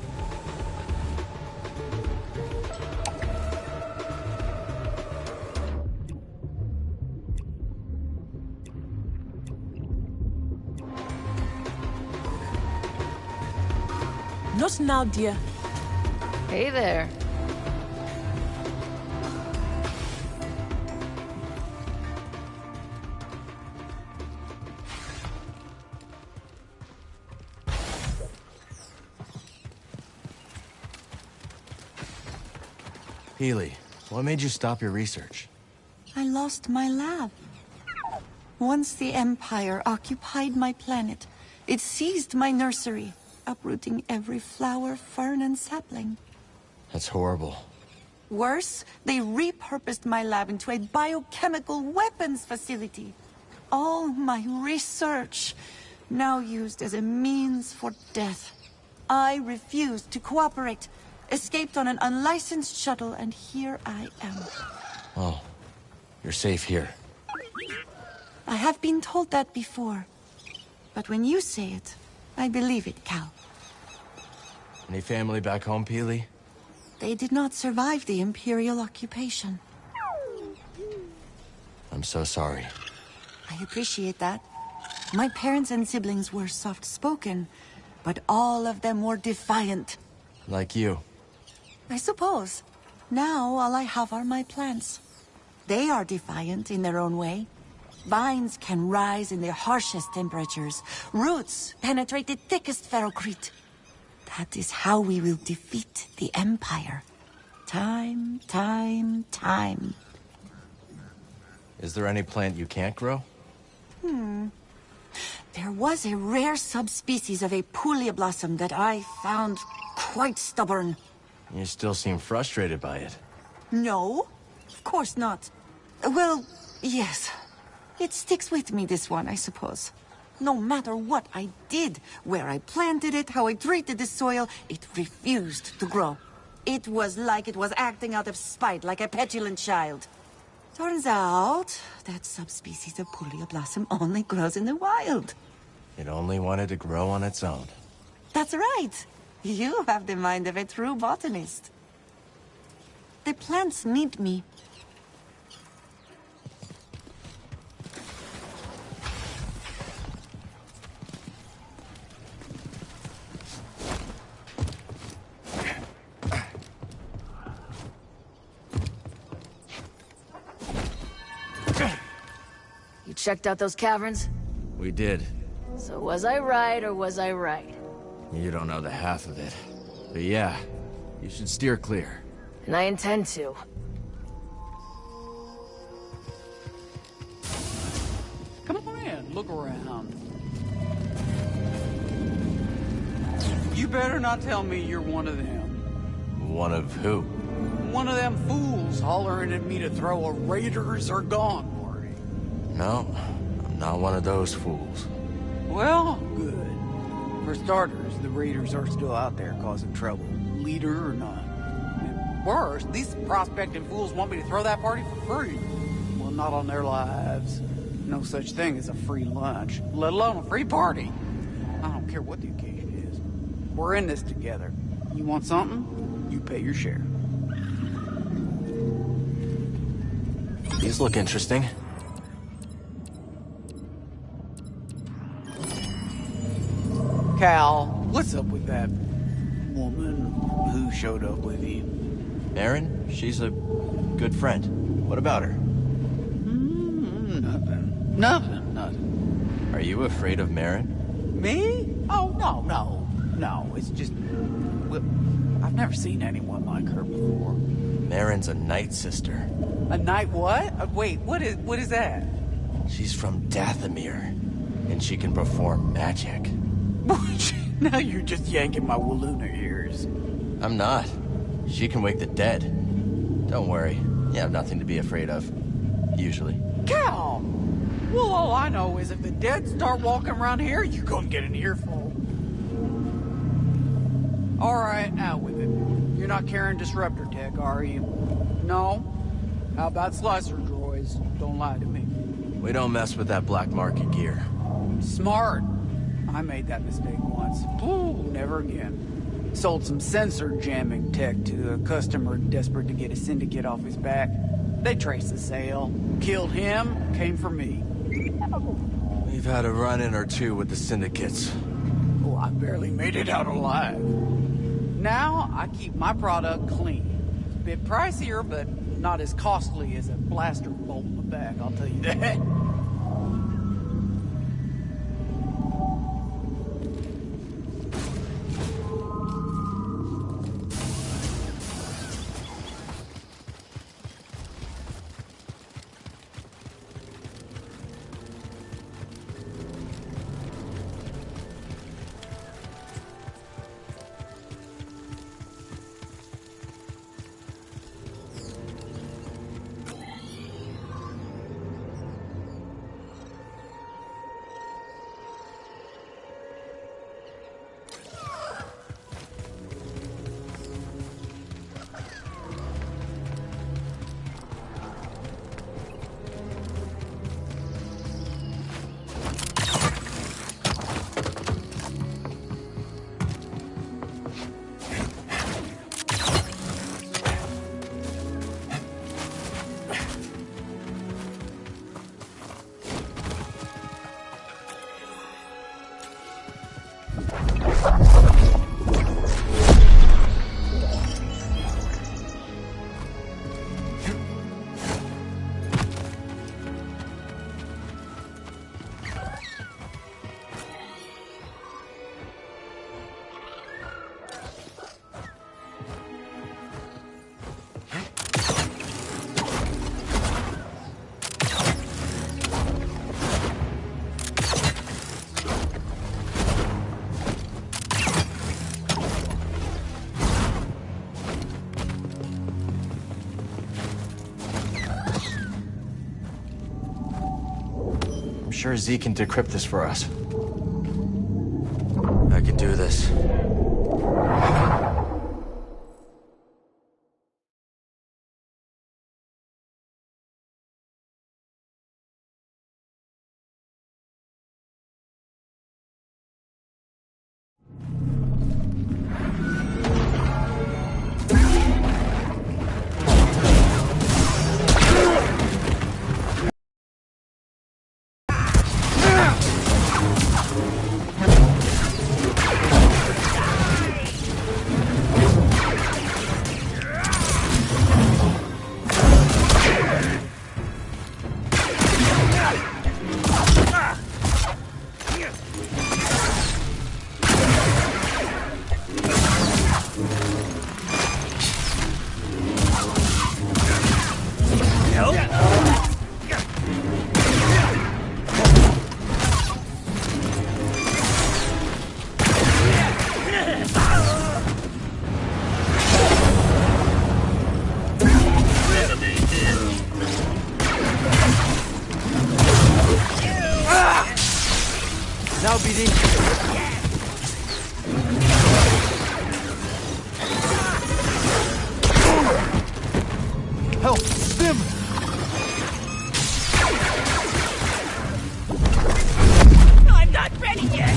Not now, dear. Hey there. Healy, what made you stop your research? I lost my lab. Once the Empire occupied my planet, it seized my nursery, uprooting every flower, fern, and sapling. That's horrible. Worse, they repurposed my lab into a biochemical weapons facility. All my research, now used as a means for death. I refused to cooperate, escaped on an unlicensed shuttle, and here I am. Oh, you're safe here. I have been told that before. But when you say it, I believe it, Cal. Any family back home, Peely? They did not survive the Imperial occupation. I'm so sorry. I appreciate that. My parents and siblings were soft-spoken, but all of them were defiant. Like you. I suppose. Now all I have are my plants. They are defiant in their own way. Vines can rise in the harshest temperatures. Roots penetrate the thickest ferrocrete. That is how we will defeat the Empire. Time. Is there any plant you can't grow? There was a rare subspecies of a Pulia blossom that I found quite stubborn. You still seem frustrated by it. No, of course not. Well, yes. It sticks with me, this one, I suppose. No matter what I did, where I planted it, how I treated the soil, it refused to grow. It was like it was acting out of spite, like a petulant child. Turns out, that subspecies of Pulia blossom only grows in the wild. It only wanted to grow on its own. That's right. You have the mind of a true botanist. The plants need me. You checked out those caverns? We did. So was I right or was I right? You don't know the half of it. But yeah, you should steer clear. And I intend to. Come on in, look around. You better not tell me you're one of them. One of who? One of them fools hollering at me to throw a Raiders are gone party. No, I'm not one of those fools. Well, good. For starters, the Raiders are still out there causing trouble, leader or not. And worse, these prospecting fools want me to throw that party for free. Well, not on their lives. No such thing as a free lunch, let alone a free party. I don't care what the occasion is. We're in this together. You want something? You pay your share. These look interesting. Cal, what's up with that woman who showed up with you? Erin? She's a good friend. What about her? Nothing. Are you afraid of Marin? Me? Oh, no. It's just... Well, I've never seen anyone like her before. Marin's a night sister. A night what? Wait, what is that? She's from Dathomir, and she can perform magic. Now you're just yanking my Walloona ears. I'm not. She can wake the dead. Don't worry. You have nothing to be afraid of. Usually. Cal! Well, all I know is if the dead start walking around here, you're gonna get an earful. Alright, out with it. You're not carrying disruptor tech, are you? No? How about slicer droids? Don't lie to me. We don't mess with that black market gear. Smart. I made that mistake once. Ooh, never again. Sold some sensor jamming tech to a customer desperate to get a syndicate off his back. They traced the sale. Killed him, came for me. We've had a run-in or two with the syndicates. Oh, I barely made it out alive. now, I keep my product clean. It's a bit pricier, but not as costly as a blaster bolt in the back, I'll tell you that. I'm sure Z can decrypt this for us. I can do this. Now, BD. Help! Stim! I'm not ready yet!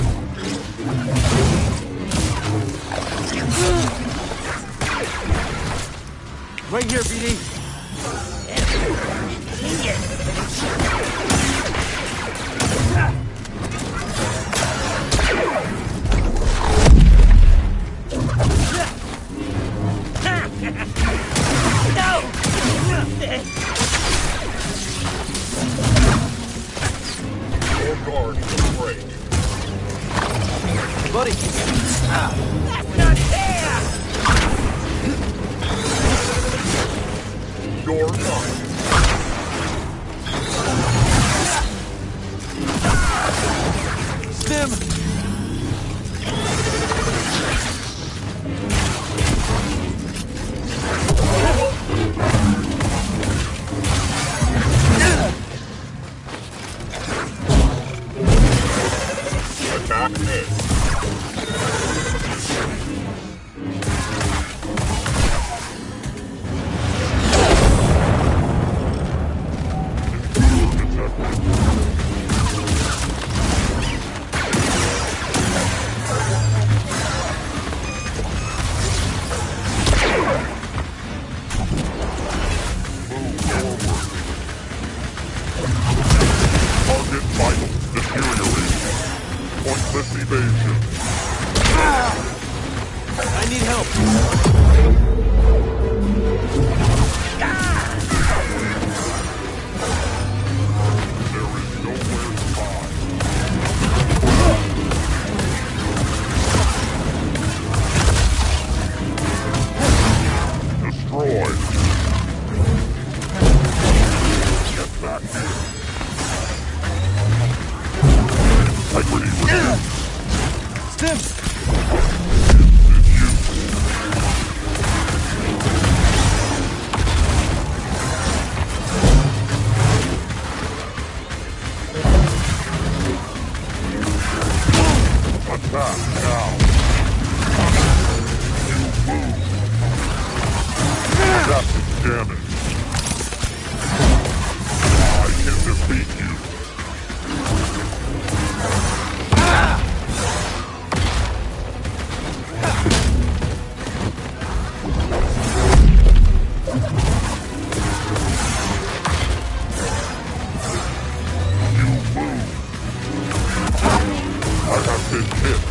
Right here, BD. Buddy! That's not fair! You're not. Stim! Attack this. Target vitals deteriorating. Pointless evasion. I need help. Destroyed. Get back here. Integrity removed. Stim! Attack now. You move. Adaptive damage. I can defeat you. I have been hit.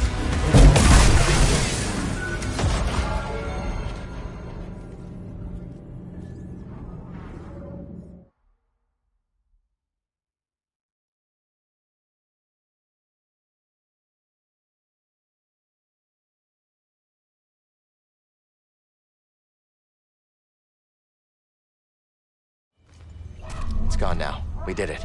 It's gone now. We did it.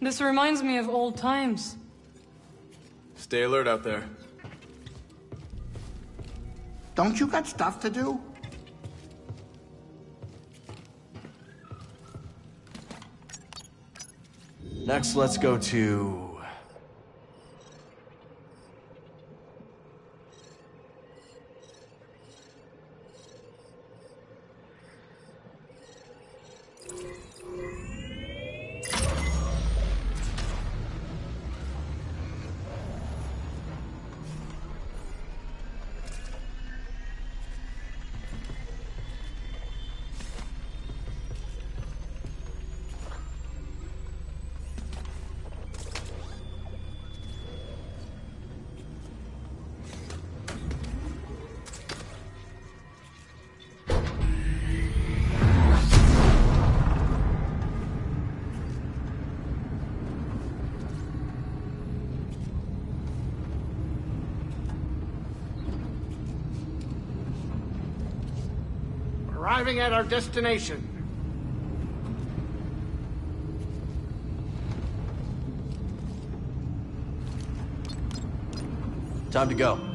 This reminds me of old times. Stay alert out there. Don't you got stuff to do? Next, let's go to... Arriving at our destination. Time to go.